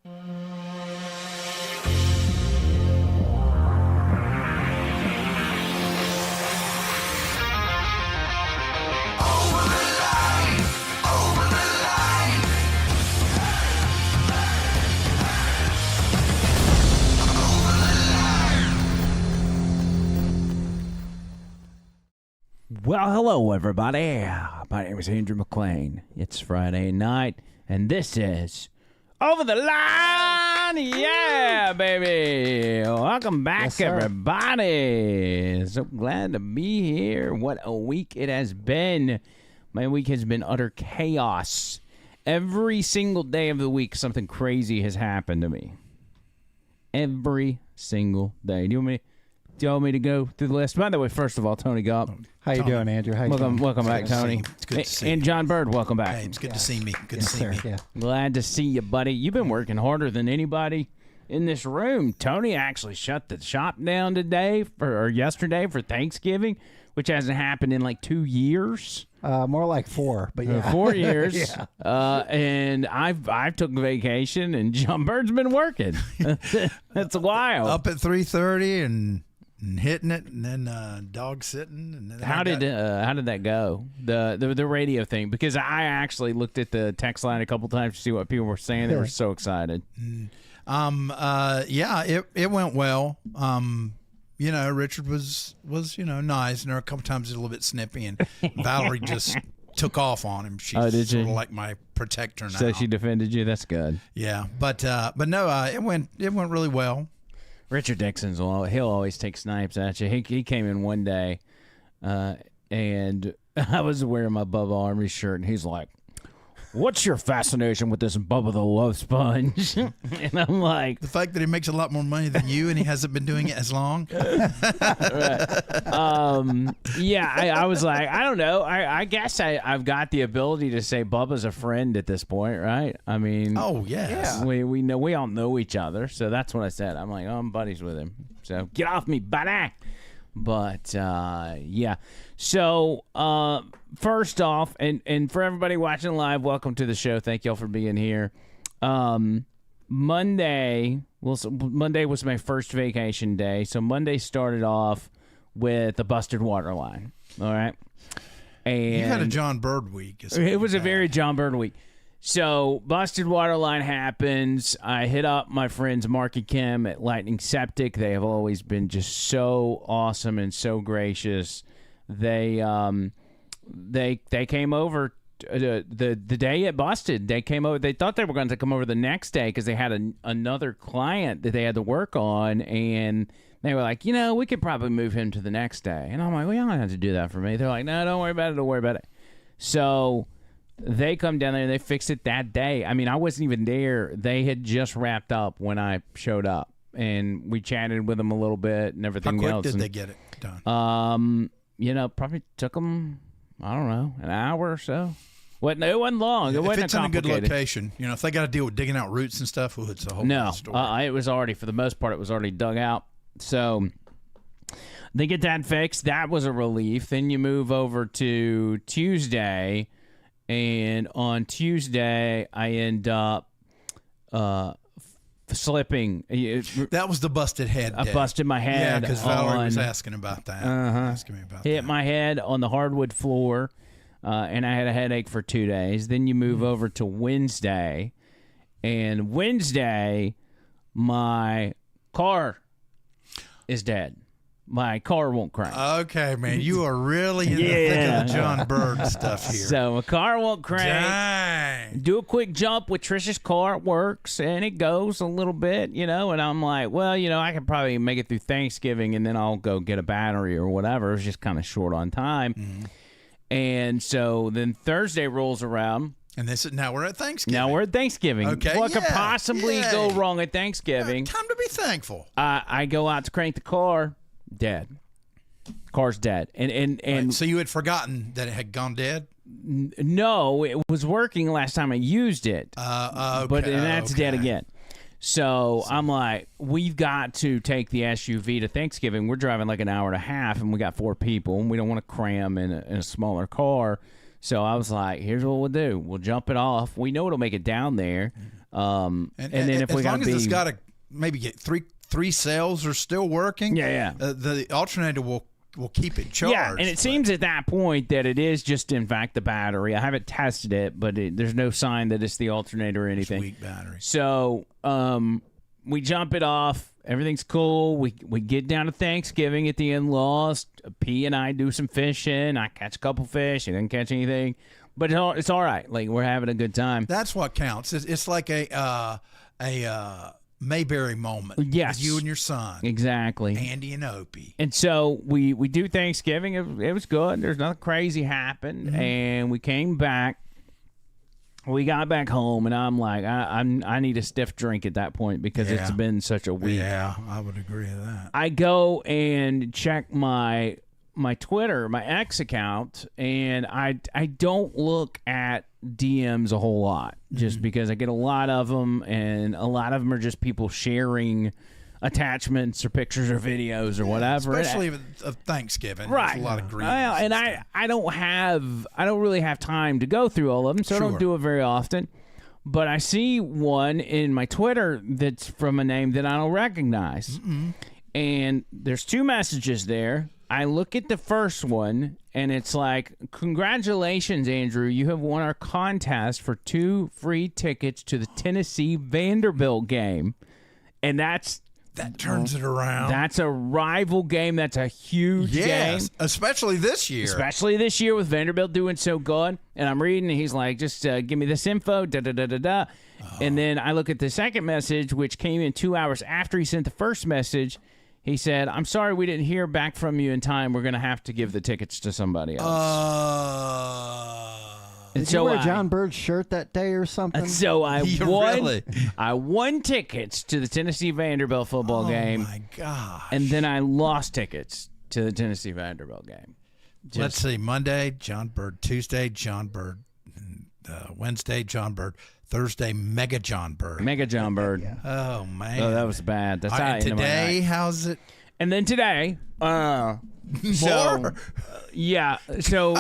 Well, hello, everybody. My name is Andrew McLean. It's Friday night, and this is Over the Line. Yeah, baby. Welcome back, Yes, sir. everybody. So glad to be here. What a week it has been. My week has been utter chaos. Every single day of the week, something crazy has happened to me. Every single day. Do you want me to go through the list? By the way, first of all, Tony Gopp. How you doing, Andrew? How you doing? Welcome back, Tony. It's good to see And you. John Bird, welcome back. Hey, it's good to see me. Good to see Sir, me. yeah. Glad to see you, buddy. You've been working harder than anybody in this room. Tony actually shut the shop down yesterday for Thanksgiving, which hasn't happened in like 2 years. More like 4, but yeah. 4 years. Yeah. And I've took vacation, and John Bird's been working. That's wild. Up at 3:30 and hitting it, and then dog sitting. And then How did that go? The radio thing? Because I actually looked at the text line a couple times to see what people were saying. They were so excited. Yeah, it went well. Richard was nice, and there were a couple times a little bit snippy, and Valerie just took off on him. She's did sort she? of like my protector now. So she defended you. That's good. Yeah, but no, it went really well. Richard Dixon's he'll always take snipes at you. He came in one day, and I was wearing my Bubba Army shirt, and he's like, "What's your fascination with this Bubba the Love Sponge?" And I'm like, The fact that he makes a lot more money than you, and he hasn't been doing it as long. yeah, I was like, I don't know. I guess I've got the ability to say Bubba's a friend at this point, right? I mean, Oh yes. we know, we all know each other, so that's what I said. I'm like, oh, I'm buddies with him, so get off me, buddy. But yeah, so first off, and for everybody watching live, welcome to the show. Thank y'all for being here. Monday was my first vacation day, so Monday started off with a busted water line. All right, and You had a John Bird week. it was a very John Bird week. So, busted water line happens. I hit up my friends Mark and Kim at Lightning Septic. They have always been just so awesome and so gracious. They came over the day it busted. They came over. They thought they were going to come over the next day because they had another client that they had to work on, and they were like, we could probably move him to the next day. And I'm like, well, you don't have to do that for me. They're like, no, don't worry about it. Don't worry about it. So they come down there and they fix it that day. I mean, I wasn't even there. They had just wrapped up when I showed up, and we chatted with them a little bit and How everything quick else. did And, they get it done? probably took them, I don't know, an hour or so. It wasn't long. It If wasn't it's in a good complicated. location, if they got to deal with digging out roots and stuff, it's a whole No, other story. it was already, for the most part, it was already dug out. So they get that fixed. That was a relief. Then you move over to Tuesday, and on Tuesday I end up slipping. That was the busted head I day. busted my head. Yeah, because Valerie was on- asking about that. Asking me about hit that. my head on the hardwood floor, and I had a headache for 2 days. Then you move over to Wednesday, and Wednesday, my car is dead. My car won't crank. Okay, man, you are really in the thick of the John Bird stuff here. So my car won't crank. Dang. Do a quick jump with Trisha's car. It works, and it goes a little bit, and I'm like, well, I could probably make it through Thanksgiving, and then I'll go get a battery or whatever. It was just kind of short on time. Mm-hmm. And so then Thursday rolls around. And now we're at Thanksgiving. Now we're at Thanksgiving. Okay, What could yeah, possibly yay. go wrong at Thanksgiving? Time to be thankful. I go out to crank the car, dead. Car's dead. And Right, so you had forgotten that it had gone dead? no, it was working last time I used it. Okay, But and that's dead okay. again. So I'm like, we've got to take the SUV to Thanksgiving. We're driving like an hour and a half, and we got 4 people, and we don't want to cram in a smaller car. So I was like, here's what we'll do. We'll jump it off. We know it'll make it down there. And then if as we long got as it's got to maybe get three cells are still working. The alternator will keep it charged. Yeah, and it seems at that point that it is just, in fact, the battery. I haven't tested it, but there's no sign that it's the alternator or anything. Weak battery. So we jump it off. Everything's cool. We get down to Thanksgiving at the in-laws. P and I do some fishing. I catch a couple fish. He didn't catch anything. But it's all right. Like, we're having a good time. That's what counts. It's like a Mayberry moment. Yes. With you and your son. Exactly. Andy and Opie. And so we do Thanksgiving. It was good. There's nothing crazy happened. Mm-hmm. And we came back. We got back home, and I'm like, I need a stiff drink at that point because it's been such a week. Yeah, I would agree with that. I go and check my Twitter, my X account, and I don't look at DMs a whole lot just because I get a lot of them, and a lot of them are just people sharing attachments or pictures or videos or whatever. Especially of Thanksgiving. Right. There's a lot of greetings. And I don't really have time to go through all of them, so I don't do it very often. But I see one in my Twitter that's from a name that I don't recognize. And there's two messages there. I look at the first one, and it's like, congratulations, Andrew. You have won our contest for 2 free tickets to the Tennessee Vanderbilt game. And that turns it around. That's a rival game. That's a huge game. Especially this year. Especially this year with Vanderbilt doing so good. And I'm reading, and he's like, just give me this info, da-da-da-da-da. And then I look at the second message, which came in 2 hours after he sent the first message. He said, I'm sorry we didn't hear back from you in time. We're going to have to give the tickets to somebody else. Did you wear John Bird's shirt that day or something? So I won. Really? I won tickets to the Tennessee Vanderbilt football game. Oh, my gosh. And then I lost tickets to the Tennessee Vanderbilt game. Let's see. Monday, John Bird. Tuesday, John Bird. Wednesday, John Bird. Thursday, Mega John Bird. Mega John Bird. Yeah. Oh, man. Oh, that was bad. That's how today, how's it? And then today, More? Yeah. So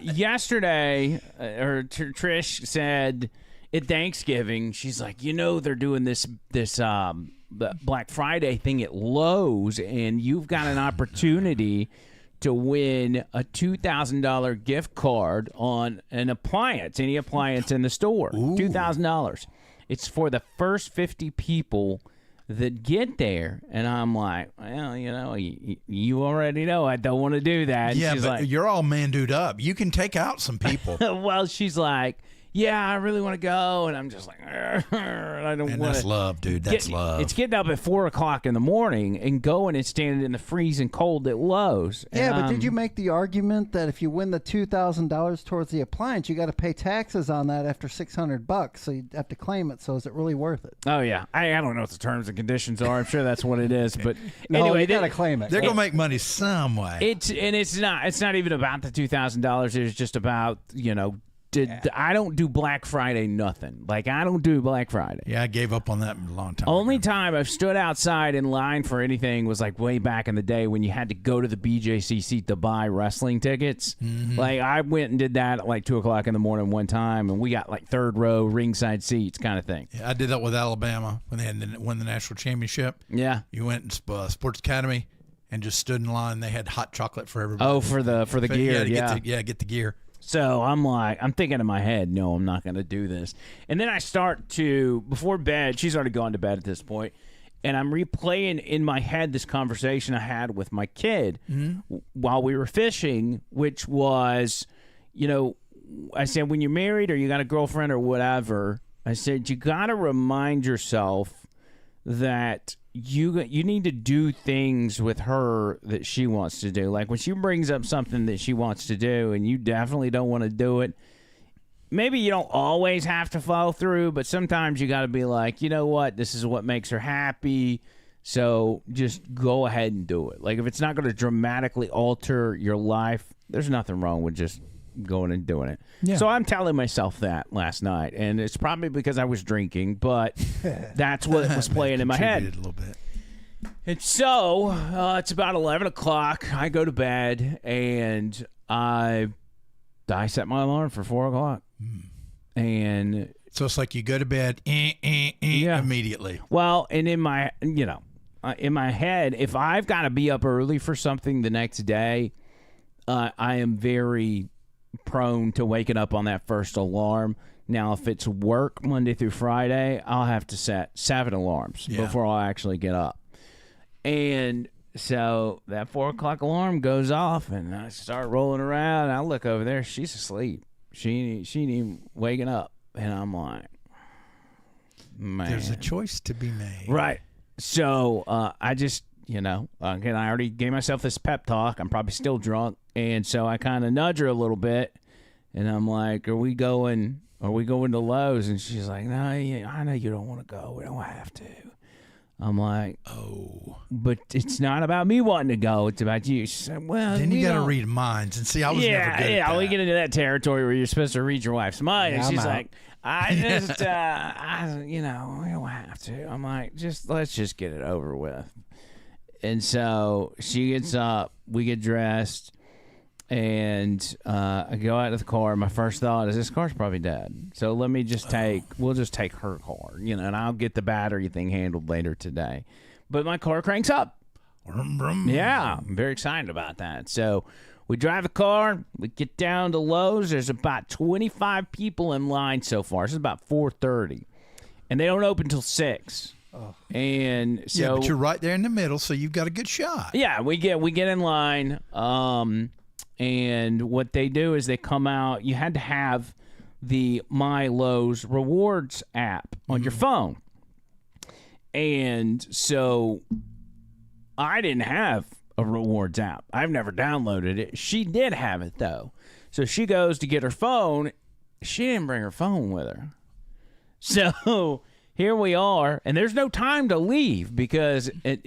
yesterday, Trish said at Thanksgiving, she's like, they're doing this Black Friday thing at Lowe's, and you've got an opportunity to win a $2,000 gift card on an appliance, any appliance in the store. $2,000. It's for the first 50 people that get there. And I'm like, well, you already know I don't want to do that. Yeah, she's but like, you're all man-dude up. You can take out some people. well, she's like, yeah, I really want to go. And I'm just like, I don't want to. That's love, dude. That's love. It's getting up at 4 o'clock in the morning and going and standing in the freezing cold at Lowe's. Yeah, but did you make the argument that if you win the $2,000 towards the appliance, you got to pay taxes on that after $600, so you have to claim it? So is it really worth it? Oh yeah, I don't know what the terms and conditions are. I'm sure that's what it is, but no, anyway, you got to claim it. They're gonna make money some way. It's not even about the $2,000. It's just about I don't do Black Friday nothing. Like, I don't do Black Friday. Yeah, I gave up on that a long time Only ago. time I've stood outside in line for anything was like way back in the day when you had to go to the BJCC to buy wrestling tickets. Mm-hmm. Like, I went and did that at like 2 o'clock in the morning one time, and we got like third row ringside seats kind of thing. Yeah, I did that with Alabama when they had won the national championship. Yeah. You went in Sports Academy and just stood in line. They had hot chocolate for everybody. Oh, for the gear, Get the gear. So I'm thinking in my head, no, I'm not going to do this. And then I start to, before bed, she's already gone to bed at this point, and I'm replaying in my head this conversation I had with my kid while we were fishing, which was, I said, when you're married or you got a girlfriend or whatever, I said, you got to remind yourself that you need to do things with her that she wants to do. Like when she brings up something that she wants to do and you definitely don't want to do it, maybe you don't always have to follow through, but sometimes you got to be like, you know what, this is what makes her happy, so just go ahead and do it. Like if it's not going to dramatically alter your life, there's nothing wrong with just going and doing it. Yeah. So I'm telling myself that last night, and it's probably because I was drinking, but that's what was playing in my head. A little bit. And so it's about 11 o'clock. I go to bed, and I set my alarm for 4 o'clock. And So it's like you go to bed immediately. Well, and in my head, if I've got to be up early for something the next day, I am very prone to waking up on that first alarm. Now, if it's work Monday through Friday, I'll have to set 7 alarms before I'll actually get up. And so that 4 o'clock alarm goes off, and I start rolling around. And I look over there; she's asleep. She ain't even waking up, and I'm like, man, there's a choice to be made, right? So I just, again, I already gave myself this pep talk. I'm probably still drunk, and so I kind of nudge her a little bit, and I'm like, "Are we going to Lowe's?" And she's like, "No, I know you don't want to go. We don't have to." I'm like, "Oh, but it's not about me wanting to go. It's about you." She said, "Well, then you got to read minds and see. I was never good at that. We get into that territory where you're supposed to read your wife's mind." And she's like, "I just, we don't have to." I'm like, let's just get it over with." And so she gets up, we get dressed, and I go out to the car. My first thought is, this car's probably dead. So let me just we'll just take her car, and I'll get the battery thing handled later today. But my car cranks up. Brum, brum. Yeah, I'm very excited about that. So we drive the car. We get down to Lowe's. There's about 25 people in line so far. This is about 4:30. And they don't open until 6. Oh. And so, yeah, but you're right there in the middle, so you've got a good shot. Yeah, we get in line. And what they do is they come out. You had to have the My Lowe's Rewards app on your phone. And so I didn't have a rewards app. I've never downloaded it. She did have it, though. So she goes to get her phone. She didn't bring her phone with her. So here we are, and there's no time to leave because at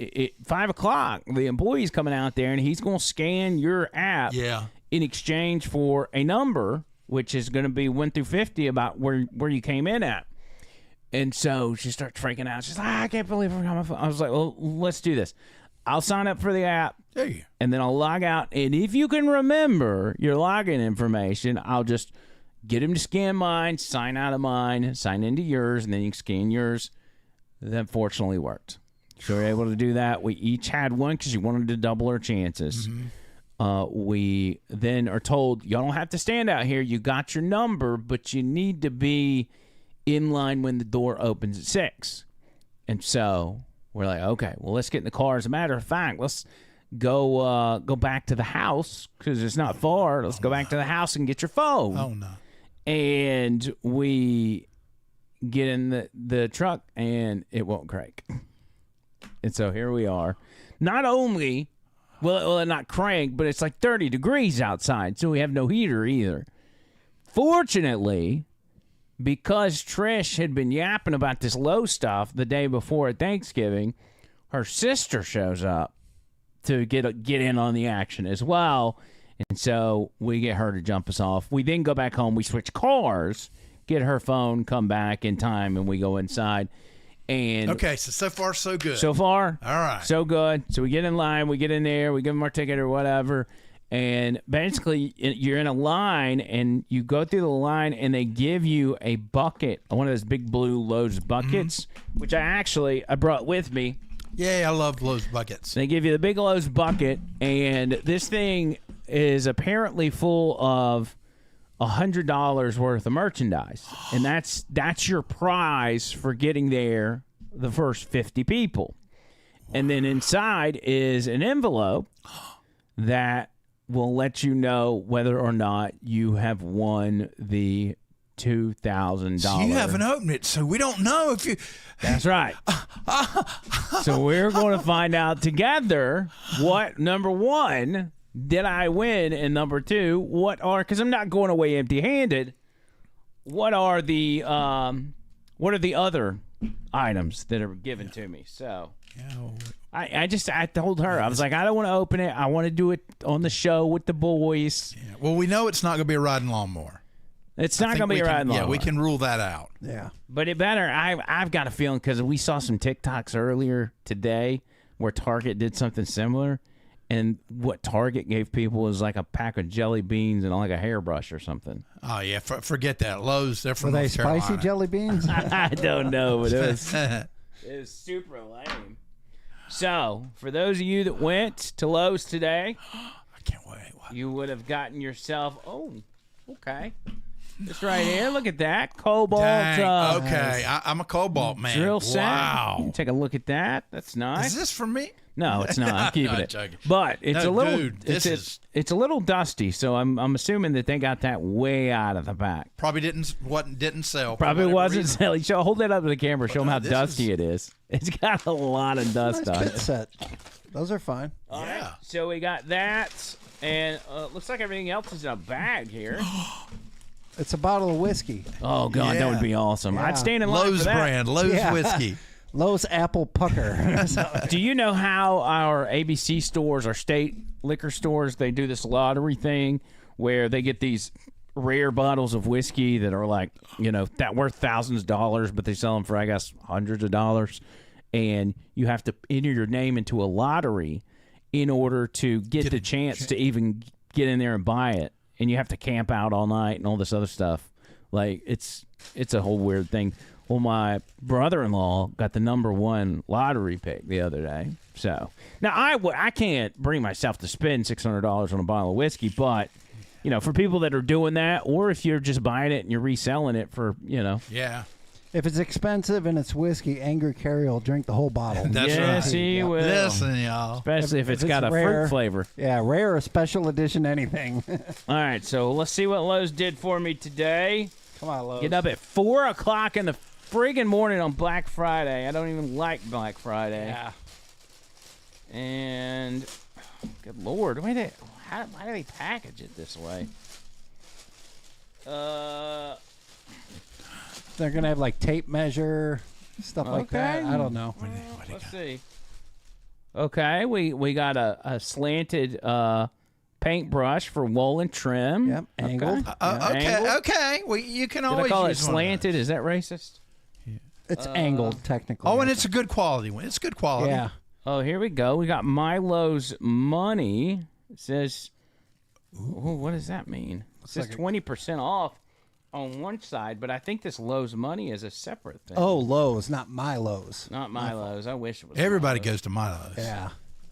5 o'clock, the employee's coming out there, and he's going to scan your app in exchange for a number, which is going to be 1 through 50 about where you came in at. And so she starts freaking out. She's like, I can't believe I forgot my phone. I was like, well, let's do this. I'll sign up for the app, and then I'll log out. And if you can remember your login information, I'll just get him to scan mine, sign out of mine, sign into yours, and then you can scan yours. That fortunately worked. So we were able to do that. We each had one because you wanted to double our chances. We then are told, y'all don't have to stand out here. You got your number, but you need to be in line when the door opens at 6. And so we're like, okay, well, let's get in the car. As a matter of fact, let's go back to the house because it's not far. Let's go back to the house and get your phone. Oh, no. And we get in the truck, and it won't crank. And so here we are. Not only will it not crank, but it's like 30 degrees outside, so we have no heater either. Fortunately, because Trish had been yapping about this Lowe's stuff the day before at Thanksgiving, her sister shows up to get in on the action as well. And so we get her to jump us off. We then go back home. We switch cars, get her phone, come back in time, and we go inside. And okay, so far, so good. So far, all right. So good. So we get in line. We get in there. We give them our ticket or whatever. And basically, you're in a line, and you go through the line, and they give you a bucket, one of those big blue Lowe's buckets, which I brought with me. Yeah, I love Lowe's buckets. They give you the big Lowe's bucket, and this thing is apparently full of $100 worth of merchandise, and that's your prize for getting there the first 50 people. And then inside is an envelope that will let you know whether or not you have won the $2,000. So you haven't opened it, so we don't know if you. That's right. So we're going to find out together what, number one, did I win, and number two, because I'm not going away empty-handed. What are the other items that are given to me? So I told her, I was like, I don't want to open it. I want to do it on the show with the boys. Yeah. Well, we know it's not going to be a riding lawnmower. It's not going to be a riding lawnmower. Yeah, we can rule that out. Yeah. But it better. I've got a feeling because we saw some TikToks earlier today where Target did something similar, and what Target gave people was like a pack of jelly beans and like a hairbrush or something. Oh yeah, forget that. Lowe's, they're Were from they North spicy Carolina. jelly beans? I don't know, but it was super lame. So, for those of you that went to Lowe's today, I can't wait. What? you would have gotten yourself. Oh, okay. This right here. Look at that Cobalt. Dang, okay, I'm a Cobalt man. Drill set. Wow. Take a look at that. That's nice. Is this for me? No, it's not. I'm keeping I'm it. joking. But it's No, a little. dude, this is- it's a little dusty, so I'm assuming that they got that way out of the back. Probably didn't sell. for Probably whatever wasn't reason. silly. Show hold that up to the camera. Show them how this dusty it is. It's got a lot of dust Nice on pit it. set. Those are fine. Yeah. So we got that, and looks like everything else is in a bag here. It's a bottle of whiskey. Oh god, that Yeah. would be awesome. Yeah. I'd stand in line Lowe's for that. brand, Lowe's Yeah. whiskey. Lowe's Apple Pucker. Do you know how our ABC stores, our state liquor stores, they do this lottery thing where they get these rare bottles of whiskey that are like, that worth thousands of dollars, but they sell them for, I guess, hundreds of dollars. And you have to enter your name into a lottery in order to get the chance to even get in there and buy it. And you have to camp out all night and all this other stuff. Like, it's a whole weird thing. Well, my brother-in-law got the #1 lottery pick the other day. So now I can't bring myself to spend $600 on a bottle of whiskey, but for people that are doing that, or if you're just buying it and you're reselling it for Yeah. If it's expensive and it's whiskey, Angry Carrie will drink the whole bottle. That's yes, right. he will. Listen, y'all. Especially if it's it's got a rare. fruit flavor. Yeah, rare or special edition anything. All right, so let's see what Lowe's did for me today. Come on, Lowe's. Get up at 4 o'clock in the friggin' morning on Black Friday. I don't even like Black Friday. Yeah. And good Lord, why do they package it this way? They're going to have like tape measure, stuff like that. Okay. I don't know. Let's see. Okay, we got a slanted paintbrush for wool and trim. Yep, angled. Okay, okay. Well, you can Did always I call it use one of those. slanted? Is that racist? It's angled, technically. Oh, and it's a good quality one. It's good quality. Yeah. Oh, here we go. We got Milo's money. It says, oh, what does that mean? It says 20% off on one side, but I think this Lowe's money is a separate thing. Oh, Lowe's, not my Lowe's. Not Milo's. I wish it was. Everybody Milo's. goes to Milo's. Yeah.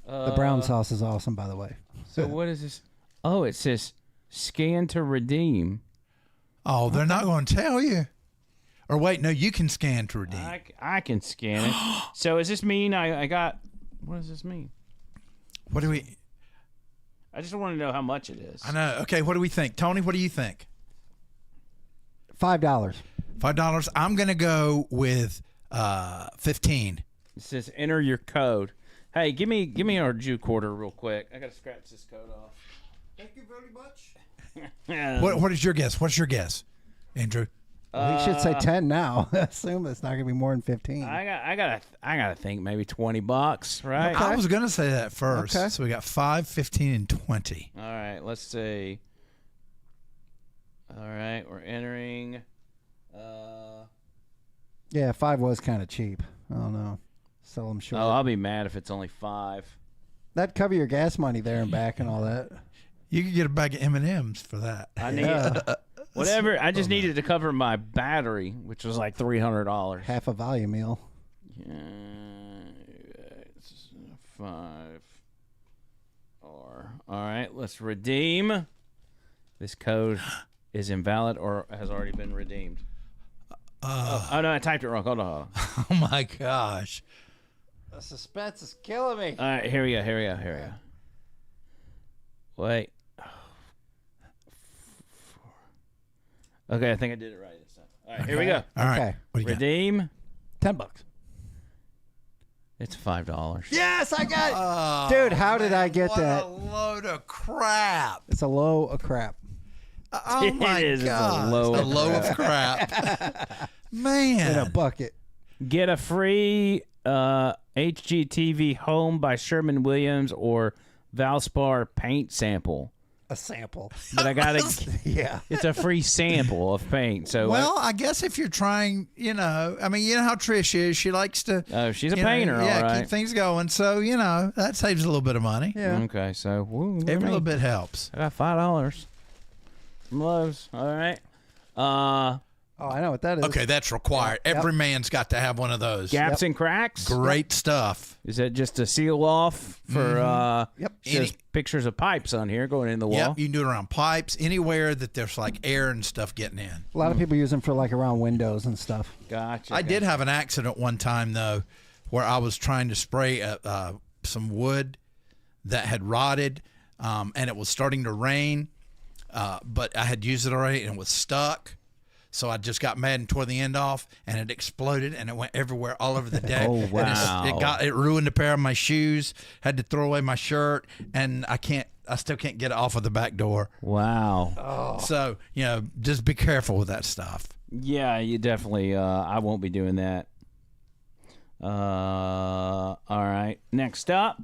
The brown sauce is awesome, by the way. So what is this? Oh, it says scan to redeem. Oh, they're not going to tell you. Or wait, no, you can scan to redeem. I can scan it. So does this mean I got? What does this mean? What do we? I just want to know how much it is. I know. Okay, what do we think, Tony? What do you think? $5. $5. I'm going to go with 15. It says enter your code. Hey, give me our Jew quarter real quick. I gotta scratch this code off. Thank you very much. What is your guess? What's your guess, Andrew? Well, he should say 10 now. Assume it's not going to be more than 15. I gotta think maybe $20, right? I was going to say that first. Okay. So we got 5, 15, and 20. All right, let's see. All right, we're entering. Yeah, 5 was kind of cheap. I don't know. Sell them short. Oh, I'll be mad if it's only 5. That'd cover your gas money there and back and all that. You could get a bag of M&Ms for that. I need whatever. I just needed to cover my battery, which was like $300. Half a volume meal. Yeah, it's 5. All right, let's redeem. This code is invalid or has already been redeemed. Oh no, I typed it wrong. Hold on. Oh my gosh. The suspense is killing me. All right, here we go. Wait. Okay, I think I did it right this time. All right, here we go. All right. Okay. What do you got? Redeem. $10. It's $5. Yes, I got it. Oh, Dude, how did I get what that? a load of crap. It's a low of crap. Oh my It is. It's a God. load It's a of load of crap. Man. In a bucket. Get a free HGTV Home by Sherman Williams or Valspar paint sample. A sample. but I gotta. Yeah. It's a free sample of paint. So Well, I guess if you're trying, I mean, you know how Trish is. She likes to. she's a you know, painter, yeah, all right. keep things going. So that saves a little bit of money. Yeah. Okay, so Every little bit helps. I got $5 from Lowe's. All right. Oh, I know what that is. Okay, that's required. Every man's got to have one of those. Gaps and cracks. Great stuff. Is that just a seal off for? Yep. Says pictures of pipes on here going in the wall. Yep, you can do it around pipes, anywhere that there's like air and stuff getting in. A lot of people use them for like around windows and stuff. Gotcha. I did have an accident one time though, where I was trying to spray some wood that had rotted, and it was starting to rain, but I had used it already and it was stuck. So I just got mad and tore the end off, and it exploded, and it went everywhere, all over the deck. Oh, wow. And it ruined a pair of my shoes. Had to throw away my shirt, and I still can't get it off of the back door. Wow. So just be careful with that stuff. Yeah, you definitely. I won't be doing that. All right. Next up,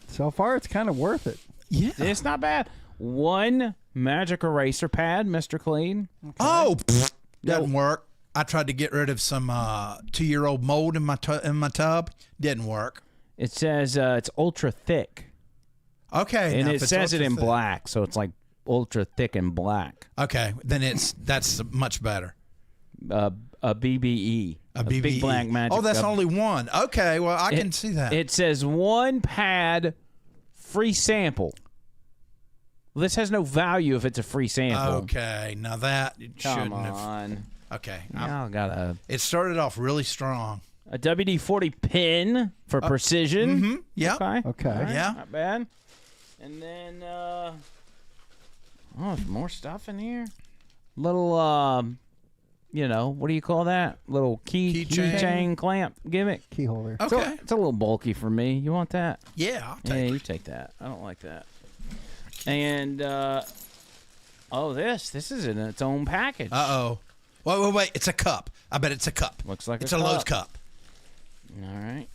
So far, it's kind of worth it. Yeah. it's not bad. One magic eraser pad, Mr. Clean. Oh, doesn't work. I tried to get rid of some 2-year-old mold in my tub. Didn't work. It says it's ultra thick, Okay, and now it if it's says it in ultra-thick- black, so it's like ultra thick and black. Okay, then that's much better. A BBE, A big BBE. black magic. Oh, that's only one. Okay, well I can see that. It says one pad, free sample. Well, this has no value if it's a free sample. Okay, now that it Come shouldn't have. on. Okay, Now I got it started off really strong. a WD-40 pin for precision. Yep. Okay. Okay. All right, Yeah. Not bad. And then, there's more stuff in here. Little, what do you call that? Little keychain clamp gimmick. Key holder. Okay. It's a little bulky for me. You want that? Yeah, I'll Yeah, take you take that. I don't like that. And, this is in its own package. Uh-oh. Wait. It's a cup. I bet it's a cup. Looks like it's a a Lowe's cup. cup. All right.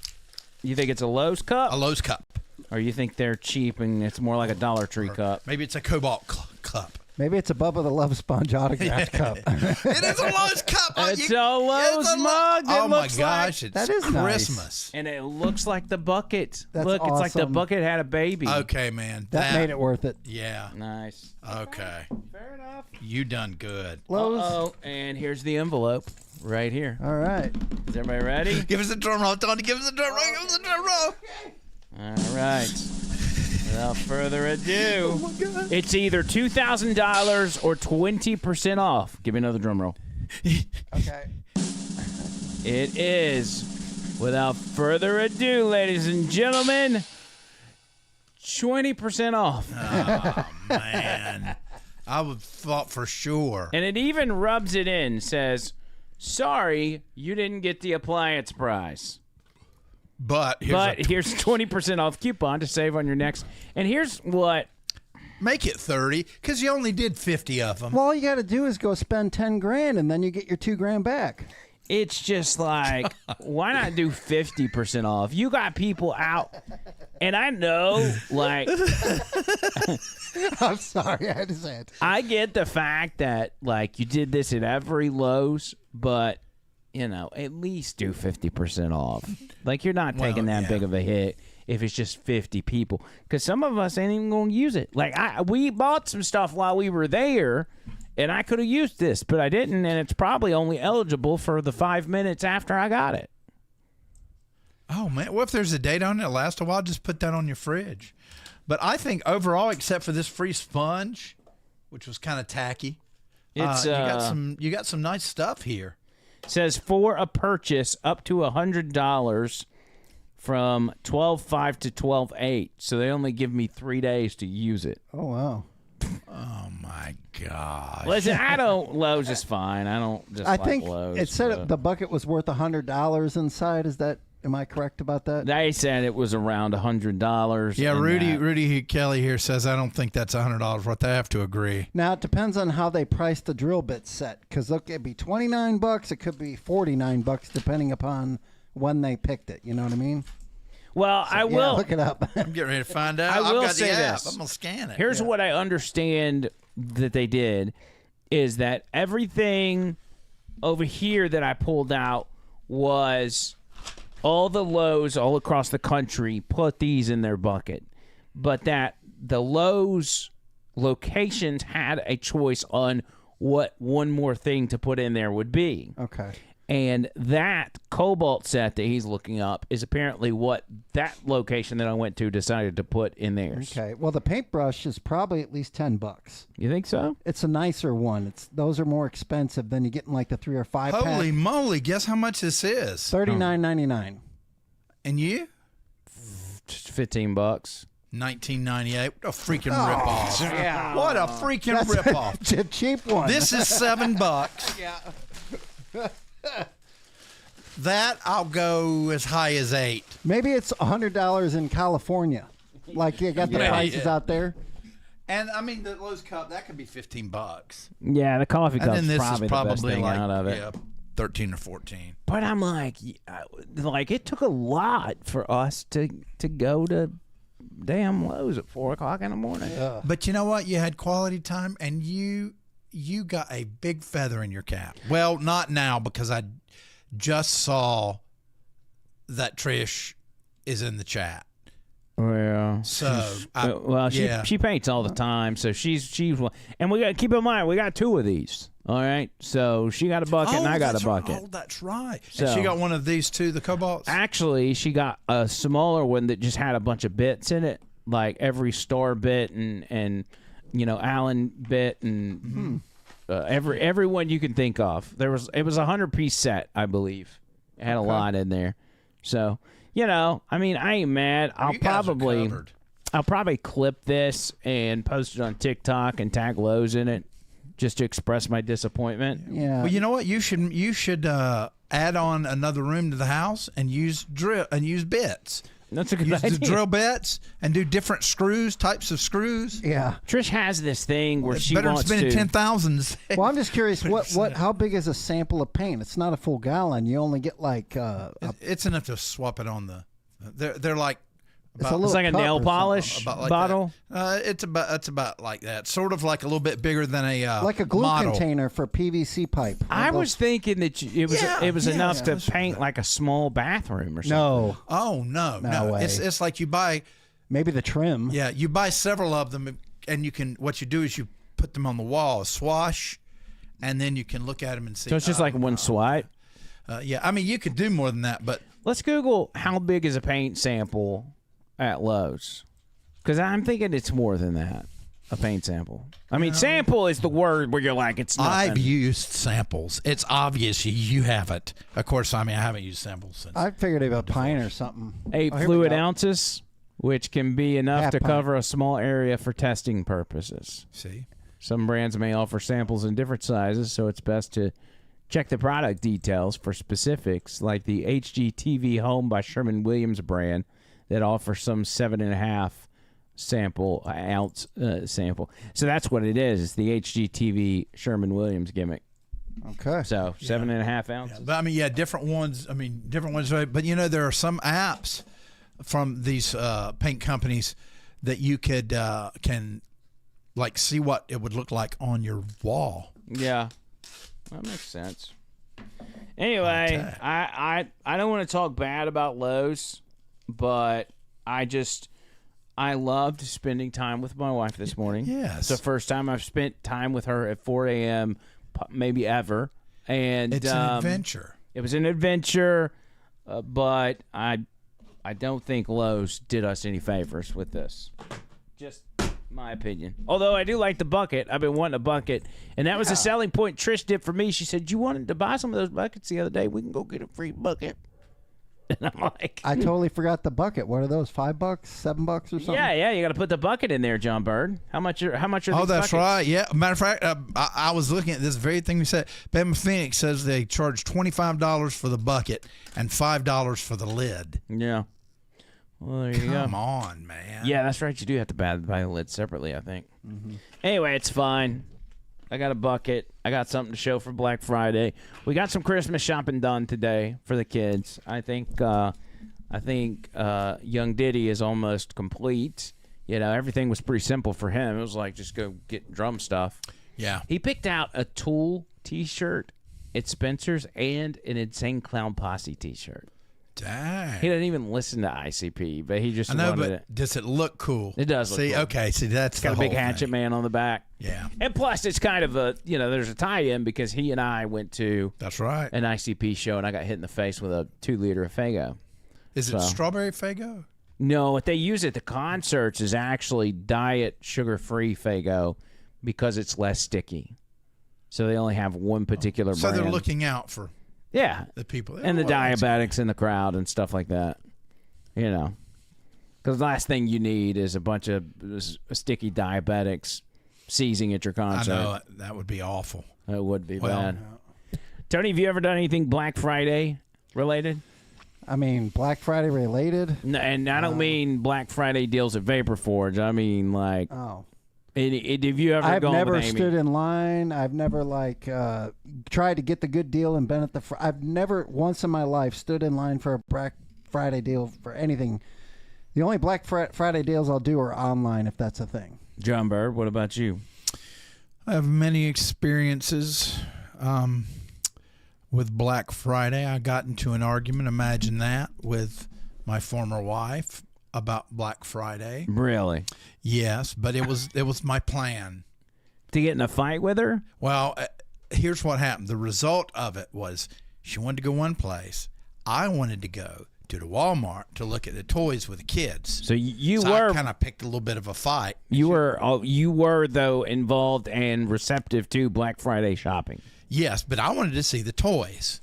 You think it's a Lowe's cup? A Lowe's cup. Or you think they're cheap and it's more like a Dollar Tree cup? Maybe it's a Cobalt cup. Maybe it's a Bubba the Love Sponge autographed cup. It is a Lowe's cup. It's a Lowe's mug. Oh It my looks gosh! It's That is nice. Christmas. And it looks like the bucket. That's Look, it's like the awesome. bucket had a baby. Okay, man. That made it worth it. Yeah. Nice. Okay. Fair enough. You done good. Lowe's. Oh, and here's the envelope right here. All right. Is everybody ready? Give us a drum roll, Tony. Give us a drum roll. Give us a drum roll. All right. Without further ado, Oh my God. it's either $2,000 or 20% off. Give me another drum roll. Okay. It is, without further ado, ladies and gentlemen, 20% off. Man, I would thought for sure. And it even rubs it in, says, sorry, you didn't get the appliance price. But Here's 20% off coupon to save on your next. And here's what. make it 30 because you only did 50 of them. Well, all you got to do is go spend 10 grand, and then you get your $2,000 back. It's just like, why not do 50% off? You got people out. And I know, like, I'm sorry, I had to say it. I get the fact that, like, you did this at every Lowe's, but, at least do 50% off. Like, you're not taking that big of a hit if it's just 50 people. Because some of us ain't even going to use it. Like, we bought some stuff while we were there, and I could have used this, but I didn't, and it's probably only eligible for the 5 minutes after I got it. Oh, man. Well, if there's a date on it, it'll last a while, just put that on your fridge. But I think overall, except for this free sponge, which was kind of tacky, It's you got some nice stuff here. says for a purchase up to $100 from 12/5 to 12/8. So they only give me 3 days to use it. Oh, wow. Oh, my God. Listen, Lowe's is fine. I don't just I like think Lowe's. it said but the bucket was worth $100 inside. Am I correct about that? they said it was around $100. Yeah, and that- Rudy Kelly here says, I don't think that's $100 worth. I have to agree. Now, it depends on how they price the drill bit set, because it could be $29, it could be $49, depending upon when they picked it. You know what I mean? Well, I Yeah, will. look it up. I'm getting ready to find out. I will I've got say the app. this. I'm gonna scan it. Here's what I understand that they did is that everything over here that I pulled out was all the Lowe's all across the country put these in their bucket, but that the Lowe's locations had a choice on what one more thing to put in there would be. Okay. And that Cobalt set that he's looking up is apparently what that location that I went to decided to put in theirs. Okay. Well, the paintbrush is probably at least $10. You think so? It's a nicer one. Those are more expensive than you get in like the 3 or 5 pack. Holy moly! Guess how much this is? $39.99. And you? Just $15. 1998. What a freaking ripoff! Yeah. What a freaking ripoff! It's a cheap one. This is $7. Yeah. That I'll go as high as $8. Maybe it's $100 in California. Like you got the prices out there. And I mean the Lowe's cup that could be $15. Yeah, the coffee And cup's then this probably is the best probably thing like out of it. 13 or 14. But I'm like it took a lot for us to go to damn Lowe's at 4 o'clock in the morning. But you know what? You had quality time, and you got a big feather in your cap. Well, not now because I just saw that Trish is in the chat. Well, So she paints all the time, so she's and we got to keep in mind we got 2 of these. All right, so she got a bucket and I got a bucket. Oh, that's right. So, and she got one of these too, the Cobalts. Actually, she got a smaller one that just had a bunch of bits in it, like every Star bit and Allen bit and every one you can think of. It was a 100-piece set, I believe. It had a lot in there, so I mean, I ain't mad. I'll probably clip this and post it on TikTok and tag Lowe's in it, just to express my disappointment. Yeah. Well, you know what? You should add on another room to the house and use bits. That's a good Use idea. the drill bits and do different types of screws. Yeah. Trish has this thing where It's she better than wants spending to. 10,000. Well, I'm just curious. How big is a sample of paint? It's not a full gallon. You only get like. It's enough to swap it on the. They're like. It's a little It's like a cup nail or polish About like bottle. that. It's about like that. Sort of like a little bit bigger than a like a glue model. container for PVC pipe. I was thinking that it was enough to that's paint like a small bathroom or something. No, Oh no, No way. It's like you buy. maybe the trim. Yeah, you buy several of them, and you can. What you do is you put them on the wall, swash, and then you can look at them and see. So it's just like one swipe. Yeah, I mean you could do more than that, but Let's Google how big is a paint sample at Lowe's, because I'm thinking it's more than that. A paint sample. I mean, sample is the word where you're like, it's nothing. I've used samples. It's obvious you haven't. Of course, I mean I haven't used samples since. I figured about a pint or something. 8 Oh, here we fluid go. ounces, which can be enough Half to pint. cover a small area for testing purposes. See, Some brands may offer samples in different sizes, so it's best to check the product details for specifics, like the HGTV Home by Sherwin-Williams brand that offers some 7.5 ounce sample. So that's what it is. It's the HGTV Sherwin-Williams gimmick. Okay. So 7.5 ounces. but I mean, different ones. I mean, different ones. But there are some apps from these paint companies that you can like see what it would look like on your wall. Yeah, that makes sense. Anyway, I don't want to talk bad about Lowe's, but I loved spending time with my wife this morning. Yes. It's the first time I've spent time with her at 4 a.m. maybe ever, and It's an adventure. It was an adventure, but I don't think Lowe's did us any favors with this. Just my opinion. Although I do like the bucket. I've been wanting a bucket, and that was a selling point Trish did for me. She said, "You wanted to buy some of those buckets the other day. We can go get a free bucket." And I'm like, I totally forgot the bucket. What are those? $5, $7 or something? yeah, you got to put the bucket in there, John Bird. How much are Oh, these that's buckets? right. Yeah. Matter of fact, I was looking at this very thing we said. Bama Phoenix says they charge $25 for the bucket and $5 for the lid. Yeah. Well, there you go. Come on, man. Yeah, that's right. You do have to buy the lid separately, I think. Anyway, it's fine. I got a bucket. I got something to show for Black Friday. We got some Christmas shopping done today for the kids. I think I think Young Diddy is almost complete. You know, everything was pretty simple for him. It was like just go get drum stuff. Yeah. He picked out a Tool T-shirt at Spencer's and an Insane Clown Posse T-shirt. Dang. He didn't even listen to ICP, but he just I know, wanted but it. does it look cool? It does look see, cool. okay, see, that's Got the a big whole Hatchet thing. Man on the back. Yeah, And plus, it's kind of a, you know, there's a tie-in because he and I went to that's right. an ICP show, and I got hit in the face with a 2-liter of Faygo. Is it so. strawberry Faygo? No, what they use at the concerts is actually diet sugar-free Faygo because it's less sticky. So they only have one particular So brand. they're looking out for yeah, the people. and the Oh, that's diabetics in the crowd and stuff like that. You know, because the last thing you need is a bunch of sticky diabetics seizing at your cool. I concert. know that would be awful. It would be Well, bad. Tony, have you ever done anything Black Friday related? I mean, Black Friday related. No, and I don't mean Black Friday deals at Vapor Forge. I mean like, Oh. have you ever I've gone never with Amy? stood in line. I've never tried to get the good deal and been at the. I've never once in my life stood in line for a Black Friday deal for anything. The only Black Friday deals I'll do are online if that's a thing. John Bird, what about you? I have many experiences with Black Friday. I got into an argument, imagine that, with my former wife about Black Friday. Really? Yes, but it was my plan. To get in a fight with her? Well, here's what happened. The result of it was she wanted to go one place. I wanted to go to the Walmart to look at the toys with the kids. So you So were I kind of picked a little bit of a fight. you were though involved and receptive to Black Friday shopping. Yes, but I wanted to see the toys.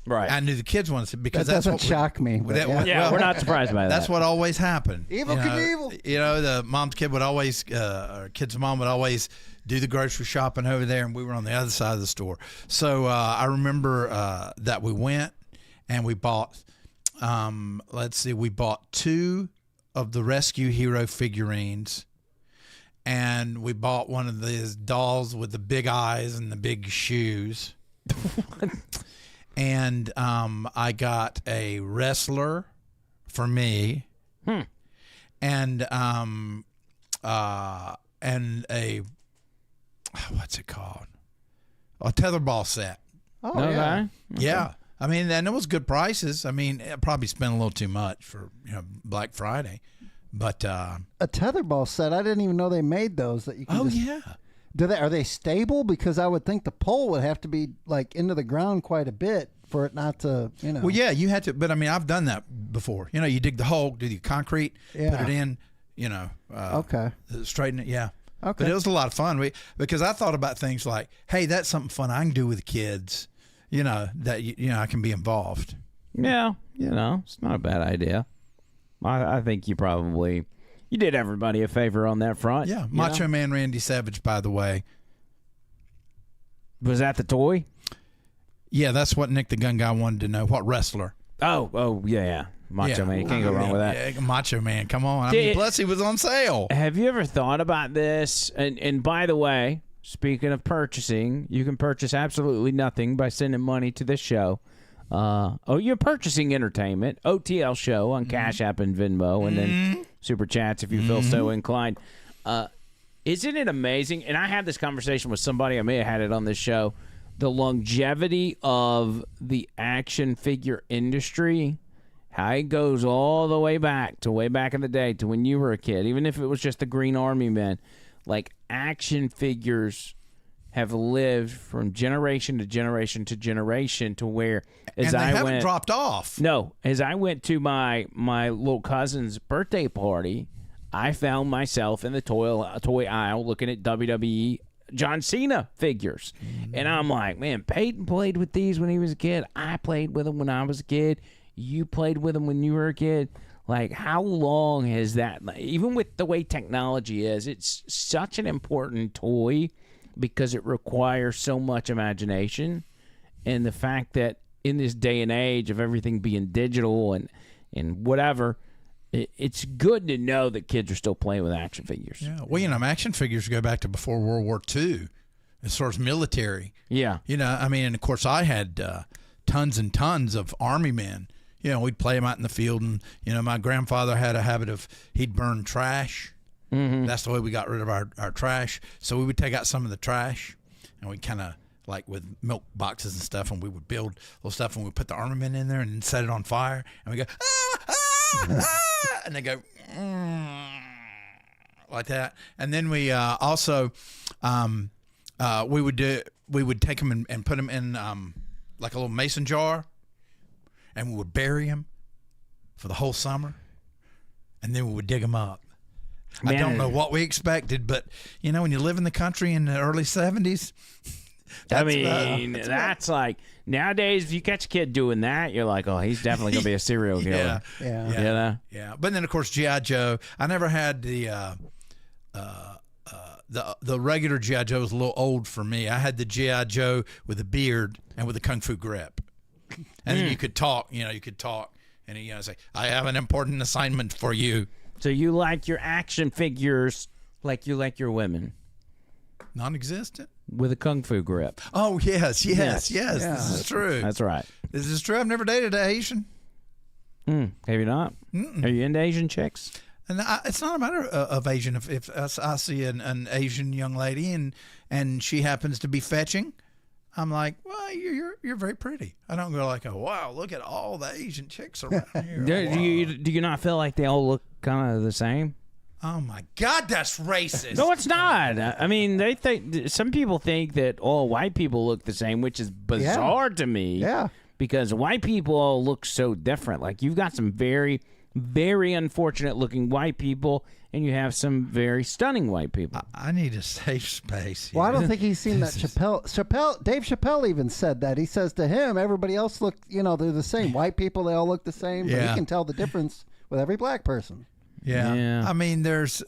Right. I knew the kids wanted to because That that's doesn't what shock me. But yeah. yeah, well, we're not surprised by that. That's what always happened. Evil Knievel. You know, the mom's kid would always, or kid's mom would always do the grocery shopping over there, and we were on the other side of the store. So I remember that we went and we bought, we bought 2 of the Rescue Hero figurines, and we bought one of these dolls with the big eyes and the big shoes. And I got a wrestler for me, and a what's it called? A tetherball set. Oh Okay. yeah. Yeah, I mean, and it was good prices. I mean, I probably spent a little too much for Black Friday, but A tetherball set. I didn't even know they made those. That you can. just, yeah. Are they stable? Because I would think the pole would have to be like into the ground quite a bit for it not to, Well, yeah, you had to, but I mean, I've done that before. You dig the hole, do the concrete, Yeah. put it in, Okay. straighten it. Yeah. Okay. But it was a lot of fun. Because I thought about things like, hey, that's something fun I can do with the kids. That I can be involved. Yeah, it's not a bad idea. I think you did everybody a favor on that front. Yeah, you Macho know? Man Randy Savage, by the way. Was that the toy? Yeah, that's what Nick the Gun Guy wanted to know. What wrestler? Oh, yeah. Macho Man. You can't go wrong with that. Yeah, Macho Man, come on. I mean, plus he was on sale. Have you ever thought about this? And by the way, speaking of purchasing, you can purchase absolutely nothing by sending money to this show. You're purchasing entertainment. OTL show on Cash App and Venmo, and then Super Chats if you feel so inclined. Isn't it amazing? And I had this conversation with somebody. I may have had it on this show. The longevity of the action figure industry, how it goes all the way back in the day to when you were a kid, even if it was just the Green Army Men. Like, action figures have lived from generation to generation to generation to where And they haven't dropped off. No, as I went to my little cousin's birthday party, I found myself in the toy aisle looking at WWE John Cena figures. And I'm like, man, Peyton played with these when he was a kid. I played with them when I was a kid. You played with them when you were a kid. Like, how long has that, even with the way technology is, it's such an important toy because it requires so much imagination. And the fact that in this day and age of everything being digital and whatever, it's good to know that kids are still playing with action figures. Yeah. Well, action figures go back to before World War II as far as military. Yeah. I mean, and of course I had tons and tons of Army men, we'd play them out in the field, and my grandfather had a habit of he'd burn trash. Mm-hmm. That's the way we got rid of our trash. So we would take out some of the trash, and we kind of like with milk boxes and stuff, and we would build little stuff, and we put the armament in there and set it on fire, and we go and they go like that, and then we also we would take them and put them in like a little mason jar, and we would bury them for the whole summer, and then we would dig them up. Man. I don't know what we expected, but when you live in the country in the early 70s, that's like nowadays. If you catch a kid doing that, you're like, oh, he's definitely gonna be a serial killer. Yeah. But then of course G.I. Joe. I never had the regular G.I. Joe was a little old for me. I had the G.I. Joe with a beard and with a kung fu grip, and then you could talk. You could talk, and say, I have an important assignment for you. So you like your action figures like you like your women? Non-existent. With a kung fu grip. Oh, yes. This is true. That's right. This is true. I've never dated an Asian. Have you not? Mm-mm. Are you into Asian chicks? And it's not a matter of Asian. If I see an Asian young lady and she happens to be fetching, I'm like, well, you're very pretty. I don't go like, oh, wow, look at all the Asian chicks around here. Do you not feel like they all look kind of the same? Oh my God, that's racist. No, it's not. I mean, they think some people think that all white people look the same, which is bizarre to me. Yeah, because white people all look so different. Like you've got some very, very unfortunate looking white people, and you have some very stunning white people. I need a safe space. Well, I don't think he's seen that Dave Chappelle even said that. He says to him, everybody else look, they're the same. White people, they all look the same, but he can tell the difference with every black person. Yeah. I mean, there's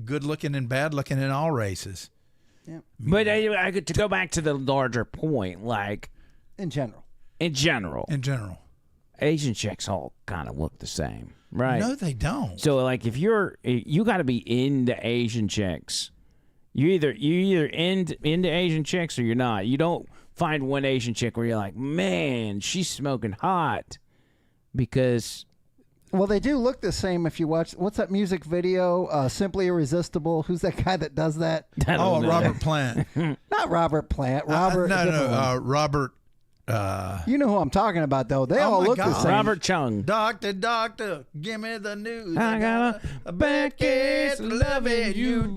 good looking and bad looking in all races. Yeah. But to go back to the larger point, like in general, Asian chicks all kind of look the same, right? No, they don't. So, like, if you got to be into Asian chicks, you either into Asian chicks or you're not. You don't find one Asian chick where you're like, man, she's smoking hot, because. Well, they do look the same if you watch. What's that music video? Simply Irresistible. Who's that guy that does that? Robert Plant. Not Robert Plant. Robert. Robert. You know who I'm talking about, though. They all look the same. Robert Chung. Doctor, give me the news. I got a bad case of loving you.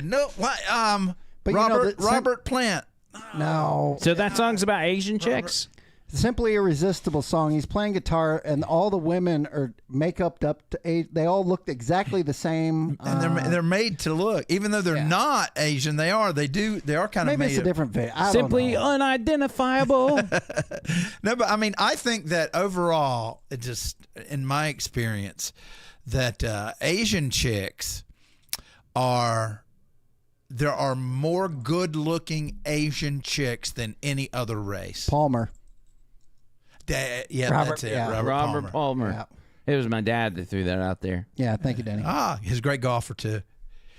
No, what? But Robert Plant. No. So that song's about Asian chicks? Simply Irresistible song. He's playing guitar, and all the women are make-upped up to age. They all looked exactly the same. And they're made to look, even though they're not Asian. They are. They are kind of made. Maybe it's a different video. Simply unidentifiable. No, but I mean, I think that overall, it just in my experience, that Asian chicks there are more good-looking Asian chicks than any other race. Palmer. That's it. Yeah. Robert Palmer. Yeah. It was my dad that threw that out there. Yeah, thank you, Danny. He's a great golfer too.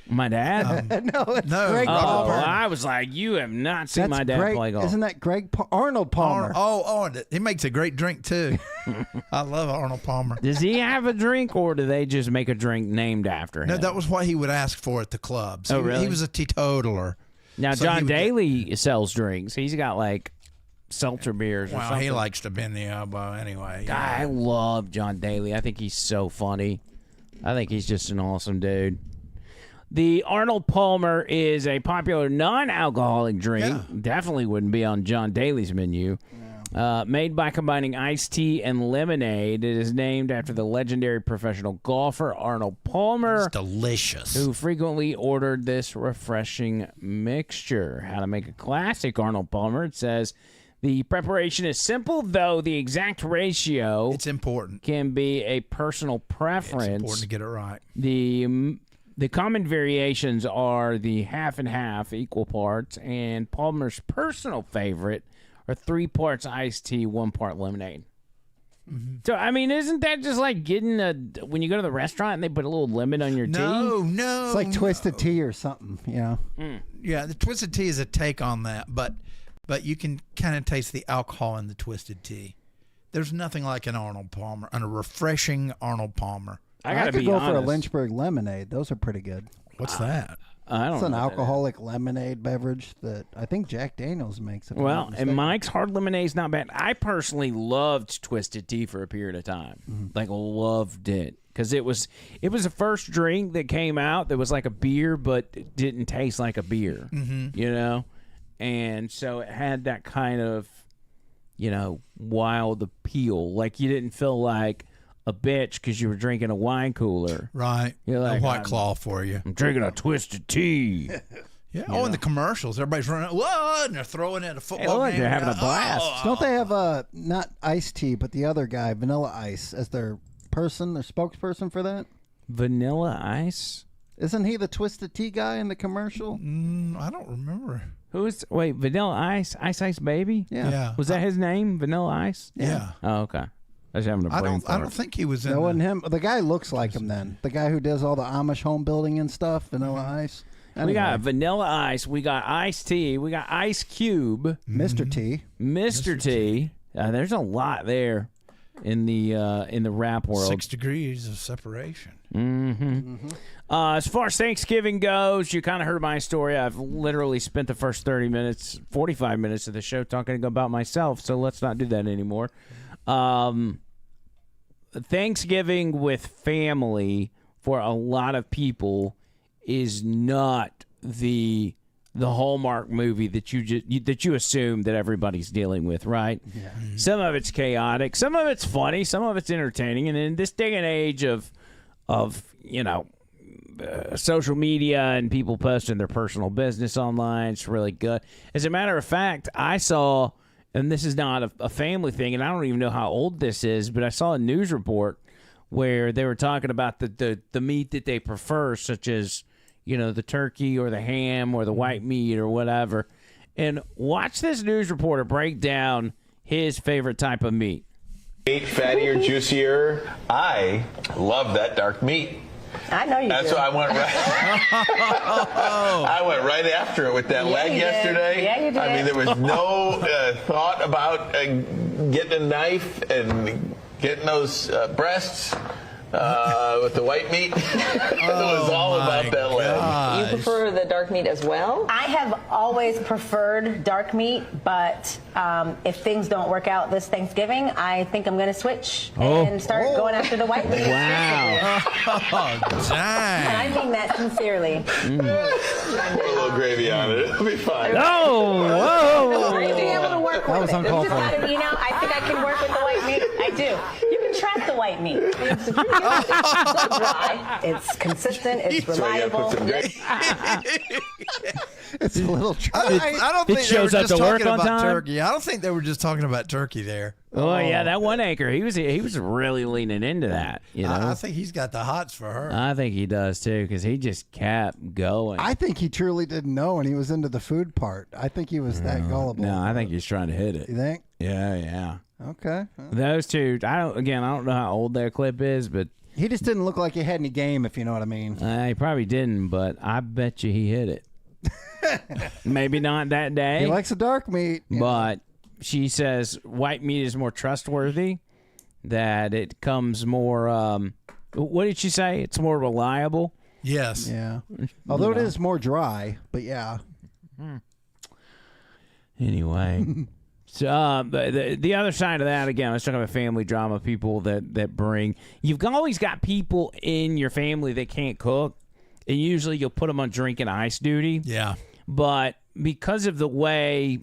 My dad? No, it's No, Greg Robert Palmer. I was like, you have not seen my dad Greg, play golf. Isn't that Arnold Palmer? He makes a great drink too. I love Arnold Palmer. Does he have a drink, or do they just make a drink named after him? No, that was what he would ask for at the clubs. Oh, really? He was a teetotaler. Now, so John Daly sells drinks. He's got like seltzer beers or something. Well, he likes to bend the elbow anyway. I love John Daly. I think he's so funny. I think he's just an awesome dude. The Arnold Palmer is a popular non-alcoholic drink. Yeah. Definitely wouldn't be on John Daly's menu. Made by combining iced tea and lemonade. It is named after the legendary professional golfer Arnold Palmer. It's delicious. Who frequently ordered this refreshing mixture. How to make a classic Arnold Palmer. It says, the preparation is simple, though the exact ratio It's important. can be a personal preference. It's important to get it right. The common variations are the half and half, equal parts, and Palmer's personal favorite are 3 parts iced tea, 1 part lemonade. Mm-hmm. So, I mean, isn't that just like getting when you go to the restaurant and they put a little lemon on your tea? No. It's like twisted tea or something, you know? Yeah, the twisted tea is a take on that, but but you can kind of taste the alcohol in the Twisted Tea. There's nothing like an Arnold Palmer, and a refreshing Arnold Palmer. I could be go honest. for a Lynchburg lemonade. Those are pretty good. What's that? I don't It's know an what that is. alcoholic lemonade beverage that I think Jack Daniels makes. If I'm not Well, and mistaken. Mike's hard lemonade's not bad. I personally loved Twisted Tea for a period of time. Like loved it because it was the first drink that came out that was like a beer, but it didn't taste like a beer. You know, and so it had that kind of wild appeal. Like you didn't feel like a bitch because you were drinking a wine cooler. Right. You're like, a White I'm- Claw for you. I'm drinking a Twisted Tea. Yeah. Oh, and the commercials. Everybody's running, whoa, and they're throwing at a football look, game. they're having a blast. Don't they have not iced tea, but the other guy, Vanilla Ice, as their spokesperson for that? Vanilla Ice. Isn't he the Twisted Tea guy in the commercial? I don't remember. Wait, Vanilla Ice? Ice Baby? Yeah. Was that his name? Vanilla Ice? Yeah. Oh, okay. I was having a brain I fart. don't think he was in That wasn't the, him. The guy looks like him then. The guy who does all the Amish home building and stuff, Vanilla Ice. We got Anyway, Vanilla Ice. We got Ice Tea. We got Ice Cube. Mr. T. Mr. T. There's a lot there in the rap world. 6 degrees of separation. As far as Thanksgiving goes, you kind of heard my story. I've literally spent the first 45 minutes of the show talking about myself, so let's not do that anymore. Thanksgiving with family for a lot of people is not the Hallmark movie that you assume that everybody's dealing with, right? Yeah. Some of it's chaotic, some of it's funny, some of it's entertaining, and in this day and age of social media and people posting their personal business online, it's really good. As a matter of fact, I saw, and this is not a family thing, and I don't even know how old this is, but I saw a news report where they were talking about the meat that they prefer, such as the turkey or the ham or the white meat or whatever. And watch this news reporter break down his favorite type of meat. Fattier, juicier. I love that dark meat. I know you That's do. why I went right. I went right after it with that leg you did. yesterday. Yeah, you did. I mean, there was no thought about getting a knife and getting those breasts with the white meat. It was all about that leg. You prefer the dark meat as well? I have always preferred dark meat, but if things don't work out this Thanksgiving, I think I'm going to switch and start going after the white meat. Wow. Oh, And dang. I mean that sincerely. Put a little gravy on it. It'll be fine. Oh, I be able to work with was it. uncalled Just for. gotta, I think I can work with the white meat. I do. You can trust the white meat. It's pretty good. It's not dry. It's consistent. It's So I gotta reliable. put some gravy. It's a little I don't It think they shows were up just to work talking on about time? turkey. I don't think they were just talking about turkey there. Oh yeah, that 1 acre. He was really leaning into that. I think he's got the hots for her. I think he does too, because he just kept going. I think he truly didn't know, and he was into the food part. I think he was that gullible. No, I think he's trying to hit it. You think? Yeah. Okay. Those two. I don't know how old that clip is, but He just didn't look like he had any game, if you know what I mean. he probably didn't. But I bet you he hit it. Maybe not that day. He likes the dark meat. But she says white meat is more trustworthy, that it comes more, what did she say? It's more reliable. Yes. Yeah. Although it is more dry, but yeah. Anyway. So the other side of that, again, I was talking about family drama, people that bring. You've always got people in your family that can't cook, and usually you'll put them on drink and ice duty. Yeah. But because of the way,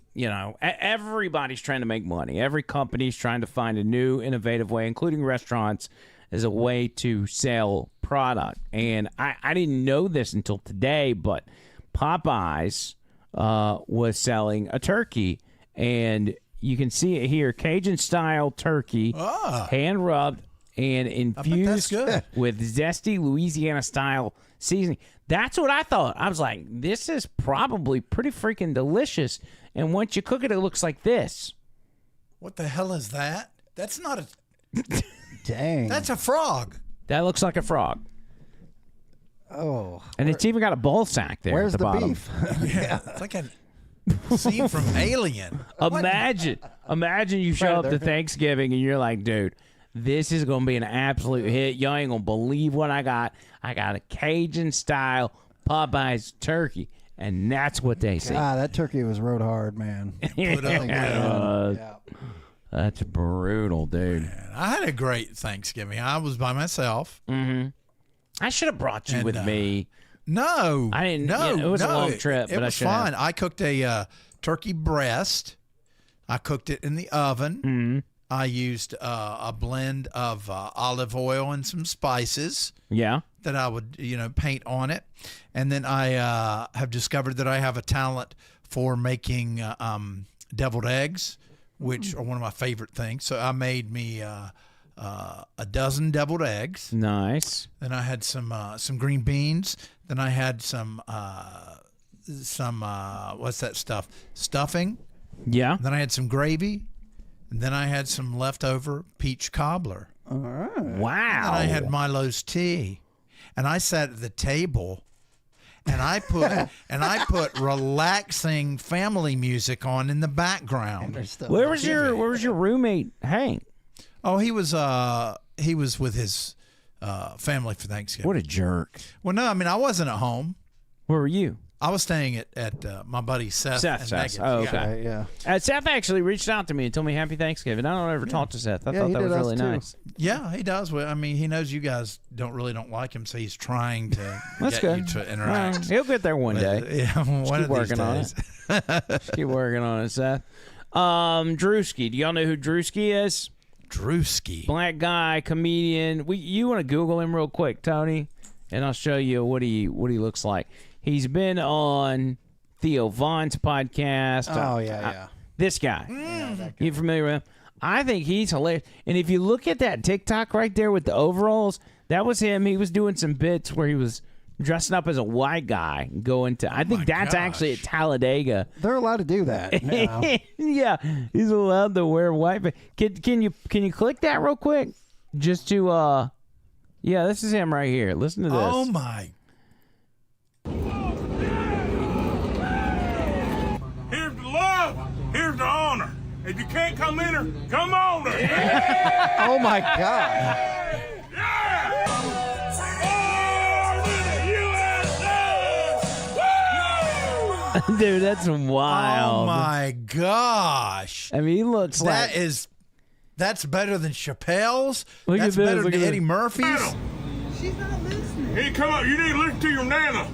everybody's trying to make money. Every company's trying to find a new, innovative way, including restaurants, as a way to sell product. And I didn't know this until today, but Popeyes was selling a turkey. And you can see it here, Cajun-style turkey, hand-rubbed and infused good. with zesty Louisiana-style seasoning. That's what I thought. I was like, this is probably pretty freaking delicious. And once you cook it, it looks like this. What the hell is that? That's not a. Dang. That's a frog. That looks like a frog. Oh. And it's even got a ball sack there Where's at the the bottom. beef? Yeah. It's like an. scene from Alien. Imagine you show up to Thanksgiving and you're like, dude, this is going to be an absolute hit. Y'all ain't going to believe what I got. I got a Cajun-style Popeyes turkey, and that's what they say. That turkey was rode hard, man. That's brutal, dude. Man, I had a great Thanksgiving. I was by myself. Mm-hmm. I should have brought you with me. No, I didn't. No, it was a long it- trip, It but was I should fun. have. I cooked a turkey breast. I cooked it in the oven. Mm-hmm. I used a blend of olive oil and some spices Yeah. that I would, paint on it. And then I have discovered that I have a talent for making deviled eggs, which are one of my favorite things. So I made me a dozen deviled eggs. Nice. Then I had some green beans. Then I had some what's that stuff? Stuffing. Yeah. Then I had some gravy. And then I had some leftover peach cobbler. Wow. And I had Milo's tea. And I sat at the table and I put relaxing family music on in the background. Where was your roommate Hank? Oh, he was with his family for Thanksgiving. What a jerk. Well, no, I mean I wasn't at home. Where were you? I was staying at my buddy Seth. Seth's and house. Megan. Oh, Yeah. okay. Yeah. Seth actually reached out to me and told me Happy Thanksgiving. I don't ever talk to Seth. I thought he that did was us really too. nice. Yeah, he does. Well, I mean, he knows you guys don't like him, so he's trying to That's get you good. to interact. Well, he'll get there one day. Yeah, one keep of these working on days. Just keep working on it, Seth. Drewski. Do y'all know who Drewski is? Drewski. Black guy, comedian. You want to Google him real quick, Tony, and I'll show you what he looks like. He's been on Theo Vaughn's podcast. Oh, yeah. This guy. You familiar with him? I think he's hilarious. And if you look at that TikTok right there with the overalls, that was him. He was doing some bits where he was dressing up as a white guy going to. I think that's actually at Talladega. They're allowed to do that now. Yeah, he's allowed to wear white. Can you click that real quick? Just to yeah, this is him right here. Listen to this. Oh my! Here's the love. Here's the honor. If you can't come in her, come on her. Oh my God. Dude, that's wild. Oh my gosh! I mean, he looks like That's better than Chappelle's. Look at That's this, better look than at Eddie this. Murphy's. She's not listening. Hey, come on. You need to listen to your nana.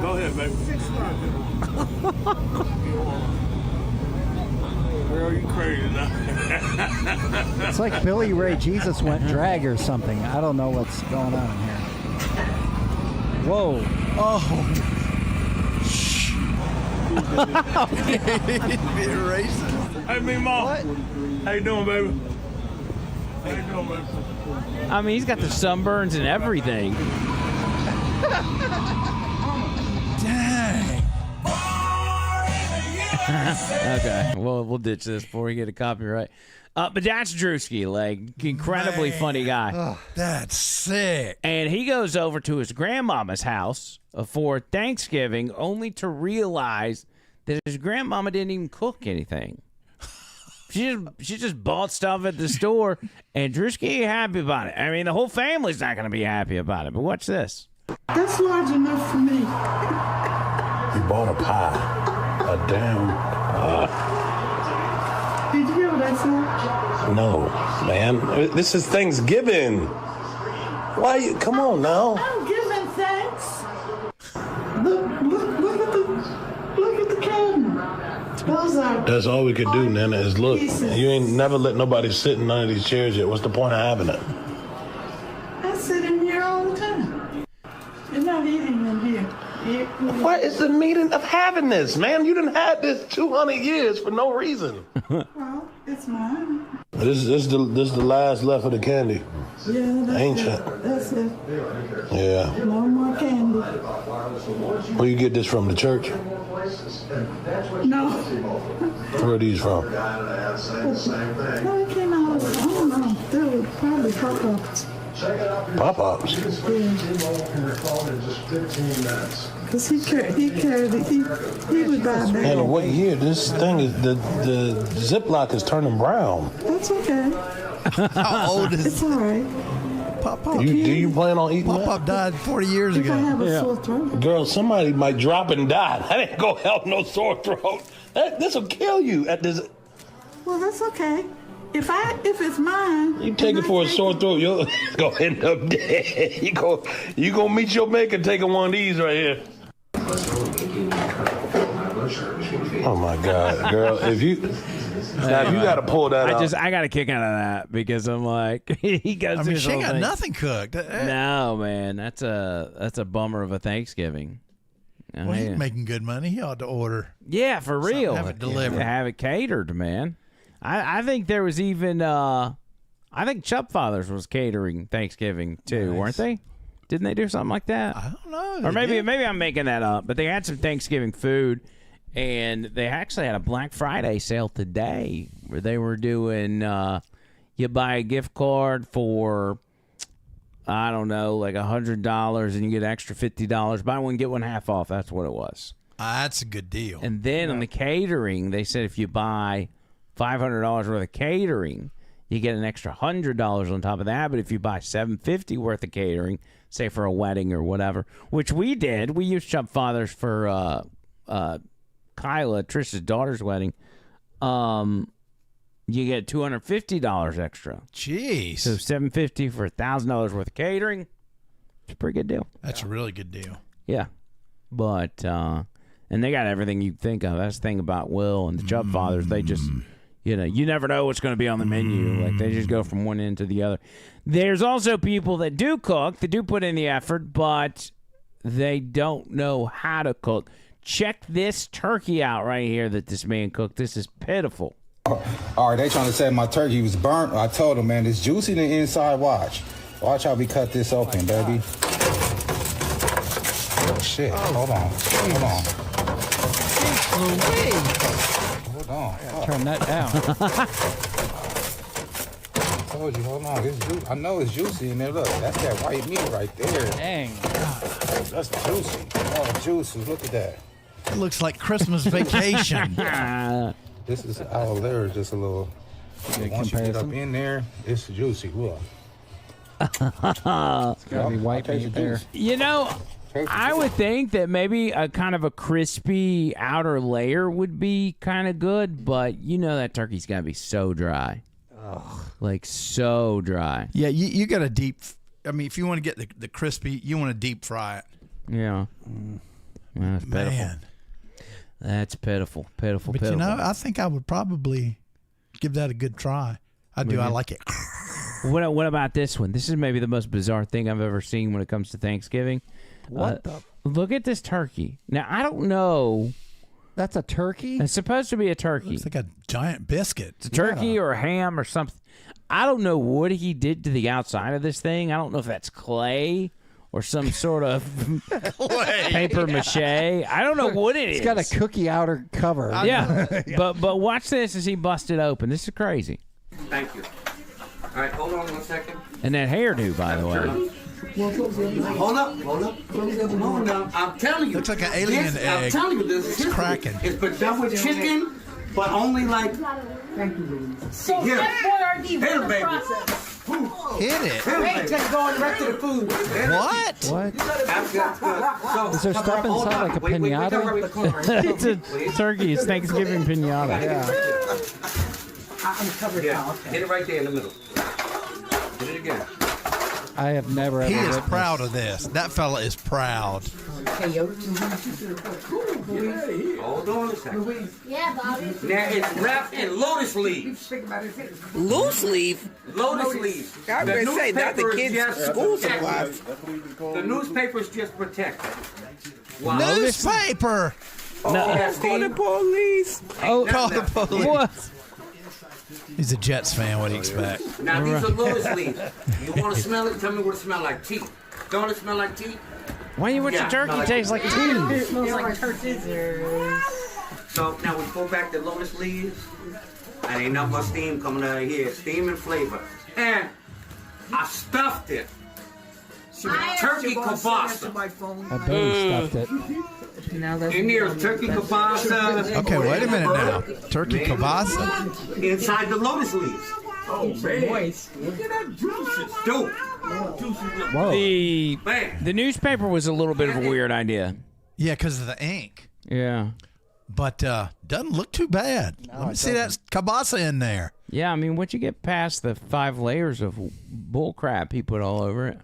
Go ahead, baby. Girl, you crazy now. It's like Billy Ray Jesus went drag or something. I don't know what's going on in here. Whoa. Oh. Be racist. Hey, me mom. What? How you doing, baby? How you doing, baby? I mean, he's got the sunburns and everything. Dang. Okay, well, we'll ditch this before we get a copyright. But that's Drewski, like incredibly funny guy. That's sick. And he goes over to his grandmama's house for Thanksgiving, only to realize that his grandmama didn't even cook anything. She just bought stuff at the store, and Drewski ain't happy about it. I mean, the whole family's not going to be happy about it. But watch this. That's large enough for me. You bought a pie. A damn pie. Did you hear what I said? No, man. This is Thanksgiving. Why you? Come on now. I'm giving thanks. Look at the cabinet. Those are. That's all we could do, Nana, is look. pieces. You ain't never let nobody sit in none of these chairs yet. What's the point of having it? I sit in here all the time. You're not eating in here. What is the meaning of having this, man? You done had this 200 years for no reason. Well, it's mine. This is the last left of the candy. Yeah, that's Ancient. it. That's it. Yeah. No more candy. Where you get this from? The church? No. Where are these from? No, it came out. I don't know. They were probably Pop-Ups. Pop-Ups. Because he carried it. He would buy And mail. wait here, this thing is the Ziploc is turning brown. That's okay. How old is It's all right. Pop? Do you plan on eating that? Pop died 40 years If I ago. have a sore throat. Girl, somebody might drop and die. That ain't gonna help no sore throat. This will kill you at this. Well, that's okay. If it's mine, You take it for a sore throat, you're gonna end up dead. You gonna meet your maker taking one of these right here. Oh my God, girl! If you got to pull that out. I got a kick out of that because I'm like, he goes. I through mean, this she whole got thing. nothing cooked. No, man, that's a bummer of a Thanksgiving. Well, he's making good money. He ought to order. Yeah, for real. Have it delivered. Have it catered, man. I think there was even I think Chubb Fathers was catering Thanksgiving too, weren't they? Didn't they do something like that? I don't know. Or maybe I'm making that up. But they had some Thanksgiving food, and they actually had a Black Friday sale today where they were doing you buy a gift card for I don't know, like $100, and you get an extra $50. Buy one, get one half off. That's what it was. That's a good deal. And then on the catering, they said if you buy $500 worth of catering, you get an extra $100 on top of that. But if you buy $750 worth of catering, say for a wedding or whatever, which we did, we used Chubb Fathers for Kyla, Trish's daughter's wedding. You get $250 extra. Jeez. So $750 for $1,000 worth of catering. It's a pretty good deal. That's a really good deal. Yeah, but and they got everything you think of. That's the thing about Will and the Chubb Fathers. They just, you never know what's going to be on the menu. Like they just go from one end to the other. There's also people that do cook, that do put in the effort, but they don't know how to cook. Check this turkey out right here that this man cooked. This is pitiful. All right, they trying to say my turkey was burnt. I told them, man, it's juicy in the inside. Watch how we cut this open, baby. Oh, shit. Hold on. Turn that down. I told you, hold on. I know it's juicy in there. Look, that's that white meat right there. Dang. That's juicy. Oh, juicy. Look at that. It looks like Christmas vacation. This is our layer, just a little. Once you get up in there, it's juicy. Look. It's gotta be white meat there. I would think that maybe a kind of a crispy outer layer would be kind of good, but that turkey's got to be so dry. Ugh. Like so dry. Yeah, you got to deep. I mean, if you want to get the crispy, you want to deep fry it. Yeah. That's pitiful. Man. That's pitiful. But I think I would probably give that a good try. I do. I like it. What about this one? This is maybe the most bizarre thing I've ever seen when it comes to Thanksgiving. Look at this turkey. Now, I don't know. That's a turkey? It's supposed to be a turkey. It's like a giant biscuit. It's a turkey or a ham or something. I don't know what he did to the outside of this thing. I don't know if that's clay or some sort of paper mache. I don't know what it is. It's got a cookie outer cover. Yeah. But watch this as he busts it open. This is crazy. Thank you. All right, hold on 1 second. And that hairdo, by the way. Hold up. No, I'm telling you. Looks like an alien egg. I'm telling you, this It's cracking. It's but done with chicken, but only like. So Here. FYRD, Here, what's the baby. process? Hit it. Wait till going right to the food. What? Is there stuff inside like a pinata? It's a turkey. It's Thanksgiving pinata. Yeah. I'm covered now. Hit it right there in the middle. Hit it again. I have never He ever is witnessed. proud of this. That fella is proud. Hold on a second. Yeah, Bobby. Now it's wrapped in lotus leaves. Loose leaf? Lotus leaves. I was going to say, not the newspaper is kids' just school protected. supplies. The newspaper is just protected. Wow. Newspaper. Oh, call the police. Oh, Call the police. What? He's a Jets fan. What do you expect? Now these are lotus leaves. You want to smell it? Tell me what it smells like. Tea. Don't it smell like tea? Why you want your turkey taste like tea? It smells like turkey. So now we pull back the lotus leaves. And ain't nothing but steam coming out of here. Steam and flavor. And I stuffed it. turkey kielbasa. I bet he stuffed it. In here, turkey kielbasa. Okay, wait a minute now. Turkey kielbasa. Inside the lotus leaves. Oh, man. Look at that juices. Dude. Whoa. The newspaper was a little bit of a weird idea. Yeah, because of the ink. Yeah. But doesn't look too bad. Let me see that kielbasa in there. Yeah, I mean, once you get past the 5 layers of bull crap he put all over it.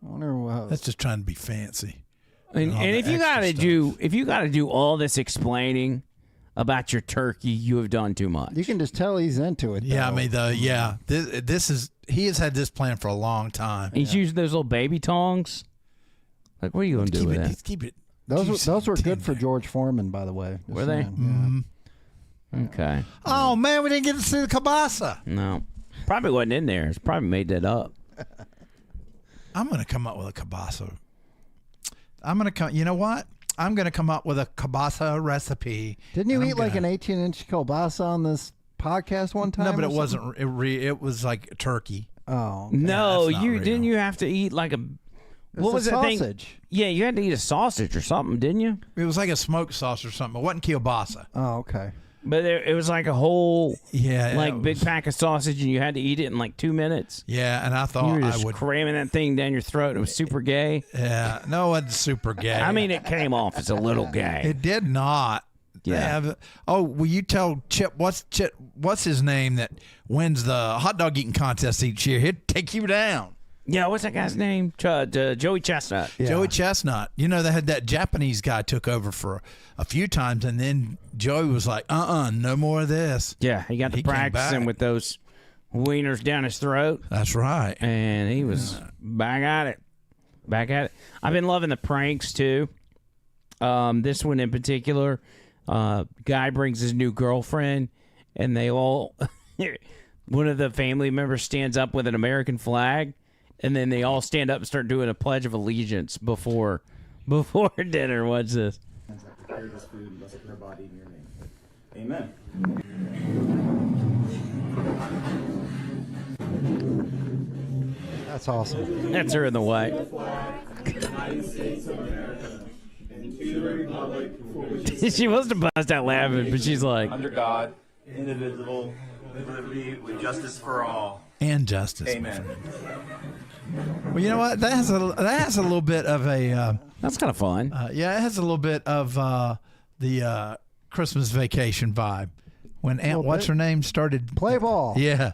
I wonder what. That's just trying to be fancy. And if you gotta do all this explaining about your turkey, you have done too much. You can just tell he's into it. Yeah, I though. mean, this is he has had this plan for a long time. He's using those little baby tongs. Like, what are you gonna do with that? Keep it. Those were good for George Foreman, by the way. Were they? Okay. Oh man, we didn't get to see the kielbasa. No, probably wasn't in there. It's probably made that up. I'm gonna come up with a kielbasa. You know what? I'm gonna come up with a kielbasa recipe. Didn't you eat like an 18-inch kielbasa on this podcast one time? No, but it or something? wasn't. It was like turkey. Oh no, that's not real. didn't you have to eat like a what It's was a that thing? sausage. Yeah, you had to eat a sausage or something, didn't you? It was like a smoked sauce or something. It wasn't kielbasa. Oh, okay. But it was like a whole it big pack of sausage, and you had to eat it in like 2 minutes. Yeah, and I You thought were just I would. cramming that thing down your throat. It was super gay. Yeah, no, it wasn't super gay. I mean, it came off as a little gay. It did not. Yeah. Will you tell Chip what's his name that wins the hot dog eating contest each year? He'd take you down. Yeah, what's that guy's name? Joey Chestnut. Yeah. Joey Chestnut. You know, they had that Japanese guy took over for a few times, and then Joey was like, no more of this. Yeah, he got to He came practicing back. with those wieners down his throat, That's right. and he was back at it. I've been loving the pranks, too. This one in particular, guy brings his new girlfriend, and they all, one of the family members stands up with an American flag, and then they all stand up and start doing a Pledge of Allegiance before dinner. What's this? Prepare this food, bless her body in your name. Amen. That's awesome. That's her in the white. She wants to bust out laughing, but she's like, Under God, indivisible, with liberty, with justice for all. And justice. Amen. Well, you know what? That has a little bit of a. That's kind of fun. Yeah, it has a little bit of the Christmas Vacation vibe. When Aunt what's her name started play ball. Yeah.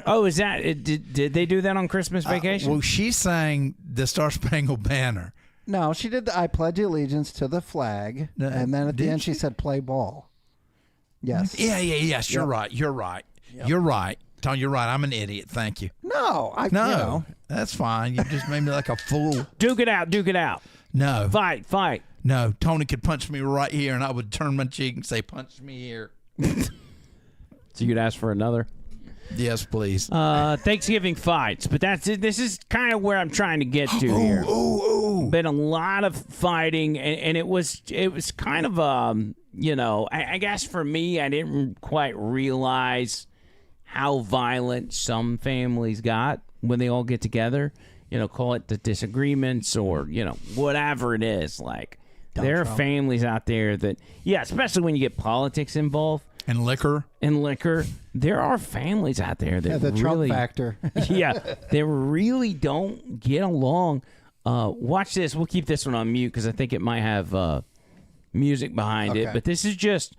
Oh, is that it? Did they do that on Christmas Vacation? Well, she sang the Star Spangled Banner. No, she did the I Pledge Allegiance to the flag, and then at the end she said play ball. Yes. Yes. You're right. You're right. You're right. Tony, you're right. I'm an idiot. Thank you. No, No, you know. that's fine. You just made me like a fool. Duke it out. Duke it out. No. Fight. No, Tony could punch me right here, and I would turn my cheek and say, punch me here. So you'd ask for another? Yes, please. Thanksgiving fights, but this is kind of where I'm trying to get to here. Been a lot of fighting, and it was kind of I guess for me, I didn't quite realize how violent some families got when they all get together. Call it the disagreements or whatever it is. Like there are families out there that, especially when you get politics involved. And liquor. There are families out there that the Trump really, factor. they really don't get along. Watch this. We'll keep this one on mute because I think it might have music behind it. But this is just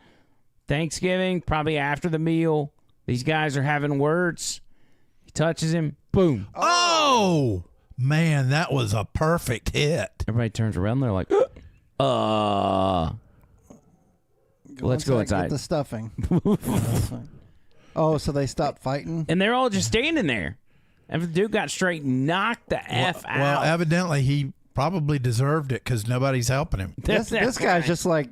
Thanksgiving, probably after the meal. These guys are having words. He touches him. Boom. Oh, man, that was a perfect hit. Everybody turns around. They're like, let's go inside. Get the stuffing. Oh, so they stopped fighting? And they're all just standing there. And the dude got straight knocked the F out. Well, evidently he probably deserved it because nobody's helping him. This guy's just like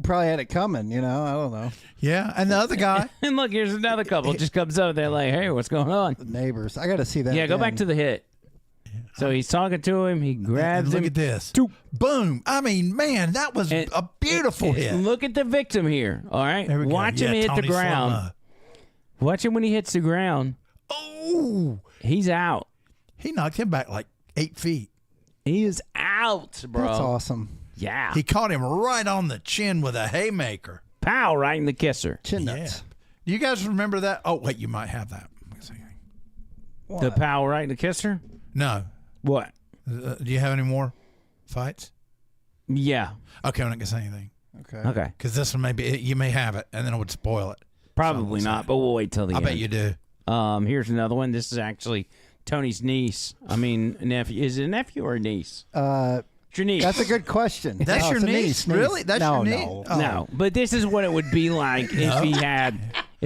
probably had it coming, I don't know. Yeah, and the other guy. And look, here's another couple. Just comes up. They're like, hey, what's going on? The neighbors. I got to see that. Yeah, go back to the hit. So he's talking to him. He grabs him. Look at this. Boom. I mean, man, that was a beautiful hit. Look at the victim here. All right. There we go. Watch him hit Tony the ground. Slama. Watch him when he hits the ground. Oh. He's out. He knocked him back like 8 feet. He is out, bro. That's awesome. Yeah. He caught him right on the chin with a haymaker. Pow, right in the kisser. Chin nuts. Do you guys remember that? Oh, wait, you might have that. The pow right in the kisser? No. What? Do you have any more fights? Yeah. Okay, I'm not going to say anything. Okay. Because this one you may have it, and then it would spoil it. Probably not, but we'll wait till the end. I bet you do. Here's another one. This is actually Tony's niece. I mean, nephew. Is it a nephew or a niece? It's your niece. That's a good question. That's No, your it's a niece? Really? That's no, your niece? No. Oh. No, but this is what it would be like if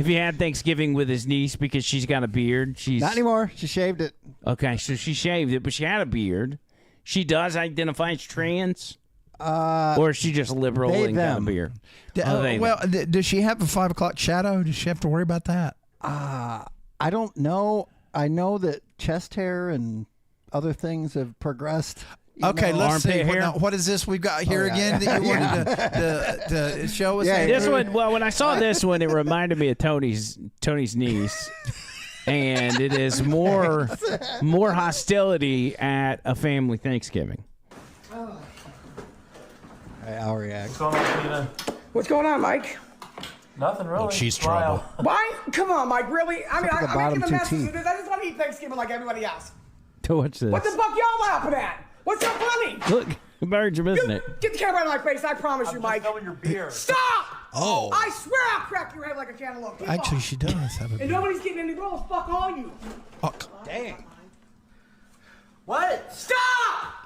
he had Thanksgiving with his niece because she's got a beard. She's Not anymore. She shaved it. Okay, so she shaved it, but she had a beard. She does identify as trans, or is she just liberal they, and got a them. beard? Does she have a 5 o'clock shadow? Does she have to worry about that? I don't know. I know that chest hair and other things have progressed. Okay, let's see. Armpit hair? What is this we've got here again that you wanted to show us? Yeah, This one, well, when I saw this one, it reminded me of Tony's niece, and it is more hostility at a family Thanksgiving. I'll react. What's going on, Tina? What's going on, Mike? Nothing really. Oh, she's Smile. trouble. Why? Come on, Mike. Really? I mean, Look at the I'm bottom making the two message. teeth. I just want to eat Thanksgiving like everybody else. To watch this. What the fuck y'all laughing at? What's so funny? Look, birds are missing it. Get the camera out of my face. I promise you, I'm Mike. just filming your beer. Stop! Oh. I swear I'll crack your head like a cantaloupe. Keep Actually, on. she does have a And nobody's getting any rolls. Fuck all you. Oh, Dang. What? Stop!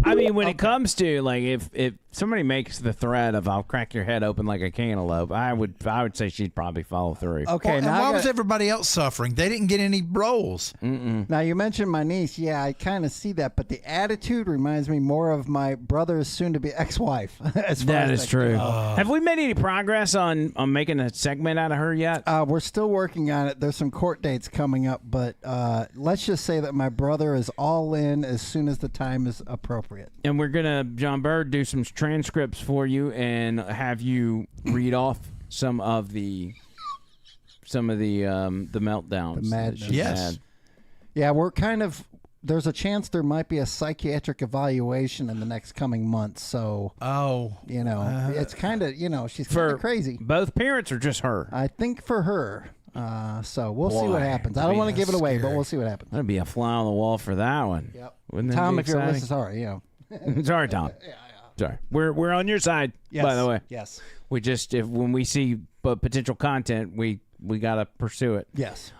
I mean, when it comes to like, if somebody makes the threat of "I'll crack your head open like a cantaloupe," I would say she'd probably follow through. Okay, and now why I was got- everybody else suffering? They didn't get any rolls. Now you mentioned my niece. Yeah, I kind of see that, but the attitude reminds me more of my brother's soon-to-be ex-wife. As far That as is true. Have we made any progress on making a segment out of her yet? We're still working on it. There's some court dates coming up, but let's just say that my brother is all in as soon as the time is appropriate. And we're gonna, John Bird, do some transcripts for you and have you read off some of the meltdowns. The madness. that she's Yes. had. Yeah, we're kind of. There's a chance there might be a psychiatric evaluation in the next coming months. So, it's kind of, she's kind For of crazy. both parents or just her? I think for her. So we'll see what Boy, happens. I don't want to give it away, but we'll see what happens. That'd be a fly on the wall for that one. Yep. Wouldn't that Tom, be if you're exciting? listening, sorry, Sorry, Tom. Sorry. We're on your side, Yes. by the way. Yes. We just, when we see potential content, we got to pursue it. Yes.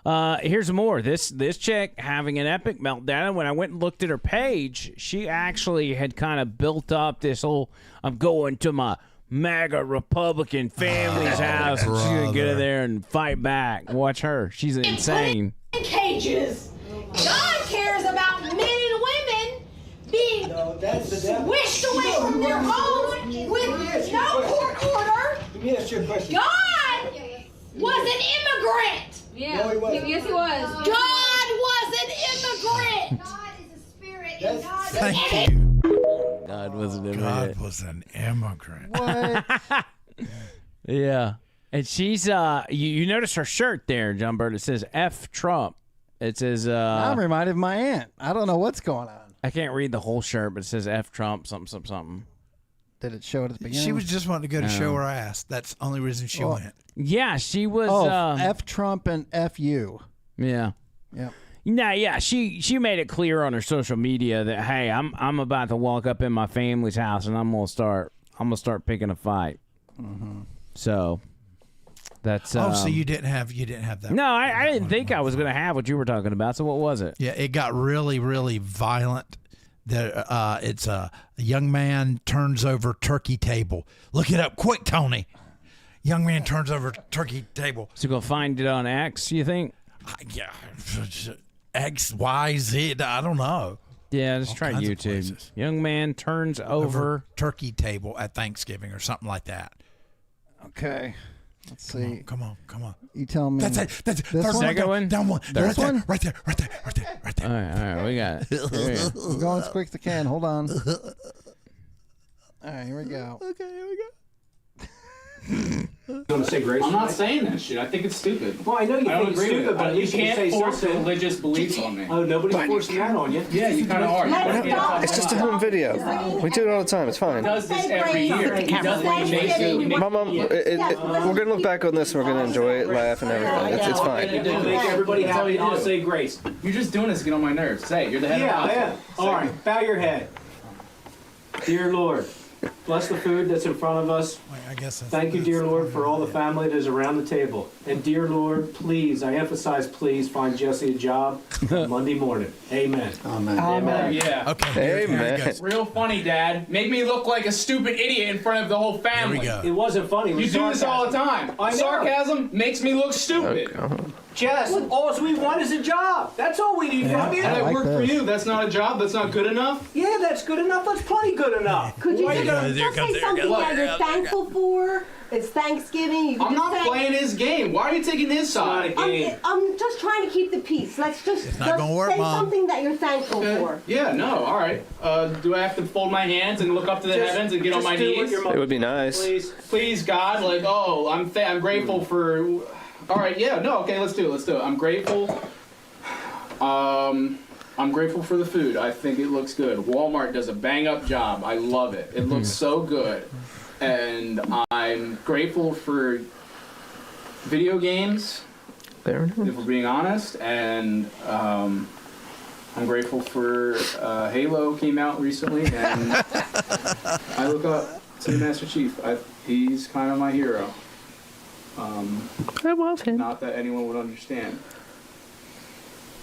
Here's more. This chick having an epic meltdown. And when I went and looked at her page, she actually had kind of built up this whole, I'm going to my MAGA Republican family's house. And she's going to get in there and fight back. Watch her. She's insane. Cages. God cares about men and women being swished away from their homes with no court order. Let me ask you a question. God was an immigrant. Yeah. No, he wasn't. Yes, he was. God was an immigrant. God is a spirit, and God is Thank you. God was an immigrant. God was an immigrant. What? Yeah. And she's, you notice her shirt there, John Bird. It says F Trump. It says, I'm reminded of my aunt. I don't know what's going on. I can't read the whole shirt, but it says F Trump, something. Did it show it at the beginning? She was just wanting to go to show her ass. That's the only reason she went. Yeah, she was. F Trump and F you. Yeah. Yeah. Nah, yeah, she made it clear on her social media that, hey, I'm about to walk up in my family's house and I'm gonna start picking a fight. Mm-hmm. So that's so you didn't have that. No, I didn't think I was gonna have what you were talking about. So what was it? Yeah, it got really, really violent. There, it's a young man turns over turkey table. Look it up quick, Tony. Young man turns over turkey table. So you're gonna find it on X? You think? Yeah, X, Y, Z. I don't know. Yeah, just try kinds of YouTube. places. Young man turns over turkey table at Thanksgiving or something like that. Okay. Let's see. Come on. You tell me. That's it. That's it. This Third one? Second one? Down one. This one? Right there. All right, we got it. Here we go. I'm going as quick as I can. Hold on. All right, here we go. Okay, here we go. You want to say grace? I'm not saying that shit. I think it's stupid. Well, I know you think it's stupid, but at least you you say can't force something. religious beliefs on me. Oh, nobody's forcing that on you. Yeah, you kind of are. It's just a home video. We do it all the time. It's fine. He does this every year. He does it when he makes it. Mom, we're gonna look back on this and we're gonna enjoy it, laugh, and everything. It's fine. Make everybody happy. I'll say grace. You're just doing this to get on my nerves. Say it. You're the head of the household. Yeah. All right. Bow your head. Dear Lord, bless the food that's in front of us. Thank you, dear Lord, for all the family that is around the table. And dear Lord, please, I emphasize please, find Jesse a job Monday morning. Amen. Amen. Yeah. Okay. Amen. Real funny, Dad. Make me look like a stupid idiot in front of the whole family. There we go. It wasn't funny. It was You do this all the time. I know. Sarcasm makes me look stupid. Jess, all we want is a job. That's all we need from you. And I work for you. That's not a job. That's not good enough. Yeah, that's good enough. That's plenty good enough. Could you Why just, you say something that you're thankful for? It's Thanksgiving. You can I'm just not say, playing his game. Why are you taking his side? I'm just trying to keep the peace. Let's just not gonna work, say Mom. something that you're thankful for. Yeah, no, all right. Do I have to fold my hands and look up to the heavens and get on my knees? It would be nice. Please, God, like, oh, I'm grateful for. All right, yeah, no, okay, let's do it. I'm grateful. I'm grateful for the food. I think it looks good. Walmart does a bang-up job. I love it. It looks so good. And I'm grateful for video games, if we're being honest. And I'm grateful for Halo came out recently, and I look up to the Master Chief. He's kind of my hero. I love him. Not that anyone would understand.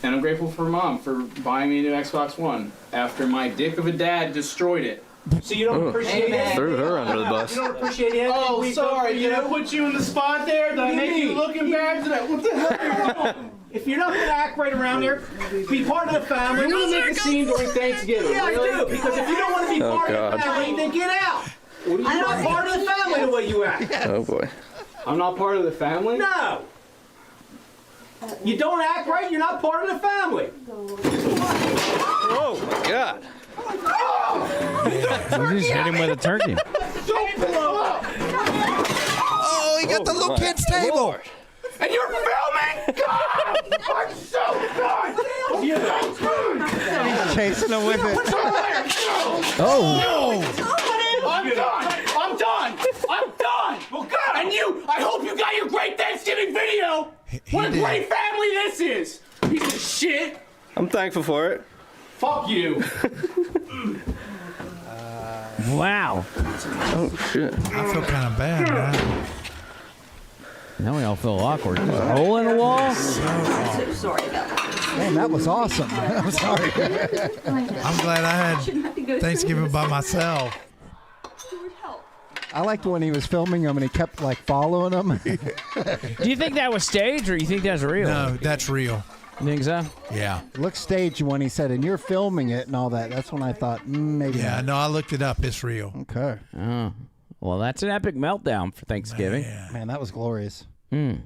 And I'm grateful for Mom for buying me a new Xbox One after my dick of a dad destroyed it. So you don't appreciate it? Threw her under the bus. You don't appreciate it? Oh, sorry. Did I put you in the spot there? Did I make you look embarrassed? What the hell are you doing? If you're not going to act right around there, be part of the family. You're going to make a scene during Thanksgiving. Yeah, really? I do. Because if you don't want to be part of the family, then get out. You're not part of the family the way you act. Oh boy. I'm not part of the family? No. You don't act right, you're not part of the family. Oh my God. You just hit him with a turkey. Don't blow up. Oh, he got the little kid's table. Lord. And you're filming? God! I'm so done! He's chasing him with it. Oh! I'm done! Well, God! And I hope you got your great Thanksgiving video! What a great family this is! Piece of shit! I'm thankful for it. Fuck you! Wow. Oh shit. I feel kind of bad, man. Now we all feel awkward. There's a hole in the wall. I'm so sorry about that. Man, that was awesome. I'm sorry. I'm glad I had Thanksgiving by myself. I liked when he was filming him and he kept like following him. Do you think that was staged or you think that's real? No, that's real. You think so? Yeah. It looked staged when he said, and you're filming it and all that. That's when I thought, maybe Yeah, not. no, I looked it up. It's real. Okay. Oh. Well, that's an epic meltdown for Thanksgiving. Man, that was glorious. And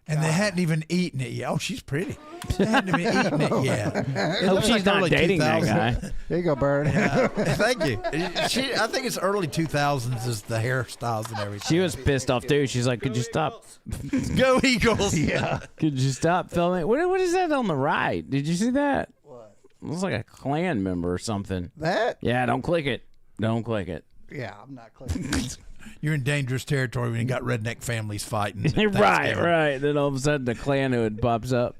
they hadn't even eaten it yet. Oh, she's pretty. They hadn't even eaten it yet. It Hope looks she's like not early dating 2000s. that guy. There you go, Bird. Yeah. Thank you. I think it's early 2000s is the hairstyles and everything. She was pissed off too. She's like, "Could you stop? Go Eagles!" Yeah. Could you stop filming? What is that on the right? Did you see that? What? It looks like a Klan member or something. That? Yeah. Don't click it. Don't click it. Yeah, I'm not clicking. You're in dangerous territory when you got redneck families fighting. right. Then all of a sudden the Klan hood pops up.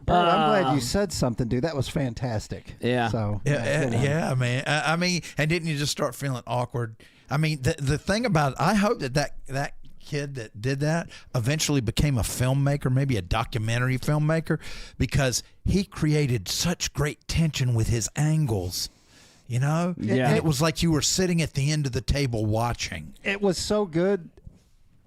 Bird, I'm glad you said something, dude. That was fantastic. Yeah. So Yeah, man. I mean, and didn't you just start feeling awkward? I mean, the thing about it, I hope that kid that did that eventually became a filmmaker, maybe a documentary filmmaker, because he created such great tension with his angles. You know? Yeah. And it was like you were sitting at the end of the table watching. It was so good.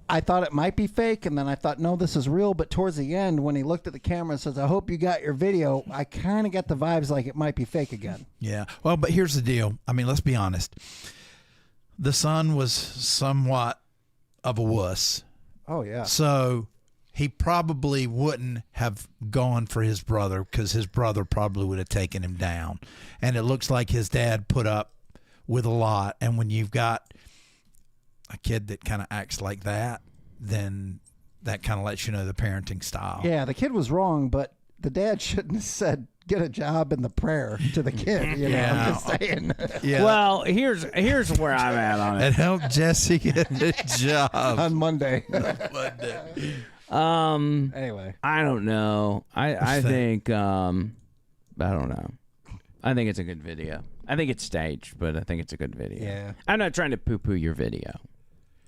I thought it might be fake, and then I thought, no, this is real. But towards the end, when he looked at the camera and says, I hope you got your video, I kind of got the vibes like it might be fake again. Yeah. Well, but here's the deal. I mean, let's be honest. The son was somewhat of a wuss. Oh, yeah. So he probably wouldn't have gone for his brother because his brother probably would have taken him down. And it looks like his dad put up with a lot. And when you've got a kid that kind of acts like that, then that kind of lets you know the parenting style. Yeah, the kid was wrong, but the dad shouldn't have said, get a job in the prayer to the kid. You know, I'm just saying. Yeah. Well, here's where I'm at on it. It helped Jesse get a job on Monday. Anyway, I don't know. I think I don't know. I think it's a good video. I think it's staged, but I think it's a good video. Yeah. I'm not trying to poo-poo your video,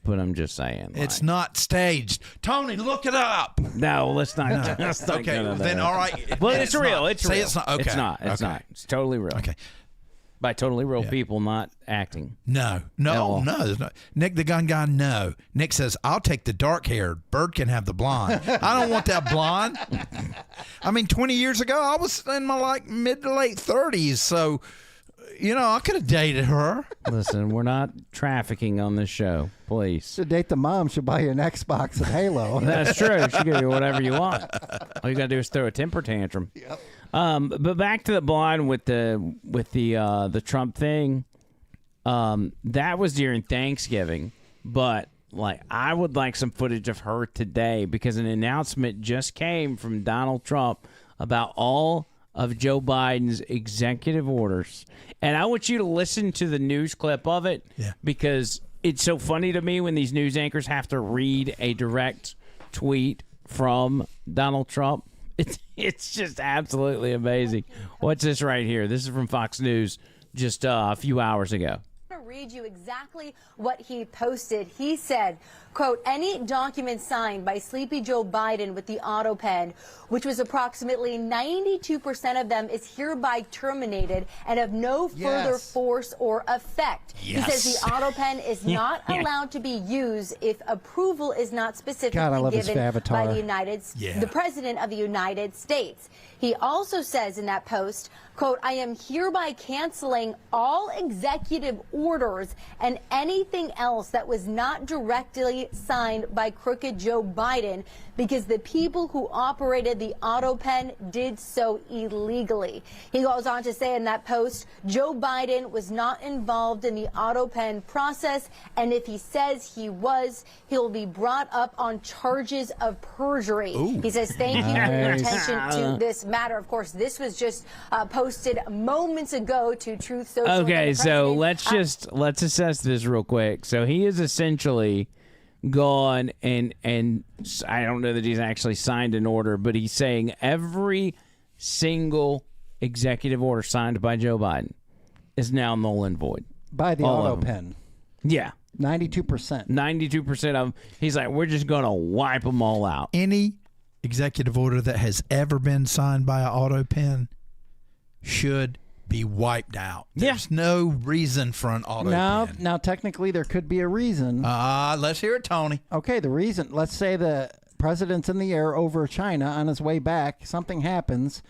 but I'm just saying. It's not staged. Tony, look it up. No, let's not. Let's not Okay, go to then that. all right. Well, Then it's real. not. It's Say real. it's not. Okay. It's not. It's Okay. not. It's totally real. Okay. By totally real people, not acting. No. There's no. Nick the gun guy, no. Nick says, I'll take the dark haired. Bird can have the blonde. I don't want that blonde. I mean, 20 years ago, I was in my mid to late 30s. So, I could have dated her. Listen, we're not trafficking on this show. Please. To date the mom, she'll buy you an Xbox and Halo. That's true. She can do whatever you want. All you got to do is throw a temper tantrum. Yep. But back to the blonde with the Trump thing. That was during Thanksgiving, but I would like some footage of her today because an announcement just came from Donald Trump about all of Joe Biden's executive orders, and I want you to listen to the news clip of it because it's so funny to me when these news anchors have to read a direct tweet from Donald Trump. It's just absolutely amazing. What's this right here? This is from Fox News just a few hours ago. I'm going to read you exactly what he posted. He said, quote, any document signed by Sleepy Joe Biden with the auto pen, which was approximately 92% of them, is hereby terminated and of no further force or effect. Yes. He says the auto pen is not allowed to be used if approval is not specifically given by the President of the United States. He also says in that post, quote, I am hereby canceling all executive orders and anything else that was not directly signed by crooked Joe Biden because the people who operated the auto pen did so illegally. He goes on to say in that post, Joe Biden was not involved in the auto pen process, and if he says he was, he'll be brought up on charges of perjury. Ooh. He says, thank you for your attention to this matter. Of course, this was just posted moments ago to Truth Social. Okay, so let's assess this real quick. So he is essentially gone and I don't know that he's actually signed an order, but he's saying every single executive order signed by Joe Biden is now null and void. By the auto pen. Yeah. 92%. 92% of them. He's like, we're just going to wipe them all out. Any executive order that has ever been signed by an auto pen should be wiped out. There's no reason for an auto pen. Now, technically, there could be a reason. Let's hear it, Tony. Okay, the reason. Let's say the president's in the air over China on his way back. Something happens,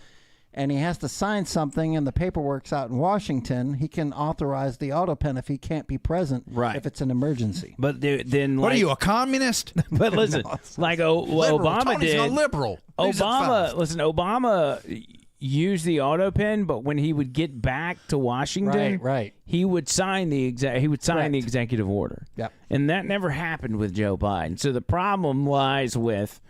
and he has to sign something, and the paperwork's out in Washington. He can authorize the auto pen if he can't be present. Right. If it's an emergency. But then, What are you, a communist? But listen, Obama Tony's did. a liberal. He's a fellow. Obama used the auto pen, but when he would get back to Washington, Right. he would sign the executive order. Yep. And that never happened with Joe Biden. So the problem lies with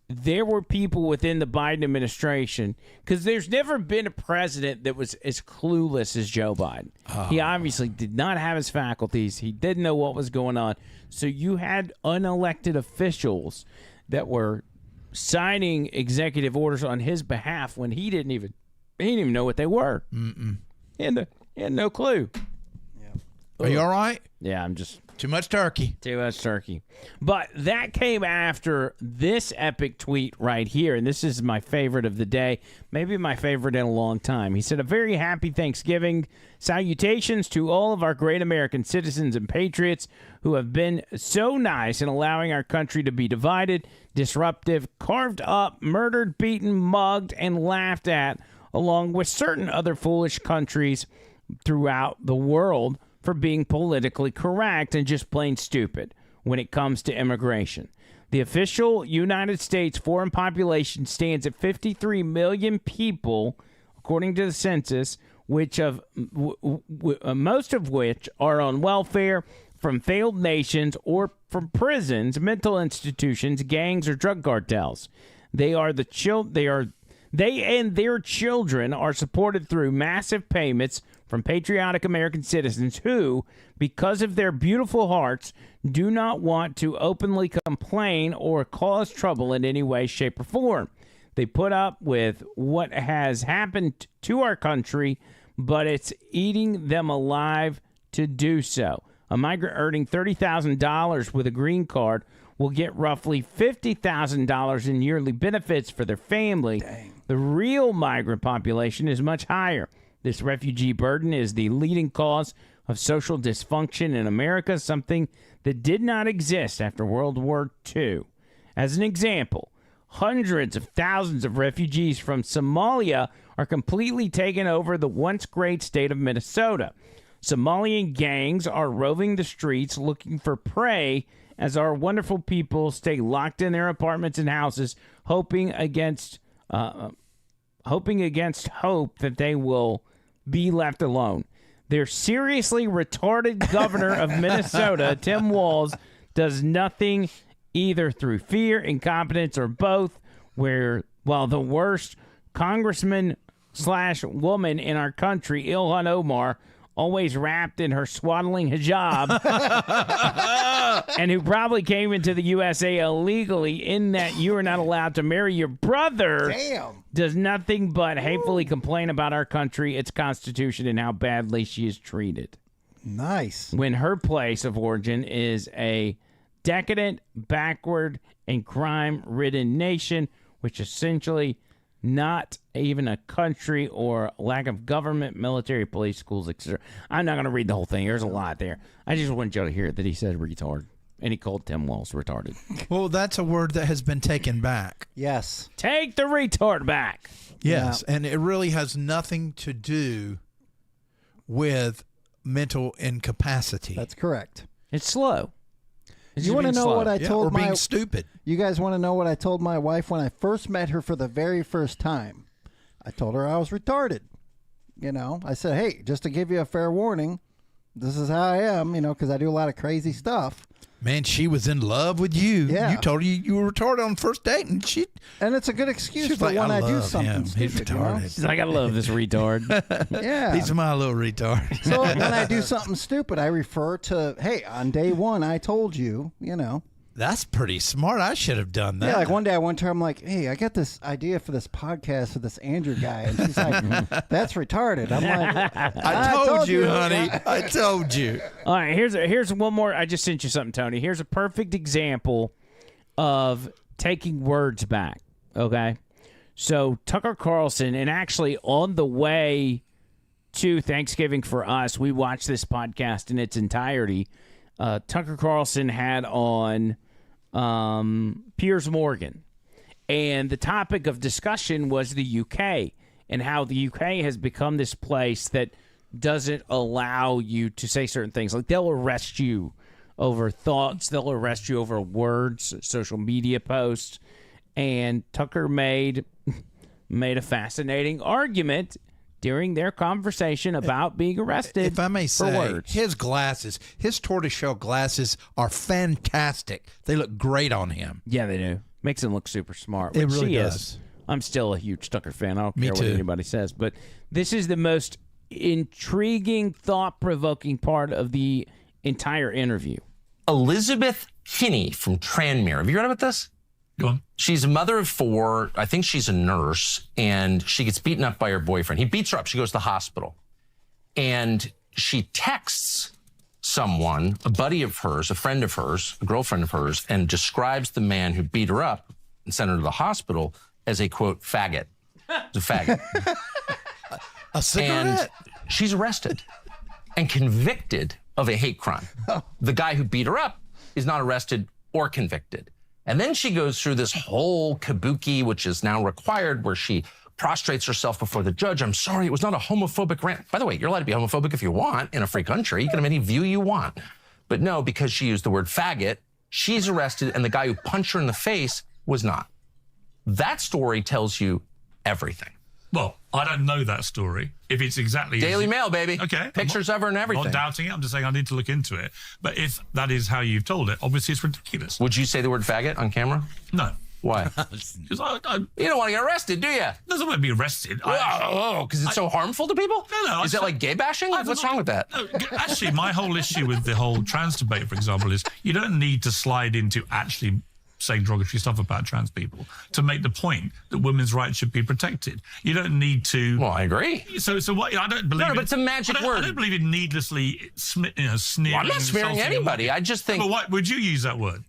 there were people within the Biden administration, because there's never been a president that was as clueless as Joe Biden. He obviously did not have his faculties. He didn't know what was going on. So you had unelected officials that were signing executive orders on his behalf when he didn't even know what they were. He had no clue. Are you all right? Yeah, I'm just too much turkey. Too much turkey. But that came after this epic tweet right here, and this is my favorite of the day, maybe my favorite in a long time. He said, "A very happy Thanksgiving. Salutations to all of our great American citizens and patriots who have been so nice in allowing our country to be divided, disruptive, carved up, murdered, beaten, mugged, and laughed at, along with certain other foolish countries throughout the world for being politically correct and just plain stupid when it comes to immigration. The official United States foreign population stands at 53 million people, according to the census, which most of which are on welfare, from failed nations or from prisons, mental institutions, gangs, or drug cartels. They and their children are supported through massive payments from patriotic American citizens who, because of their beautiful hearts, do not want to openly complain or cause trouble in any way, shape, or form. They put up with what has happened to our country, but it's eating them alive to do so. A migrant earning $30,000 with a green card will get roughly $50,000 in yearly benefits for their family. Dang. The real migrant population is much higher. This refugee burden is the leading cause of social dysfunction in America, something that did not exist after World War II. As an example, hundreds of thousands of refugees from Somalia are completely taking over the once great state of Minnesota. Somalian gangs are roving the streets looking for prey as our wonderful people stay locked in their apartments and houses, hoping against hope that they will be left alone. Their seriously retarded governor of Minnesota, Tim Walz, does nothing either through fear, incompetence, or both, while the worst congressman/woman in our country, Ilhan Omar, always wrapped in her swaddling hijab, and who probably came into the USA illegally in that you are not allowed to marry your brother, does nothing but hatefully complain about our country, its constitution, and how badly she is treated. Nice. When her place of origin is a decadent, backward, and crime-ridden nation, which essentially not even a country or lack of government, military, police, schools, etc. I'm not going to read the whole thing. There's a lot there. I just want you to hear that he said retard. And he called Tim Walz retarded. Well, that's a word that has been taken back. Yes. Take the retard back. Yes, and it really has nothing to do with mental incapacity. That's correct. It's slow. You want to know what I told being stupid. You guys want to know what I told my wife when I first met her for the very first time? I told her I was retarded. You know, I said, hey, just to give you a fair warning, this is how I am, you know, because I do a lot of crazy stuff. Man, she was in love with you. Yeah. You told her you were retarded on the first date, and it's a good excuse for like, when I do love something him. stupid. He's retarded. You know? She's like, I love this retard. Yeah. He's my little retard. So when I do something stupid, I refer to, hey, on day one, I told you, you know. That's pretty smart. I should have done that. Yeah, like one day I went to her, I'm like, hey, I got this idea for this podcast with this Andrew guy. And she's like, that's retarded. I'm like, I told you, honey. I told you. All right, here's one more. I just sent you something, Tony. Here's a perfect example of taking words back, okay? So Tucker Carlson, and actually on the way to Thanksgiving for us, we watched this podcast in its entirety. Tucker Carlson had on Piers Morgan, and the topic of discussion was the UK and how the UK has become this place that doesn't allow you to say certain things. Like, they'll arrest you over thoughts, they'll arrest you over words, social media posts, and Tucker made a fascinating argument during their conversation about being arrested. If I may say, for words. his tortoiseshell glasses are fantastic. They look great on him. Yeah, they do. Makes him look super smart. It which really he does. Is. I'm still a huge Tucker fan. I don't Me care too. what anybody says. But this is the most intriguing, thought-provoking part of the entire interview. Elizabeth Kinney from Tranmere. Have you read about this? Go on. She's a mother of 4. I think she's a nurse, and she gets beaten up by her boyfriend. He beats her up. She goes to the hospital, and she texts someone, a buddy of hers, a friend of hers, a girlfriend of hers, and describes the man who beat her up and sent her to the hospital as a, quote, faggot. It's a faggot. A cigarette? And she's arrested and convicted of a hate crime. The guy who beat her up is not arrested or convicted. And then she goes through this whole kabuki, which is now required, where she prostrates herself before the judge. I'm sorry, it was not a homophobic rant. By the way, you're allowed to be homophobic if you want in a free country. You can have any view you want. But no, because she used the word faggot, she's arrested, and the guy who punched her in the face was not. That story tells you everything. Well, I don't know that story. If it's exactly Daily Mail, baby. Okay. Pictures of her and everything. I'm not doubting it. I'm just saying I need to look into it. But if that is how you've told it, obviously it's ridiculous. Would you say the word faggot on camera? No. Why? Because you don't want to get arrested, do you? Doesn't want to be arrested. Because it's so harmful to people? No. Is that like gay bashing? What's wrong with that? No, actually, my whole issue with the whole trans debate, for example, is you don't need to slide into actually saying derogatory stuff about trans people to make the point that women's rights should be protected. You don't need to. Well, I agree. So what? I don't believe. No, but it's a magic word. I don't believe in needlessly sneering. Well, I'm not smearing anybody. I just think. But why would you use that word?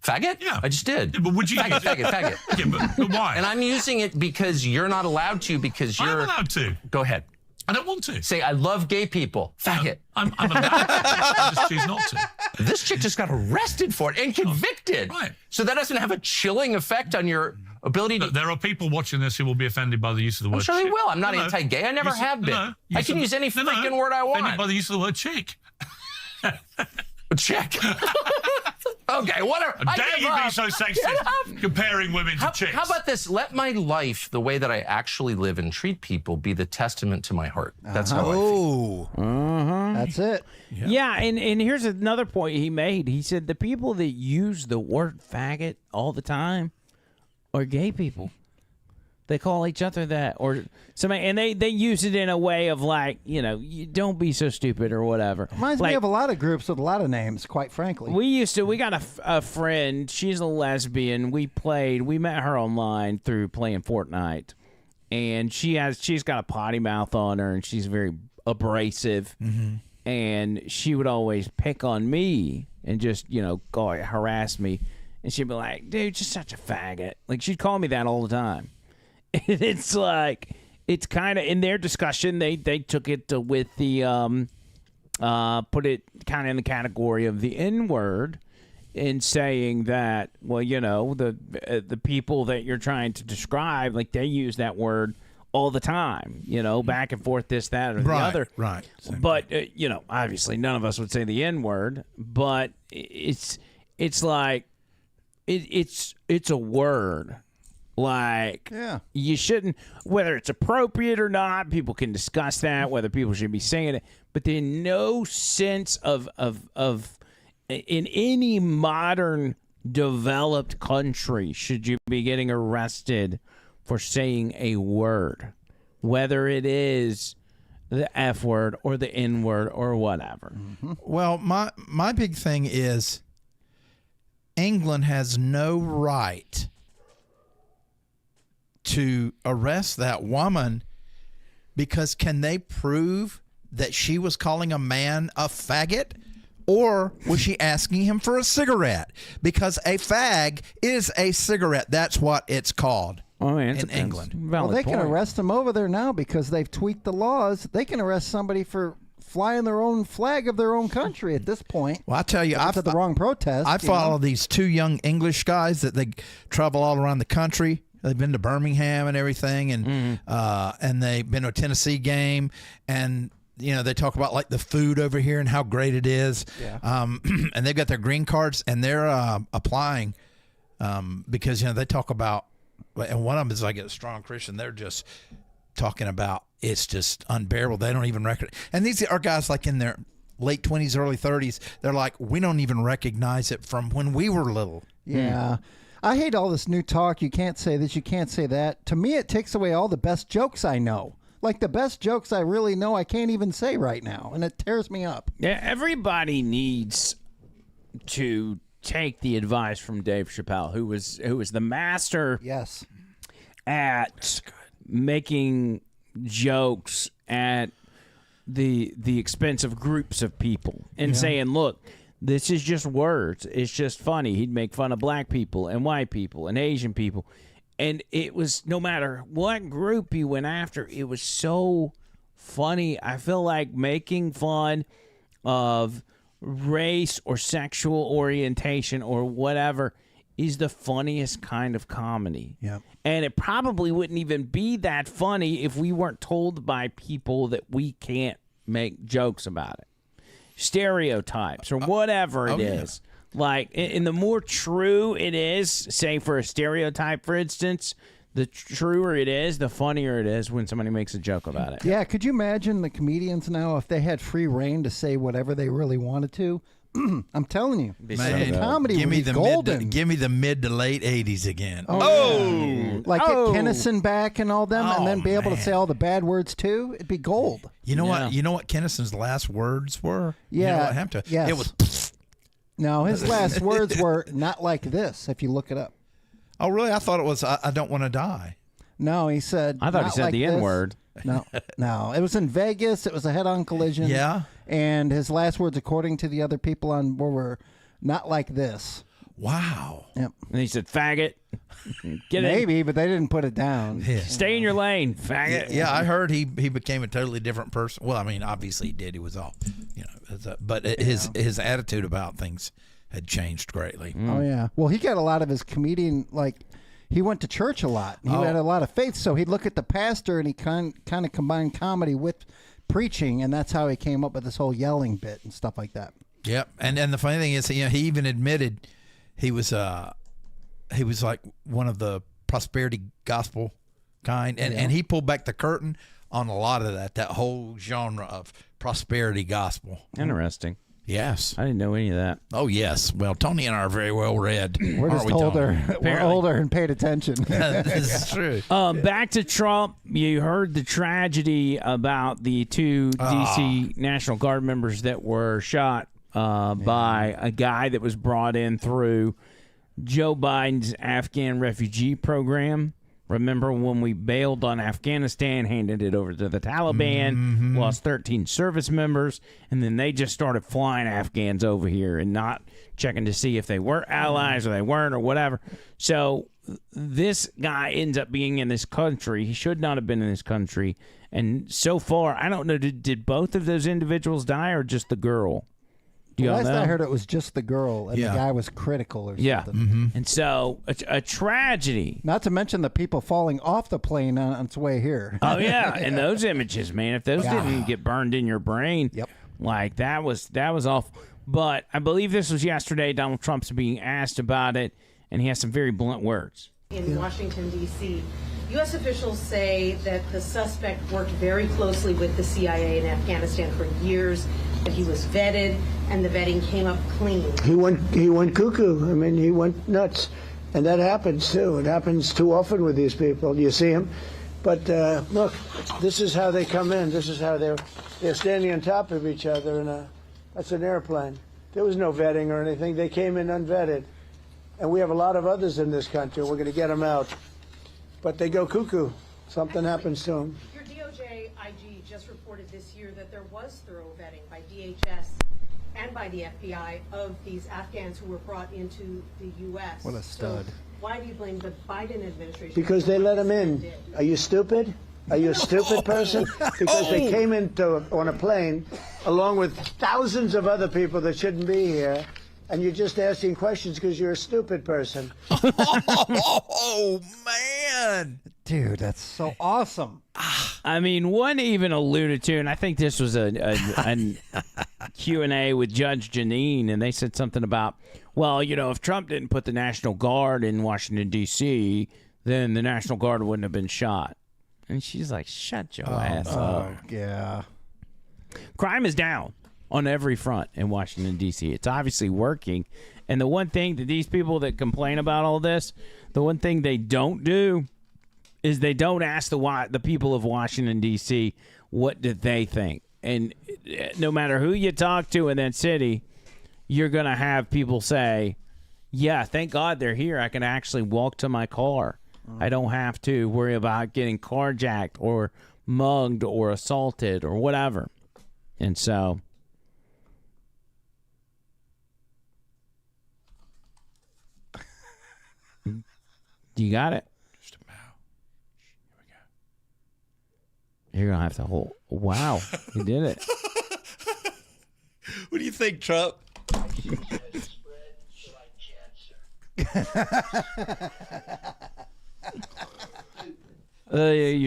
Faggot? Yeah. I just did. Yeah, but would you faggot? Yeah, but why? And I'm using it because you're not allowed to. Because you're. I'm allowed to. Go ahead. I don't want to. Say, I love gay people. Faggot. I'm allowed to. I just choose not to. This chick just got arrested for it and convicted. Right. So that doesn't have a chilling effect on your ability to. Look, there are people watching this who will be offended by the use of the word I'm sure they chick. will. I'm not anti-gay. I never have been. I can use any freaking word I want. Offended by the use of the word chick. Chick. Okay, whatever. How dare you be so sexist comparing women to chicks? How about this? Let my life, the way that I actually live and treat people, be the testament to my heart. That's how I feel. That's it. Yeah, and here's another point he made. He said the people that use the word faggot all the time are gay people. They call each other that, or somebody, and they use it in a way of like, you don't be so stupid or whatever. Reminds me of a lot of groups with a lot of names, quite frankly. We got a friend. She's a lesbian. We met her online through playing Fortnite, and she's got a potty mouth on her, and she's very abrasive, and she would always pick on me and just harass me, and she'd be like, "Dude, you're such a faggot." Like she'd call me that all the time. It's like, it's kind of in their discussion. They took it with the put it kind of in the category of the N-word, in saying that, well, the people that you're trying to describe, like they use that word all the time, back and forth, this, that, or the other. Right. But obviously none of us would say the N-word, but it's like it's a word. Like, you shouldn't, whether it's appropriate or not, people can discuss that, whether people should be saying it, but there's no sense of in any modern developed country should you be getting arrested for saying a word, whether it is the F word or the N word or whatever. Well, my big thing is England has no right to arrest that woman, because can they prove that she was calling a man a faggot, or was she asking him for a cigarette? Because a fag is a cigarette. That's what it's called in England. Well, they can arrest them over there now because they've tweaked the laws. They can arrest somebody for flying their own flag of their own country at this point. Well, I tell you, I've the wrong protest. I follow these two young English guys that they travel all around the country. They've been to Birmingham and everything, and they've been to a Tennessee game, and they talk about like the food over here and how great it is. Yeah. And they've got their green cards, and they're applying because they talk about, and one of them is like a strong Christian. They're just talking about it's just unbearable. They don't even recognize, and these are guys like in their late 20s, early 30s. They're like, we don't even recognize it from when we were little. Yeah. I hate all this new talk. You can't say this, you can't say that. To me, it takes away all the best jokes I know. Like the best jokes I really know, I can't even say right now, and it tears me up. Yeah, everybody needs to take the advice from Dave Chappelle, who was the master at making jokes at the expense of groups of people and saying, look, this is just words. It's just funny. He'd make fun of black people and white people and Asian people. And it was, no matter what group he went after, it was so funny. I feel like making fun of race or sexual orientation or whatever is the funniest kind of comedy. Yeah. And it probably wouldn't even be that funny if we weren't told by people that we can't make jokes about it. Stereotypes or whatever it is. Like, and the more true it is, say for a stereotype, for instance, the truer it is, the funnier it is when somebody makes a joke about it. Yeah, could you imagine the comedians now if they had free reign to say whatever they really wanted to? I'm telling you, Man, comedy give would me be the golden. give me the mid to late 80s again. Like get Kinnison back and all them, and then be able to say all the bad words too. It'd be gold. You know what? You know what Kinnison's last words were? Yeah, You know what happened to yes. It was. No, his last words were not like this. If you look it up. Oh, really? I thought it was. I don't want to die. No, he said. I thought he "Not said like the this." N-word. No. It was in Vegas. It was a head-on collision. Yeah. And his last words, according to the other people on board, were not like this. Wow. Yep. And he said, "Faggot." Get Maybe, but they didn't put it down. Yeah. Stay in your lane, faggot. Yeah, I heard he became a totally different person. Well, I mean, obviously he did. He was all, but his attitude about things had changed greatly. Oh yeah. Well, he got a lot of his comedian he went to church a lot. He had a lot of faith, so he'd look at the pastor and he kind of combined comedy with preaching, and that's how he came up with this whole yelling bit and stuff like that. Yep. And the funny thing is, he even admitted he was like one of the prosperity gospel kind, and he pulled back the curtain on a lot of that whole genre of prosperity gospel. Interesting. Yes. I didn't know any of that. Oh, yes. Well, Tony and I are very well read. We're just older. We're older and paid attention. This is true. Back to Trump. You heard the tragedy about the two D.C. National Guard members that were shot by a guy that was brought in through Joe Biden's Afghan refugee program. Remember when we bailed on Afghanistan, handed it over to the Taliban, lost 13 service members, and then they just started flying Afghans over here and not checking to see if they were allies or they weren't or whatever. So this guy ends up being in this country. He should not have been in this country. And so far, I don't know, did both of those individuals die or just the girl? Last I heard, it was just the girl, and the guy was critical or something. Yeah. And so, a tragedy. Not to mention the people falling off the plane on its way here. Oh, yeah. And those images, man, if those didn't get burned in your brain, like that was awful. But I believe this was yesterday. Donald Trump's being asked about it, and he has some very blunt words. In Washington, D.C., U.S. officials say that the suspect worked very closely with the CIA in Afghanistan for years, that he was vetted, and the vetting came up clean. He went cuckoo. I mean, he went nuts. And that happens, too. It happens too often with these people. You see them. But look, this is how they come in. This is how they're standing on top of each other. And that's an airplane. There was no vetting or anything. They came in unvetted. And we have a lot of others in this country. We're going to get them out. But they go cuckoo. Something happens to them. Your DOJ IG just reported this year that there was thorough vetting by DHS and by the FBI of these Afghans who were brought into the U.S. What a stud. So why do you blame the Biden administration? Because they let them in. Are you stupid? Are you a stupid person? Because they came on a plane along with thousands of other people that shouldn't be here. And you're just asking questions because you're a stupid person. Oh, man. Dude, that's so awesome. I mean, one even alluded to, and I think this was a Q&A with Judge Janine, and they said something about, well, if Trump didn't put the National Guard in Washington, D.C., then the National Guard wouldn't have been shot. And she's like, shut your ass up. Yeah. Crime is down on every front in Washington, D.C. It's obviously working. And the one thing that these people that complain about all this, the one thing they don't do is they don't ask the people of Washington, D.C., what did they think. And no matter who you talk to in that city, you're going to have people say, yeah, thank God they're here. I can actually walk to my car. I don't have to worry about getting carjacked or mugged or assaulted or whatever. And so... You got it? Just a bow. Here we go. You're going to have to hold. Wow. You did it. What do you think, Trump? You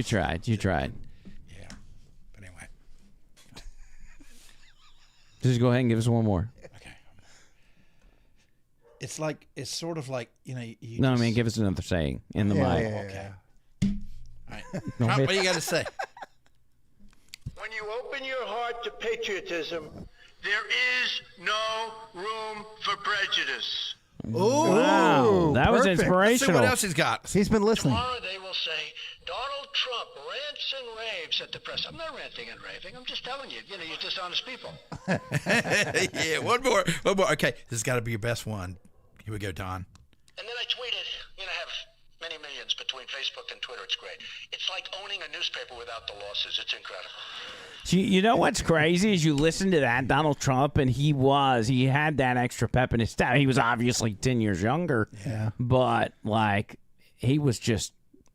tried. You tried. Yeah. But anyway. Just go ahead and give us one more. Okay. It's sort of like, No, I mean, give us another saying in the mic. Okay. Trump, what do you got to say? When you open your heart to patriotism, there is no room for prejudice. Ooh, wow, that was perfect. inspirational. Let's see what else he's got. He's been listening. Tomorrow they will say, Donald Trump rants and raves at the press. I'm not ranting and raving. I'm just telling you, you're dishonest people. Yeah, one more. Okay, this has got to be your best one. Here we go, Don. And then I tweeted, I have many millions between Facebook and Twitter. It's great. It's like owning a newspaper without the losses. It's incredible. You know what's crazy is you listen to that Donald Trump, and he had that extra pep in his step. He was obviously 10 years younger, but he was just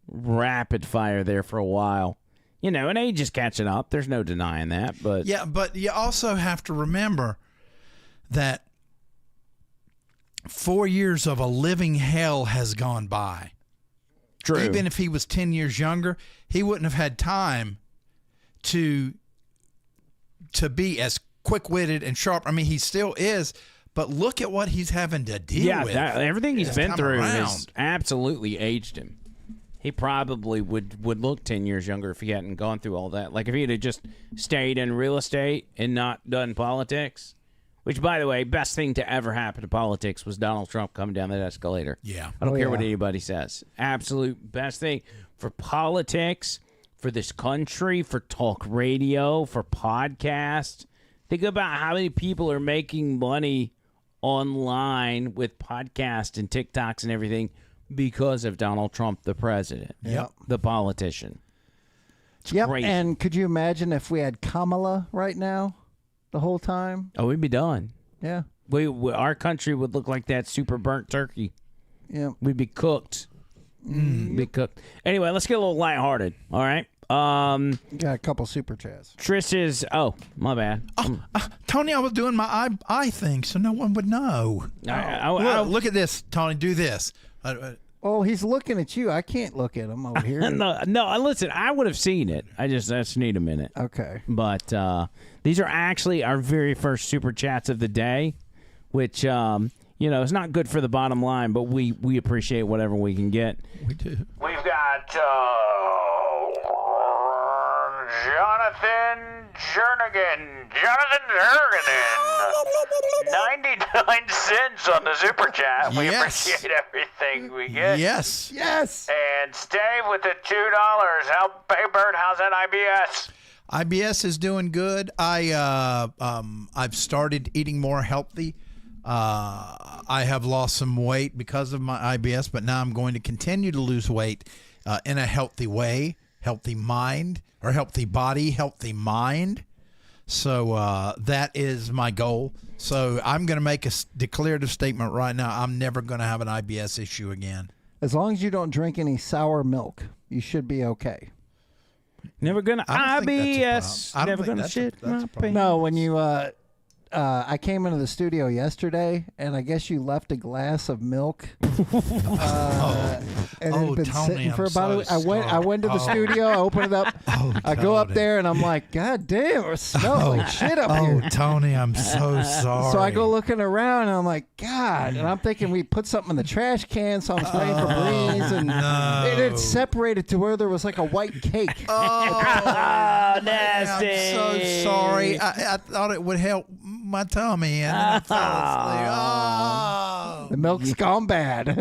rapid fire there for a while. And age is catching up. There's no denying that. But yeah, but you also have to remember that 4 years of a living hell has gone by. True. Even if he was 10 years younger, he wouldn't have had time to be as quick-witted and sharp. I mean, he still is, but look at what he's having to deal with. Yeah, everything he's been through has absolutely aged him. He probably would look 10 years younger if he hadn't gone through all that. Like if he had just stayed in real estate and not done politics, which, by the way, best thing to ever happen to politics was Donald Trump coming down that escalator. Yeah. I don't care what anybody says. Absolute best thing for politics, for this country, for talk radio, for podcasts. Think about how many people are making money online with podcasts and TikToks and everything because of Donald Trump, the president. Yep. The politician. It's Yep. crazy. And could you imagine if we had Kamala right now the whole time? Oh, we'd be done. Yeah. Our country would look like that super burnt turkey. Yeah. We'd be cooked. Be cooked. Anyway, let's get a little lighthearted. All right. Got a couple super chats. Trish is. Oh, my bad. Tony, I was doing my eye thing, so no one would know. Look at this, Tony. Do this. Oh, he's looking at you. I can't look at him over here. No, listen, I would have seen it. I just need a minute. Okay. But these are actually our very first super chats of the day, which is not good for the bottom line, but we appreciate whatever we can get. We do. We've got Jonathan Jernigan. 99 cents on the super chat. We appreciate everything we get. Yes. And Steve with the $2. Help pay Bert. How's that IBS? IBS is doing good. I've started eating more healthy. I have lost some weight because of my IBS, but now I'm going to continue to lose weight in a healthy way, healthy mind, or healthy body, healthy mind. So that is my goal. So I'm going to make a declarative statement right now. I'm never going to have an IBS issue again. As long as you don't drink any sour milk, you should be okay. Never gonna IBS. Never gonna shit my pants. No, when you I came into the studio yesterday, and I guess you left a glass of milk, and it had been Tony, sitting for I'm about a week. so I went to the studio, I opened it up, I go up there, and I'm like, God damn, it smells like shit up here. Oh, Tony, I'm so sorry. So I go looking around, and I'm like, God, and I'm thinking we put something in the trash can, so I'm spraying Febreze, and it had separated to where there was like a white cake. Oh, nasty. I'm so sorry. I thought it would help my tummy, and then I fell asleep. Oh. The milk's gone bad. Oh,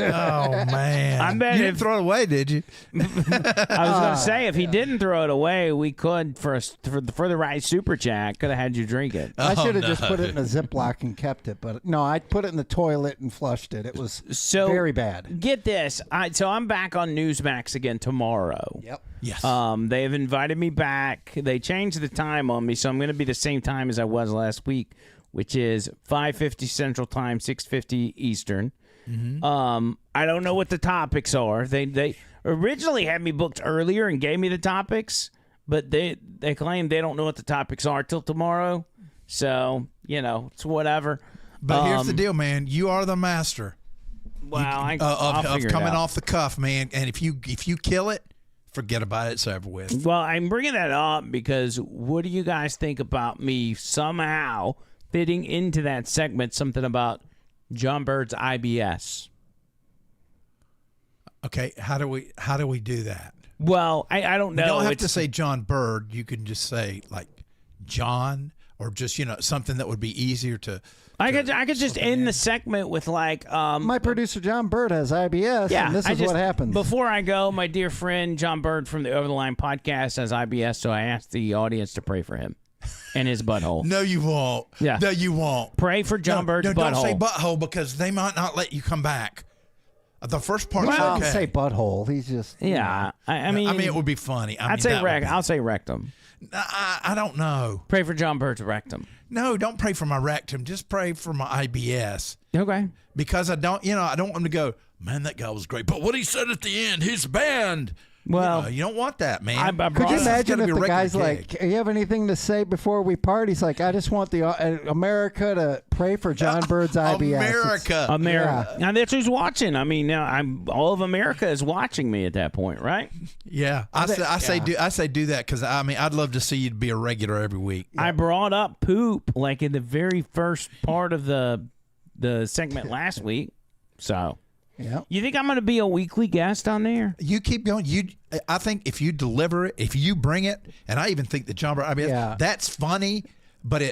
man. I bet you didn't throw it away, did you? I was going to say, if he didn't throw it away, we could, for the right super chat, could have had you drink it. I should have just put it in a Ziploc and kept it, but no, I put it in the toilet and flushed it. It was very bad. Get this. So I'm back on Newsmax again tomorrow. Yep. Yes. They have invited me back. They changed the time on me, so I'm going to be the same time as I was last week, which is 5:50 Central Time, 6:50 Eastern. Mm-hmm. I don't know what the topics are. They originally had me booked earlier and gave me the topics, but they claim they don't know what the topics are till tomorrow. So, it's whatever. But here's the deal, man. You are the master. Well, of figure it coming out. off the cuff, man. And if you kill it, forget about it. It's over with. Well, I'm bringing that up because what do you guys think about me somehow fitting into that segment something about John Bird's IBS? Okay, how do we do that? Well, I don't know. You don't have to say John Bird. You can just say like John, or just something that would be easier to. I could just end the segment with like my producer John Bird has IBS, yeah, and this is what happens. Before I go, my dear friend John Bird from the Over the Line podcast has IBS, so I asked the audience to pray for him and his butthole. No, you won't. Yeah. No, you won't. Pray for John Bird's butthole. Don't say butthole, because they might not let you come back. The first part's well, okay. Say butthole. He's just yeah. I mean, it would be funny. I'll say rectum. I don't know. Pray for John Bird's rectum. No, don't pray for my rectum. Just pray for my IBS. Okay. Because I don't want them to go, man, that guy was great. But what he said at the end, his band. Well, you don't want that, man. Could you imagine if the guy's like, you have anything to say before we part? He's like, I just want the America to pray for John Bird's IBS. America. Yeah. Now that's who's watching. I mean, now all of America is watching me at that point, right? Yeah, I say do that, because I'd love to see you be a regular every week. I brought up poop like in the very first part of the segment last week, so. Yeah. You think I'm going to be a weekly guest on there? You keep going. I think if you deliver it, if you bring it, and I even think that John Bird, that's funny, but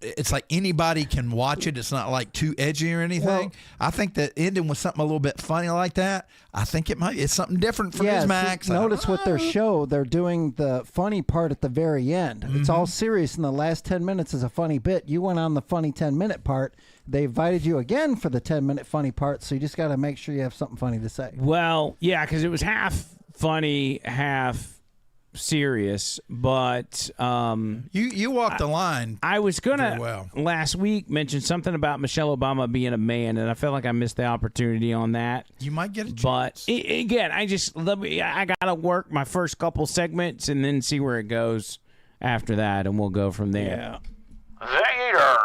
it's like anybody can watch it. It's not like too edgy or anything. Well, I think that ending with something a little bit funny like that, I think it's something different from Newsmax. Notice with their show, they're doing the funny part at the very end. Mm-hmm. It's all serious, and the last 10 minutes is a funny bit. You went on the funny 10-minute part. They invited you again for the 10-minute funny part, so you just got to make sure you have something funny to say. Well, yeah, because it was half funny, half serious, but you walked the line. I was gonna last week mention something about Michelle Obama being a man, and I felt like I missed the opportunity on that. You might get a chance. But again, I gotta work my first couple segments and then see where it goes after that, and we'll go from there. Zader,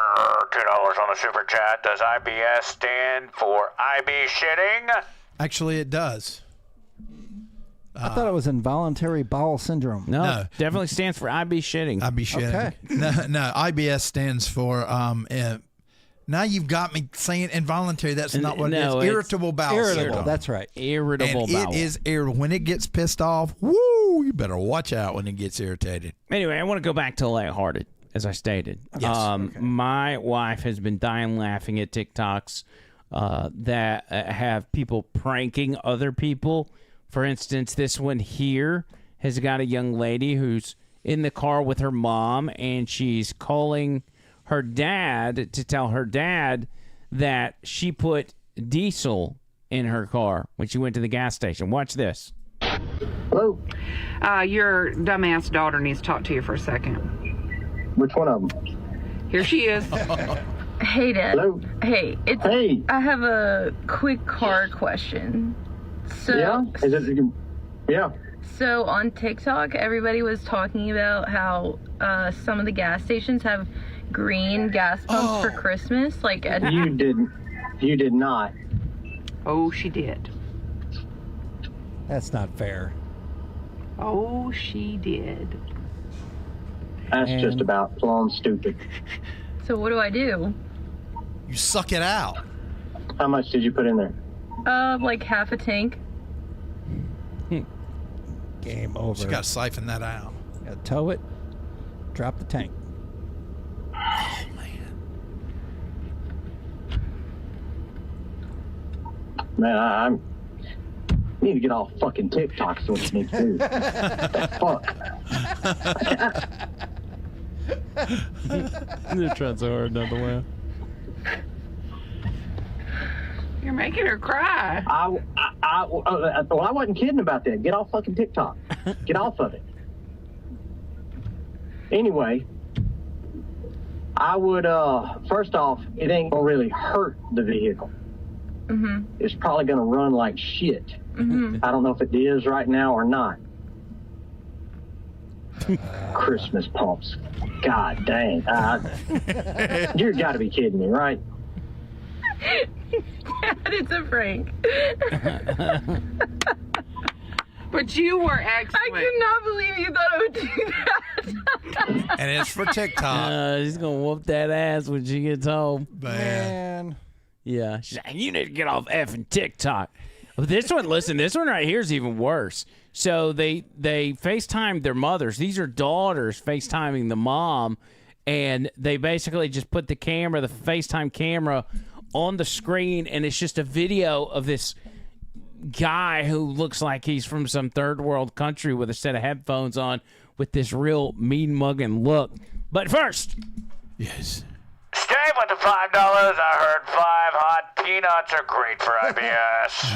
$2 on the super chat. Does IBS stand for IB shitting? Actually, it does. I thought it was involuntary bowel syndrome. No, definitely stands for IB shitting. IB shitting. Okay. No, IBS stands for. Now you've got me saying involuntary. That's not what it is. Irritable bowel syndrome. That's right. Irritable bowel. It is irritable. When it gets pissed off, woo! You better watch out when it gets irritated. Anyway, I want to go back to lighthearted, as I stated. Yes. My wife has been dying laughing at TikToks that have people pranking other people. For instance, this one here has got a young lady who's in the car with her mom, and she's calling her dad to tell her dad that she put diesel in her car when she went to the gas station. Watch this. Hello? Your dumbass daughter needs to talk to you for a second. Which one of them? Here she is. Hey, Dad. Hello? Hey, I have a quick car question. So, yeah. So on TikTok, everybody was talking about how some of the gas stations have green gas pumps for Christmas. Like you didn't. You did not. Oh, she did. That's not fair. Oh, she did. That's just about plumb stupid. So what do I do? You suck it out. How much did you put in there? Like half a tank. Game over. You got to siphon that out. Got to tow it. Drop the tank. Oh man. Man, I need to get off fucking TikTok. So what you need to do. Fuck. You're trying so hard not to laugh. You're making her cry. Well, I wasn't kidding about that. Get off fucking TikTok. Get off of it. Anyway, I would, first off, it ain't gonna really hurt the vehicle. Mm-hmm. It's probably gonna run like shit. Mm-hmm. I don't know if it is right now or not. Christmas pumps. God dang. You gotta be kidding me, right? Dad, it's a prank. But you were excellent. I cannot believe you thought I would do that. And it's for TikTok. She's going to whoop that ass when she gets home. Man. Yeah. She's like, you need to get off effing TikTok. This one right here is even worse. So they FaceTimed their mothers. These are daughters FaceTiming the mom, and they basically just put the FaceTime camera on the screen, and it's just a video of this guy who looks like he's from some third world country with a set of headphones on with this real mean mugging look. But first, yes. Stay with the $5. I heard 5 hot peanuts are great for IBS.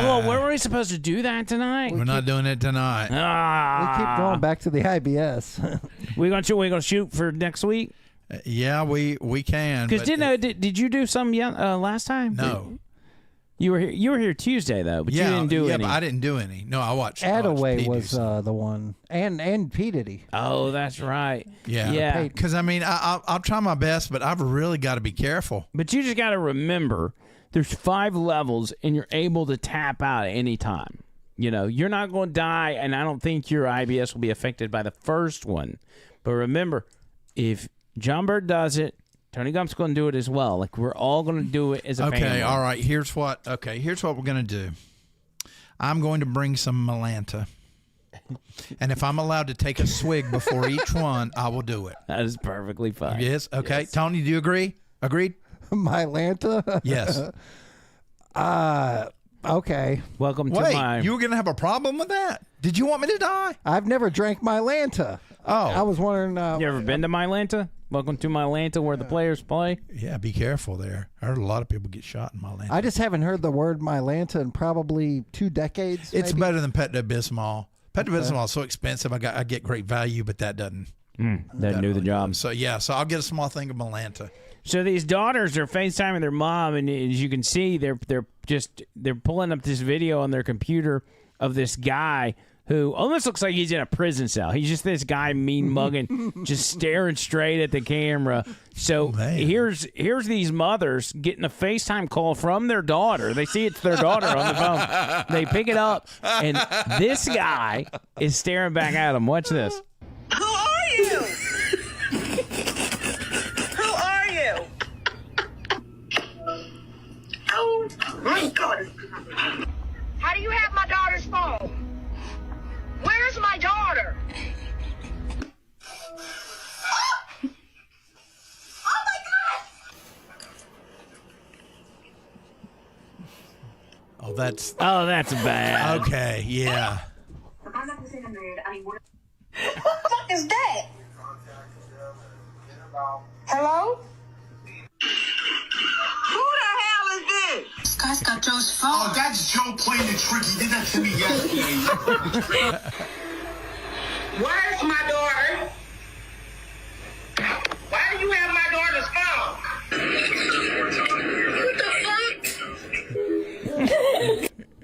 Oh, were we supposed to do that tonight? We're not doing it tonight. We keep going back to the IBS. we gonna shoot for next week? Yeah, we can. Because did you do some last time? No. You were here Tuesday though, but you didn't do any. Yeah, but I didn't do any. No, I watched. Attaway was the one, and P Diddy. Oh, that's right. Yeah. Because I mean, I'll try my best, but I've really got to be careful. But you just got to remember, there's 5 levels, and you're able to tap out at any time. You know, you're not going to die, and I don't think your IBS will be affected by the first one. But remember, if John Bird does it, Tony Gump's going to do it as well. Like, we're all going to do it as a family. Okay, all right. Here's what we're going to do. I'm going to bring some Mylanta. And if I'm allowed to take a swig before each one, I will do it. That is perfectly fine. Yes? Okay. Yes. Tony, do you agree? Agreed? Mylanta? Yes. Okay. Welcome to my... you were going to have a problem with that? Did you want me to die? I've never drank Mylanta. Oh. I was wondering... you ever been to Mylanta? Welcome to Mylanta, where the players play. Yeah, be careful there. I heard a lot of people get shot in Mylanta. I just haven't heard the word Mylanta in probably 2 decades. It's maybe. better than Pepto-Bismol. Pepto-Bismol is so expensive. I get great value, but that doesn't. Doesn't do the job. So so I'll get a small thing of Mylanta. So these daughters are FaceTiming their mom, and as you can see, they're pulling up this video on their computer of this guy who almost looks like he's in a prison cell. He's just this guy mean mugging, just staring straight at the camera. So here's these mothers getting a FaceTime call from their daughter. They see it's their daughter on the phone. They pick it up, and this guy is staring back at them. Watch this. Who are you? Who are you? Oh my God. How do you have my daughter's phone? Where's my daughter? Oh my God! Oh, that's bad. Okay, yeah. I'm not gonna say I'm married. I mean, what the fuck is that? Hello? Who the hell is this? This guy's got Joe's phone. Oh, that's Joe playing the trick. He did that to me yesterday. Where's my daughter? Why do you have my daughter's phone?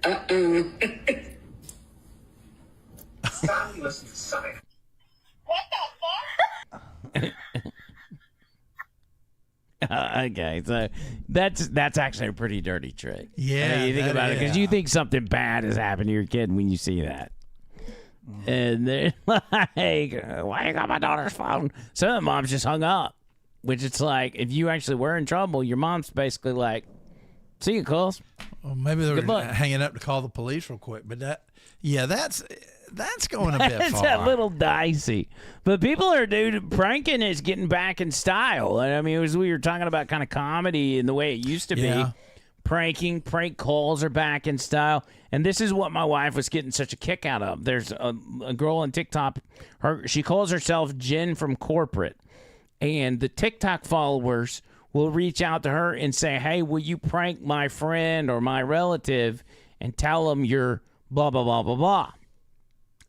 What the fuck? Stop listening to Sonic. What the fuck? Okay, so that's actually a pretty dirty trick. Yeah, I mean, you think about it because you think something bad has happened to your kid when you see that, and they're like, "Why you got my daughter's phone?" So the mom's just hung up, which it's like if you actually were in trouble, your mom's basically like, "See you, cuz." Well, maybe they were hanging up to call the police real quick, but that's going a bit It's far. a little dicey. But people are, pranking is getting back in style. I mean, as we were talking about kind of comedy and the way it used to be. Prank calls are back in style. And this is what my wife was getting such a kick out of. There's a girl on TikTok. She calls herself Jen from corporate. And the TikTok followers will reach out to her and say, hey, will you prank my friend or my relative and tell them you're blah, blah, blah, blah, blah.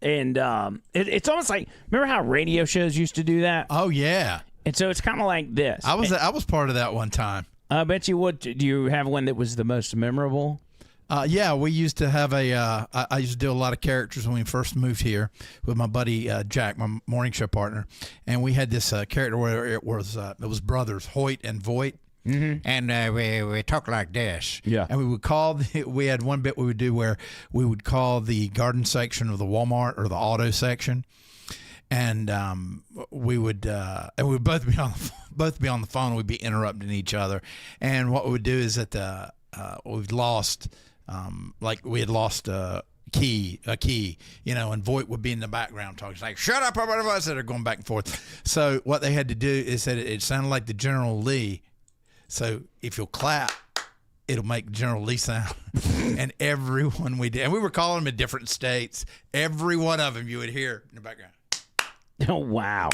And it's almost like, remember how radio shows used to do that? Oh, yeah. And so it's kind of like this. I was part of that one time. I bet you would. Do you have one that was the most memorable? Yeah, we used to have I used to do a lot of characters when we first moved here with my buddy Jack, my morning show partner. And we had this character where it was brothers, Hoyt and Voight. Mm-hmm. And we talk like this. Yeah. And we would we had one bit we would do where we would call the garden section of the Walmart or the auto section. And we would both be on the phone. We'd be interrupting each other. And what we would do is that we've lost, we had lost key, and Voight would be in the background talking. It's like, shut up, everybody else that are going back and forth. So what they had to do is that it sounded like the General Lee. So if you'll clap, it'll make General Lee sound. And everyone we did, and we were calling them in different states. Every one of them you would hear in the background. Oh, wow.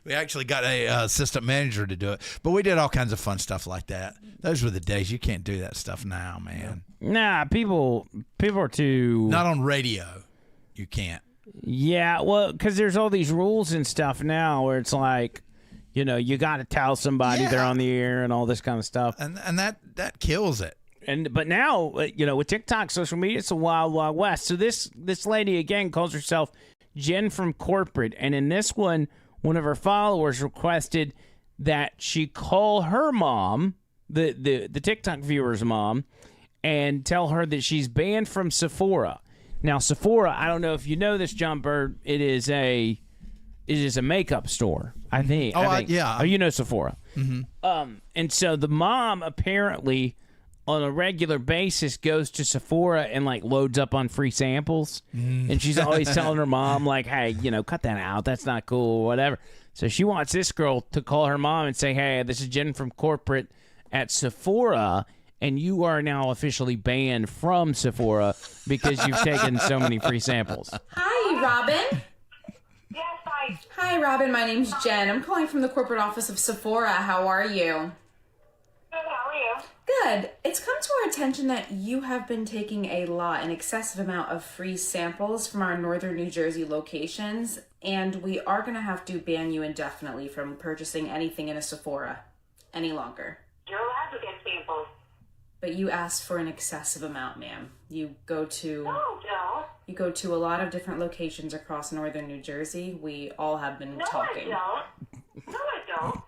We actually got a assistant manager to do it, but we did all kinds of fun stuff like that. Those were the days. You can't do that stuff now, man. Nah, people are too. Not on radio. You can't. Yeah, well, because there's all these rules and stuff now where it's like, you got to tell somebody they're on the air and all this kind of stuff, and that kills it. But now, with TikTok, social media, it's a wild, wild west. So this lady again calls herself Jen from Corporate, and in this one of her followers requested that she call her mom, the TikTok viewer's mom, and tell her that she's banned from Sephora. Now, Sephora, I don't know if you know this, John Bird. It is a makeup store, I think. Yeah. Oh, you know Sephora. Mm-hmm. And so the mom apparently on a regular basis goes to Sephora and loads up on free samples. And she's always telling her mom hey, cut that out. That's not cool or whatever. So she wants this girl to call her mom and say, hey, this is Jen from Corporate at Sephora, and you are now officially banned from Sephora because you've taken so many free samples. Hi, Robin. Yes, hi. Hi, Robin. My name's Jen. I'm calling from the corporate office of Sephora. How are you? Good, how are you? Good. It's come to our attention that you have been taking an excessive amount of free samples from our northern New Jersey locations, and we are going to have to ban you indefinitely from purchasing anything in a Sephora any longer. You're allowed to get samples. But you asked for an excessive amount, ma'am. You go to No, don't. You go to a lot of different locations across northern New Jersey. We all have been talking. No, I don't. No, I don't.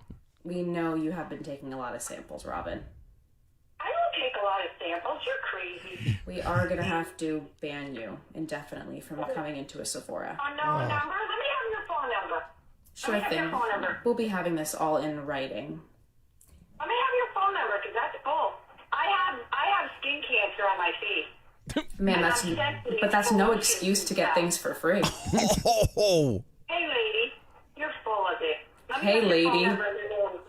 We know you have been taking a lot of samples, Robin. I don't take a lot of samples. You're crazy. We are going to have to ban you indefinitely from coming into a Sephora. Unknown number? Let me have your phone number. Sure Let me thing. have your phone number. We'll be having this all in writing. Let me have your phone number, because that's bull. I have skin cancer on my feet. Man, that's no excuse to get things for free. Hey, lady. You're full of it. Let me Hey, have your phone lady. number and your name.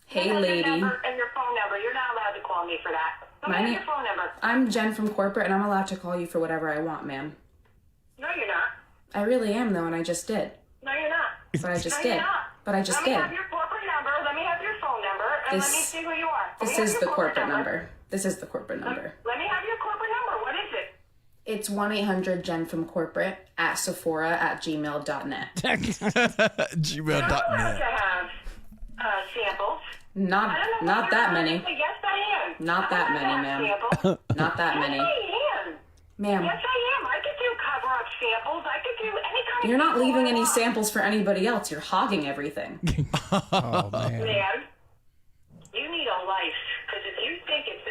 Hey, Let me have lady. your number and your phone number. You're not allowed to call me for that. Let me My have name- your phone number. I'm Jen from corporate, and I'm allowed to call you for whatever I want, ma'am. No, you're not. I really am, though, and I just did. No, you're not. But I just No, did. you're not. But I just Let did. me have your corporate number. Let me have your phone number, and let me This- see who you are. Let me This have is your the corporate corporate number. This is the corporate number. Let me have your corporate number. What is it? It's 1-800-JEN from corporate at Sephora@gmail.net. Gmail.net. You're not allowed to have samples. Not I don't know not why that you're many. allowed to say, yes, I am. Not that I'm allowed many, to ma'am. have samples. Not that many. Yes, I am. Ma'am, Yes, I am. I could do cover-up samples. I could do any kind of you're not sample leaving I any want. samples for anybody else. You're hogging everything. Oh, man. Man, you need a life, because if you think it's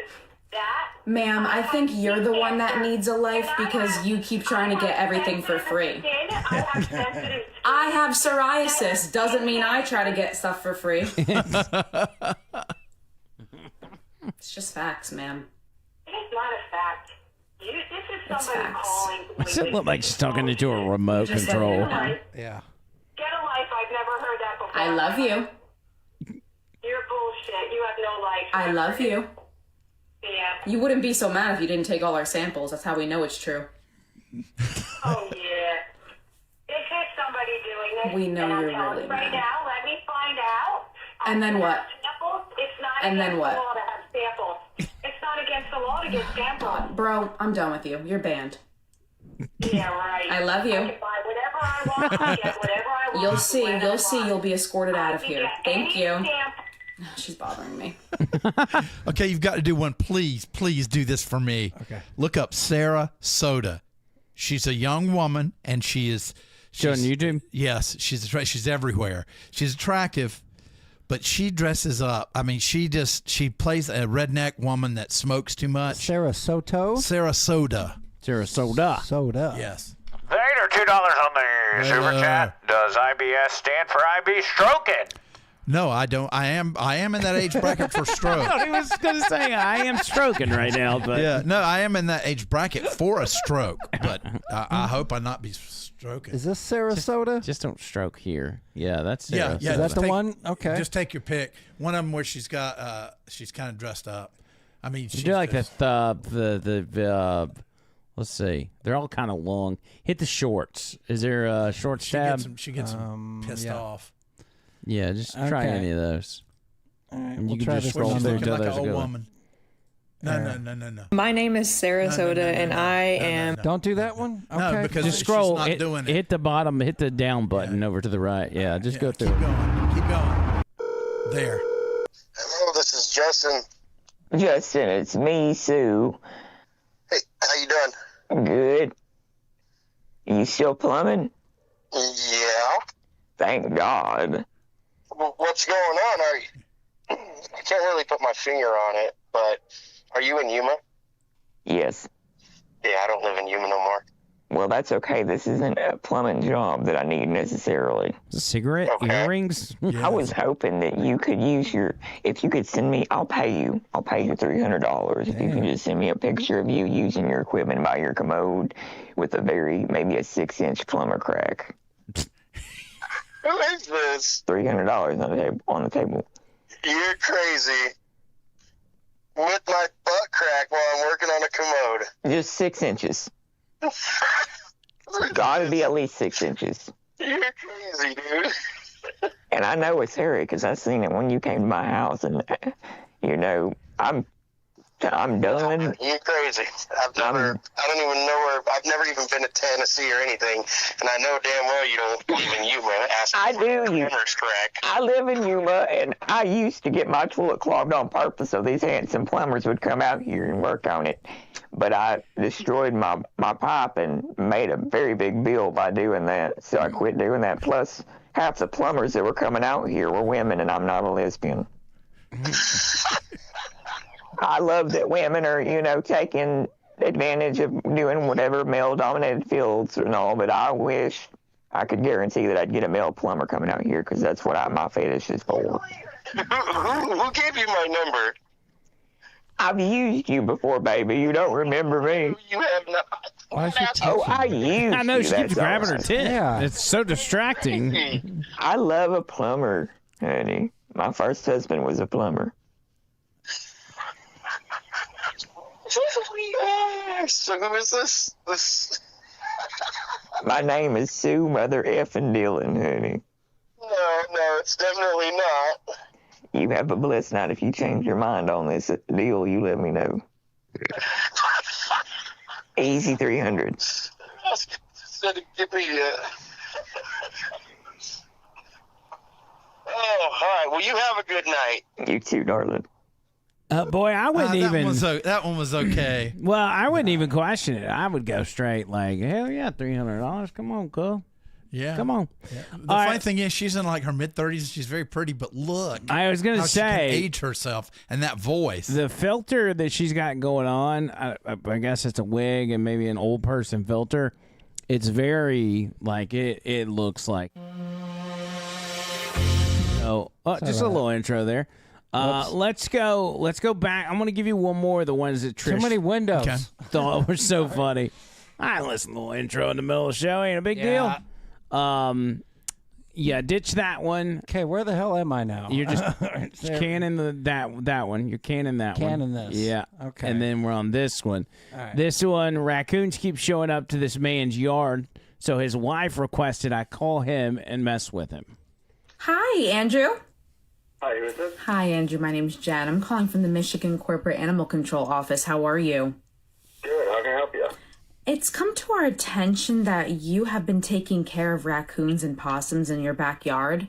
that... Ma'am, I think you're the one that needs a life because you keep trying to get everything for free. I have sensitive... I have psoriasis. Doesn't mean I try to get stuff for free. It's just facts, ma'am. It's not a fact. This is It's somebody facts. calling... What's it look like she's talking into a remote Just control? let me know. Yeah. Get a life. I've never heard that before. I love you. You're bullshit. You have no life. I love you. Yeah. You wouldn't be so mad if you didn't take all our samples. That's how we know it's true. Oh, yeah. This is somebody doing this. We know and I'm you're telling really you right mad. now, let me find out. And then what? Samples, it's not And then against what? the law to have samples. It's not against the law to get samples. Bro, I'm done with you. You're banned. Yeah, right. I love you. I can buy whatever I want. I get whatever I want. You'll see. whenever You'll I see. want. You'll be escorted out of I can here. get Thank any you. stamp. She's bothering me. Okay, you've got to do one. Please do this for me. Okay. Look up Sarah Soda. She's a young woman, and she's on YouTube? Yes, she's everywhere. She's attractive, but she dresses up. I mean, she plays a redneck woman that smokes too much. Sarah Soto? Sarah Soda. Sarah Soda. Soda. Yes. $8 or $2 on the super chat. Does IBS stand for IB stroking? No, I don't. I am in that age bracket for stroke. I was going to say I am stroking right now, but yeah, no, I am in that age bracket for a stroke, but I hope I not be stroking. Is this Sarasota? Just don't stroke here. Yeah, that's Yeah. Is that the one? Okay. Just take your pick. One of them where she's got she's kind of dressed up. I mean, You do like the let's see. They're all kind of long. Hit the shorts. Is there a short tab? She gets pissed off. Yeah, just try any of those. All right, And we'll you try can just this scroll one. through Looking to like an those old good woman. No. My name is Sarasota, and I am. Don't do that one. Okay. No, because Just she's scroll. not doing it. Hit the bottom. Hit the down button over to the right. Yeah, just go through. Keep going. There. Hello, this is Justin. Justin, it's me, Sue. Hey, how you doing? Good. You still plumbing? Yeah. Thank God. What's going on? I can't really put my finger on it, but are you in Yuma? Yes. Yeah, I don't live in Yuma no more. Well, that's okay. This isn't a plumbing job that I need necessarily. Cigarette earrings. I was hoping that you could use if you could send me, I'll pay you $300 if you can just send me a picture of you using your equipment by your commode with maybe a 6-inch plumber crack. Who is this? $300 on the table. You're crazy. With my butt crack while I'm working on a commode. Just 6 inches. Gotta be at least 6 inches. You're crazy, dude. And I know it's hairy because I seen it when you came to my house, and I'm done. You're crazy. I don't even know where. I've never even been to Tennessee or anything, and I know damn well you don't live in Yuma. I do. Crack. I live in Yuma, and I used to get my toilet clogged on purpose so these handsome plumbers would come out here and work on it. But I destroyed my pipe and made a very big bill by doing that, so I quit doing that. Plus, half the plumbers that were coming out here were women, and I'm not a lesbian. I love that women are, taking advantage of doing whatever male-dominated fields and all, but I wish I could guarantee that I'd get a male plumber coming out here because that's what my fetish is for. Who gave you my number? I've used you before, baby. You don't remember me. You have not. I used I know you. she keeps That's grabbing all. her tit. Yeah. It's so distracting. I love a plumber, honey. My first husband was a plumber. So who is this? My name is Sue Mother Effin' Dillon, honey. No, it's definitely not. You have a blessed night. If you change your mind on this deal, you let me know. Easy 300. Give me Oh, all right. Well, you have a good night. You too, darling. Boy, I wouldn't even. That one was okay. Well, I wouldn't even question it. I would go straight like, hell yeah, $300. Come on, cool. Yeah. Come on. Yeah. The funny thing is, she's in like her mid-30s. She's very pretty, but look. I was going to say. She can age herself and that voice. The filter that she's got going on, I guess it's a wig and maybe an old person filter. It's very, like, it looks like. Oh, just a little intro there. Let's go back. I'm going to give you one more of the ones that Trish Too many windows. thought were so funny. I listen to a little intro in the middle of the show. Ain't a big deal. Yeah, ditch that one. Okay, where the hell am I now? You're just canning that one. You're canning that one. Canning this. Yeah. Okay. And then we're on this one. All right. This one, raccoons keep showing up to this man's yard, so his wife requested I call him and mess with him. Hi, Andrew. Hi, who is this? Hi, Andrew. My name's Jen. I'm calling from the Michigan Corporate Animal Control Office. How are you? Good. How can I help you? It's come to our attention that you have been taking care of raccoons and possums in your backyard.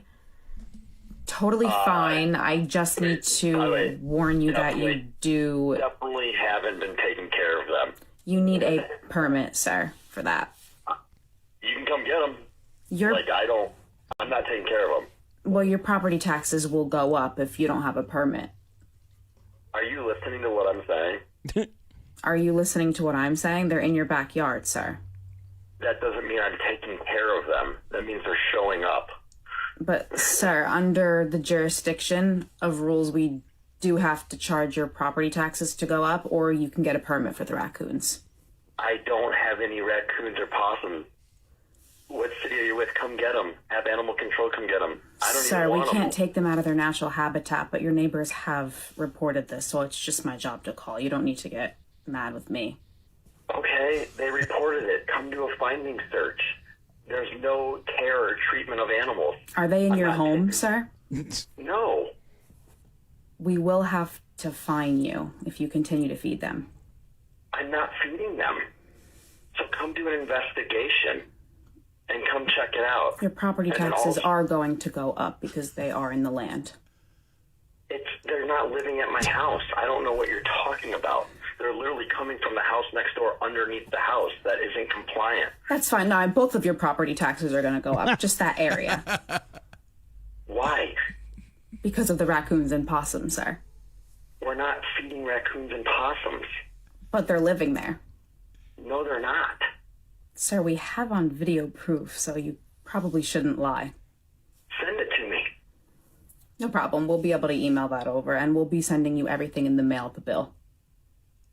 Totally fine. I just need to warn you that you do... Definitely haven't been taking care of them. You need a permit, sir, for that. You can come get them. Your, I'm not taking care of them. well, your property taxes will go up if you don't have a permit. Are you listening to what I'm saying? Are you listening to what I'm saying? They're in your backyard, sir. That doesn't mean I'm taking care of them. That means they're showing up. But, sir, under the jurisdiction of rules, we do have to charge your property taxes to go up, or you can get a permit for the raccoons. I don't have any raccoons or possums. What city are you with? Come get them. Have animal control come get them. I don't Sir, even want we can't them. take them out of their natural habitat, but your neighbors have reported this, so it's just my job to call. You don't need to get mad with me. Okay, they reported it. Come do a finding search. There's no care or treatment of animals. Are they in your home, sir? No. We will have to fine you if you continue to feed them. I'm not feeding them. So come do an investigation and come check it out. Your property And then taxes also- are going to go up because they are in the land. They're not living at my house. I don't know what you're talking about. They're literally coming from the house next door underneath the house that isn't compliant. That's fine. No, both of your property taxes are going to go up, just that area. Why? Because of the raccoons and possums, sir. We're not feeding raccoons and possums. But they're living there. No, they're not. Sir, we have on video proof, so you probably shouldn't lie. Send it to me. No problem. We'll be able to email that over, and we'll be sending you everything in the mail, the bill.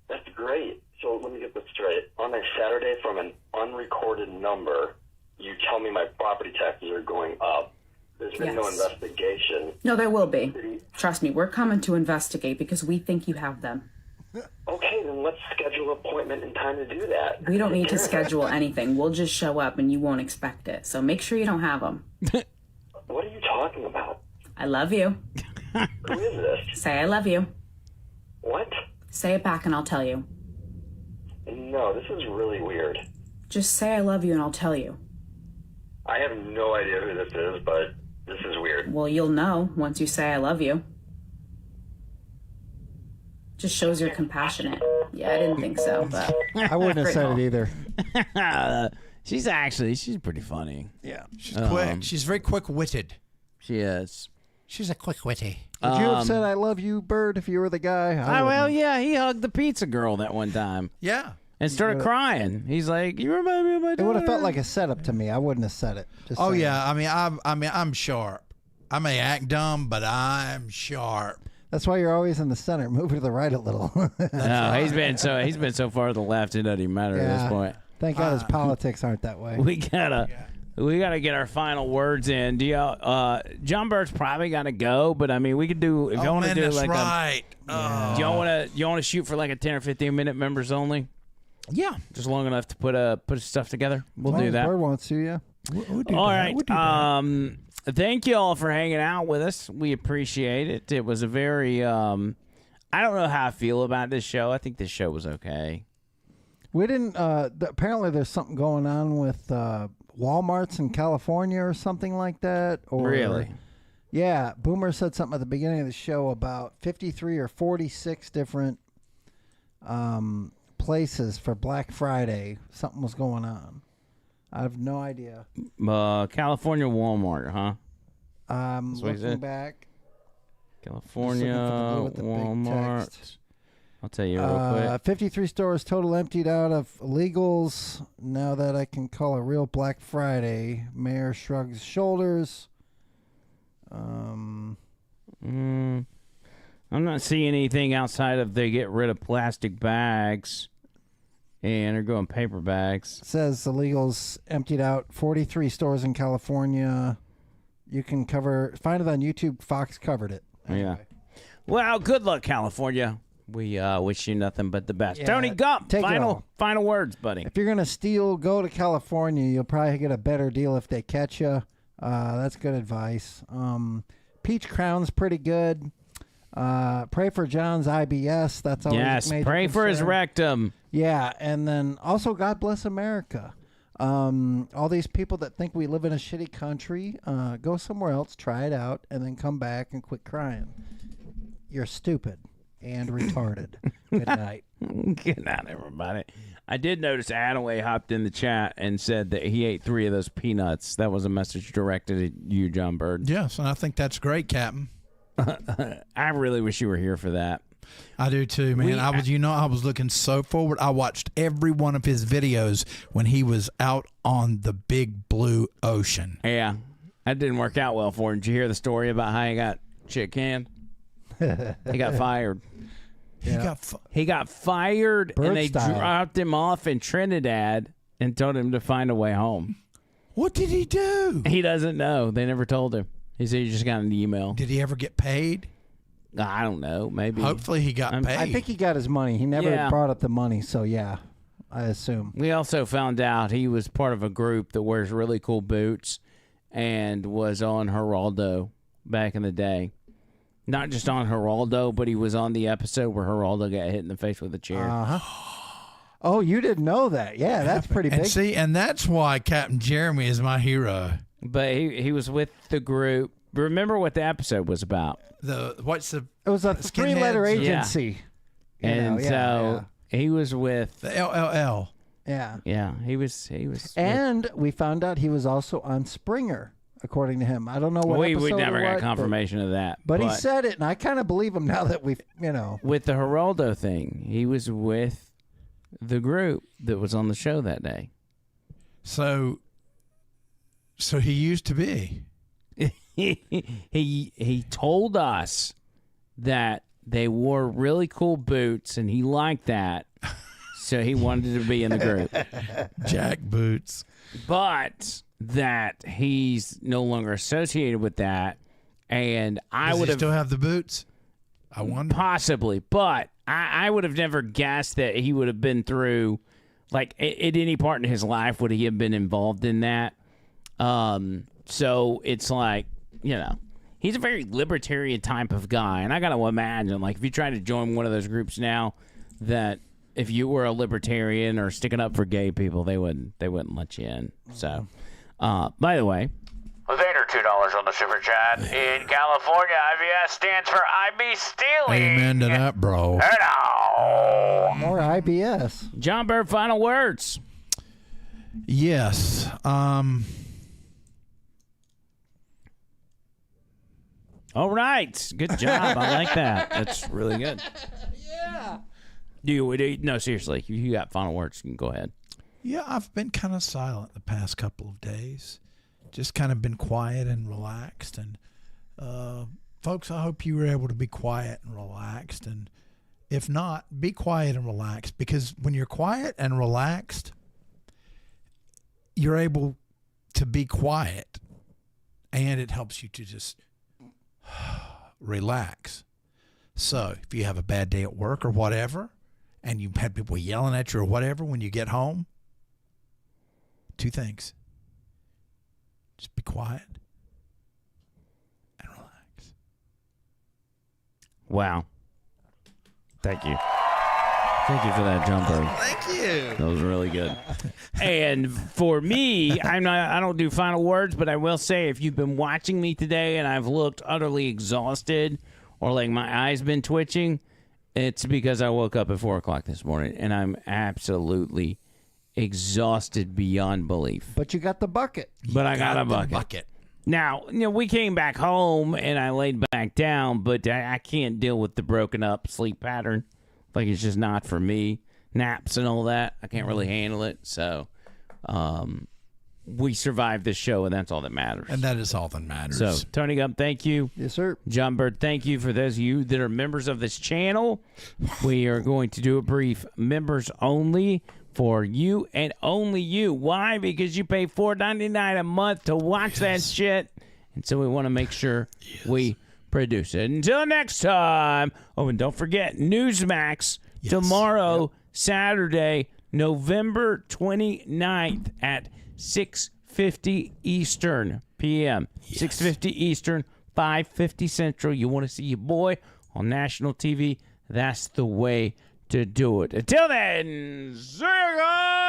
That's great. So let me get this straight. On a Saturday from an unrecorded number, you tell me my property taxes are going up. There's been no Yes. investigation. No, there will be. Trust me, we're coming to investigate because we think you have them. Okay, then let's schedule an appointment and time to do that. We don't need to schedule anything. We'll just show up and you won't expect it. So make sure you don't have them. What are you talking about? I love you. Who is this? Say I love you. What? Say it back and I'll tell you. No, this is really weird. Just say I love you and I'll tell you. I have no idea who this is, but this is weird. Well, you'll know once you say I love you. Just shows you're compassionate. Yeah, I didn't think so, but I wouldn't have Great said call. it either. She's pretty funny. Yeah. She's quick. She's very quick-witted. She is. She's a quick-witty. Would you have said I love you, Bird, if you were the guy? Well, yeah, he hugged the pizza girl that one time. Yeah. And started crying. He's like, "You remind me of my It would have felt daughter." like a setup to me. I wouldn't have said it. Just Oh saying. yeah. I'm sharp. I may act dumb, but I'm sharp. That's why you're always in the center. Move to the right a little. No, he's been so far to the left. It doesn't even matter at this point. Thank God his politics aren't that way. We gotta get our final words in. Do y'all? John Bird's probably gotta go, but I mean, we could do if y'all want to do that's like right. do y'all want to shoot for like a 10 or 15 minute members only? Yeah, just long enough to put stuff together. We'll do that. Bird wants to, yeah. We'll do All that. right. We'll do that. Thank you all for hanging out with us. We appreciate it. It was a very I don't know how I feel about this show. I think this show was okay. We didn't. Apparently, there's something going on with Walmarts in California or something like that. Or, Really? Yeah. Boomer said something at the beginning of the show about 53 or 46 different places for Black Friday. Something was going on. I have no idea. California Walmart, huh? That's what he Looking said. back. California Just looking for the blue with the big Walmart. text. I'll tell you real quick. 53 stores total emptied out of illegals. Now that I can call a real Black Friday. Mayor shrugs shoulders. I'm not seeing anything outside of they get rid of plastic bags and they're going paper bags. Says illegals emptied out 43 stores in California. You can find it on YouTube. Fox covered it. Yeah. Well, good luck, California. We wish you nothing but the best. Yeah, Tony Gump, take it all. final words, buddy. If you're going to steal, go to California. You'll probably get a better deal if they catch you. That's good advice. Peach Crown's pretty good. Pray for John's IBS. That's always Yes, a major pray for his concern. rectum. Yeah, and then also God bless America. All these people that think we live in a shitty country, go somewhere else, try it out, and then come back and quit crying. You're stupid and retarded. Good night. Good night, everybody. I did notice Adaway hopped in the chat and said that he ate 3 of those peanuts. That was a message directed at you, John Bird. Yes, and I think that's great, Captain. I really wish you were here for that. I do too, man. I was looking so forward. I watched every one of his videos when he was out on the big blue ocean. Yeah. That didn't work out well for him. Did you hear the story about how he got shit canned? He got fired. He got fired, Bird and they style. dropped him off in Trinidad and told him to find a way home. What did he do? He doesn't know. They never told him. He said he just got an email. Did he ever get paid? I don't know. Maybe. Hopefully he got paid. I think he got his money. He never brought up the money, so yeah, I assume. We also found out he was part of a group that wears really cool boots and was on Geraldo back in the day. Not just on Geraldo, but he was on the episode where Geraldo got hit in the face with a chair. Oh, you didn't know that? Yeah, that's pretty big. And see, and that's why Captain Jeremy is my hero. But he was with the group. Remember what the episode was about? It was a three-letter agency. Yeah. And so he was with the LLL. Yeah. Yeah, he was. And we found out he was also on Springer, according to him. I don't know what we episode never or got what, confirmation of that. But he said it, and I kind of believe him now that we've, With the Geraldo thing, he was with the group that was on the show that day. So he used to be. He told us that they wore really cool boots, and he liked that, so he wanted to be in the group. Jack boots. But that he's no longer associated with that, and I would still have the boots. I wonder. Possibly, but I would have never guessed that he would have been through, like, at any part in his life would he have been involved in that. So it's like, he's a very libertarian type of guy, and I gotta imagine, like, if you try to join one of those groups now, that if you were a libertarian or sticking up for gay people, they wouldn't let you in. So, by the way, Vader, $2 on the super chat. In California, IBS stands for IB stealing. Amen to that, bro. Hello. More IBS. John Bird, final words. Yes. All right. Good job. I like that. That's really good. Yeah. No, seriously. You got final words. You can go ahead. Yeah, I've been kind of silent the past couple of days. Just kind of been quiet and relaxed. And folks, I hope you were able to be quiet and relaxed. And if not, be quiet and relaxed. Because when you're quiet and relaxed, you're able to be quiet. And it helps you to just relax. So if you have a bad day at work or whatever, and you've had people yelling at you or whatever, when you get home, two things. Just be quiet and relax. Wow. Thank you. Thank you for that, John Bird. Thank you. That was really good. And for me, I don't do final words, but I will say, if you've been watching me today and I've looked utterly exhausted or like my eyes been twitching, it's because I woke up at 4 o'clock this morning and I'm absolutely exhausted beyond belief. But you got the bucket. But I got a bucket. Now, we came back home and I laid back down, but I can't deal with the broken up sleep pattern. Like, it's just not for me. Naps and all that, I can't really handle it. So, we survived this show, and that's all that matters. And that is all that matters. So, Tony Gump, thank you. Yes, sir. John Bird, thank you. For those of you that are members of this channel, we are going to do a brief members only for you and only you. Why? Because you pay $4.99 a month to watch that shit. And so we want to make sure we produce it. Until next time. Oh, and don't forget, Newsmax tomorrow, Saturday, November 29th at 6:50 Eastern p.m. 6:50 Eastern, 5:50 Central. You want to see your boy on national TV? That's the way to do it. Until then, see you guys.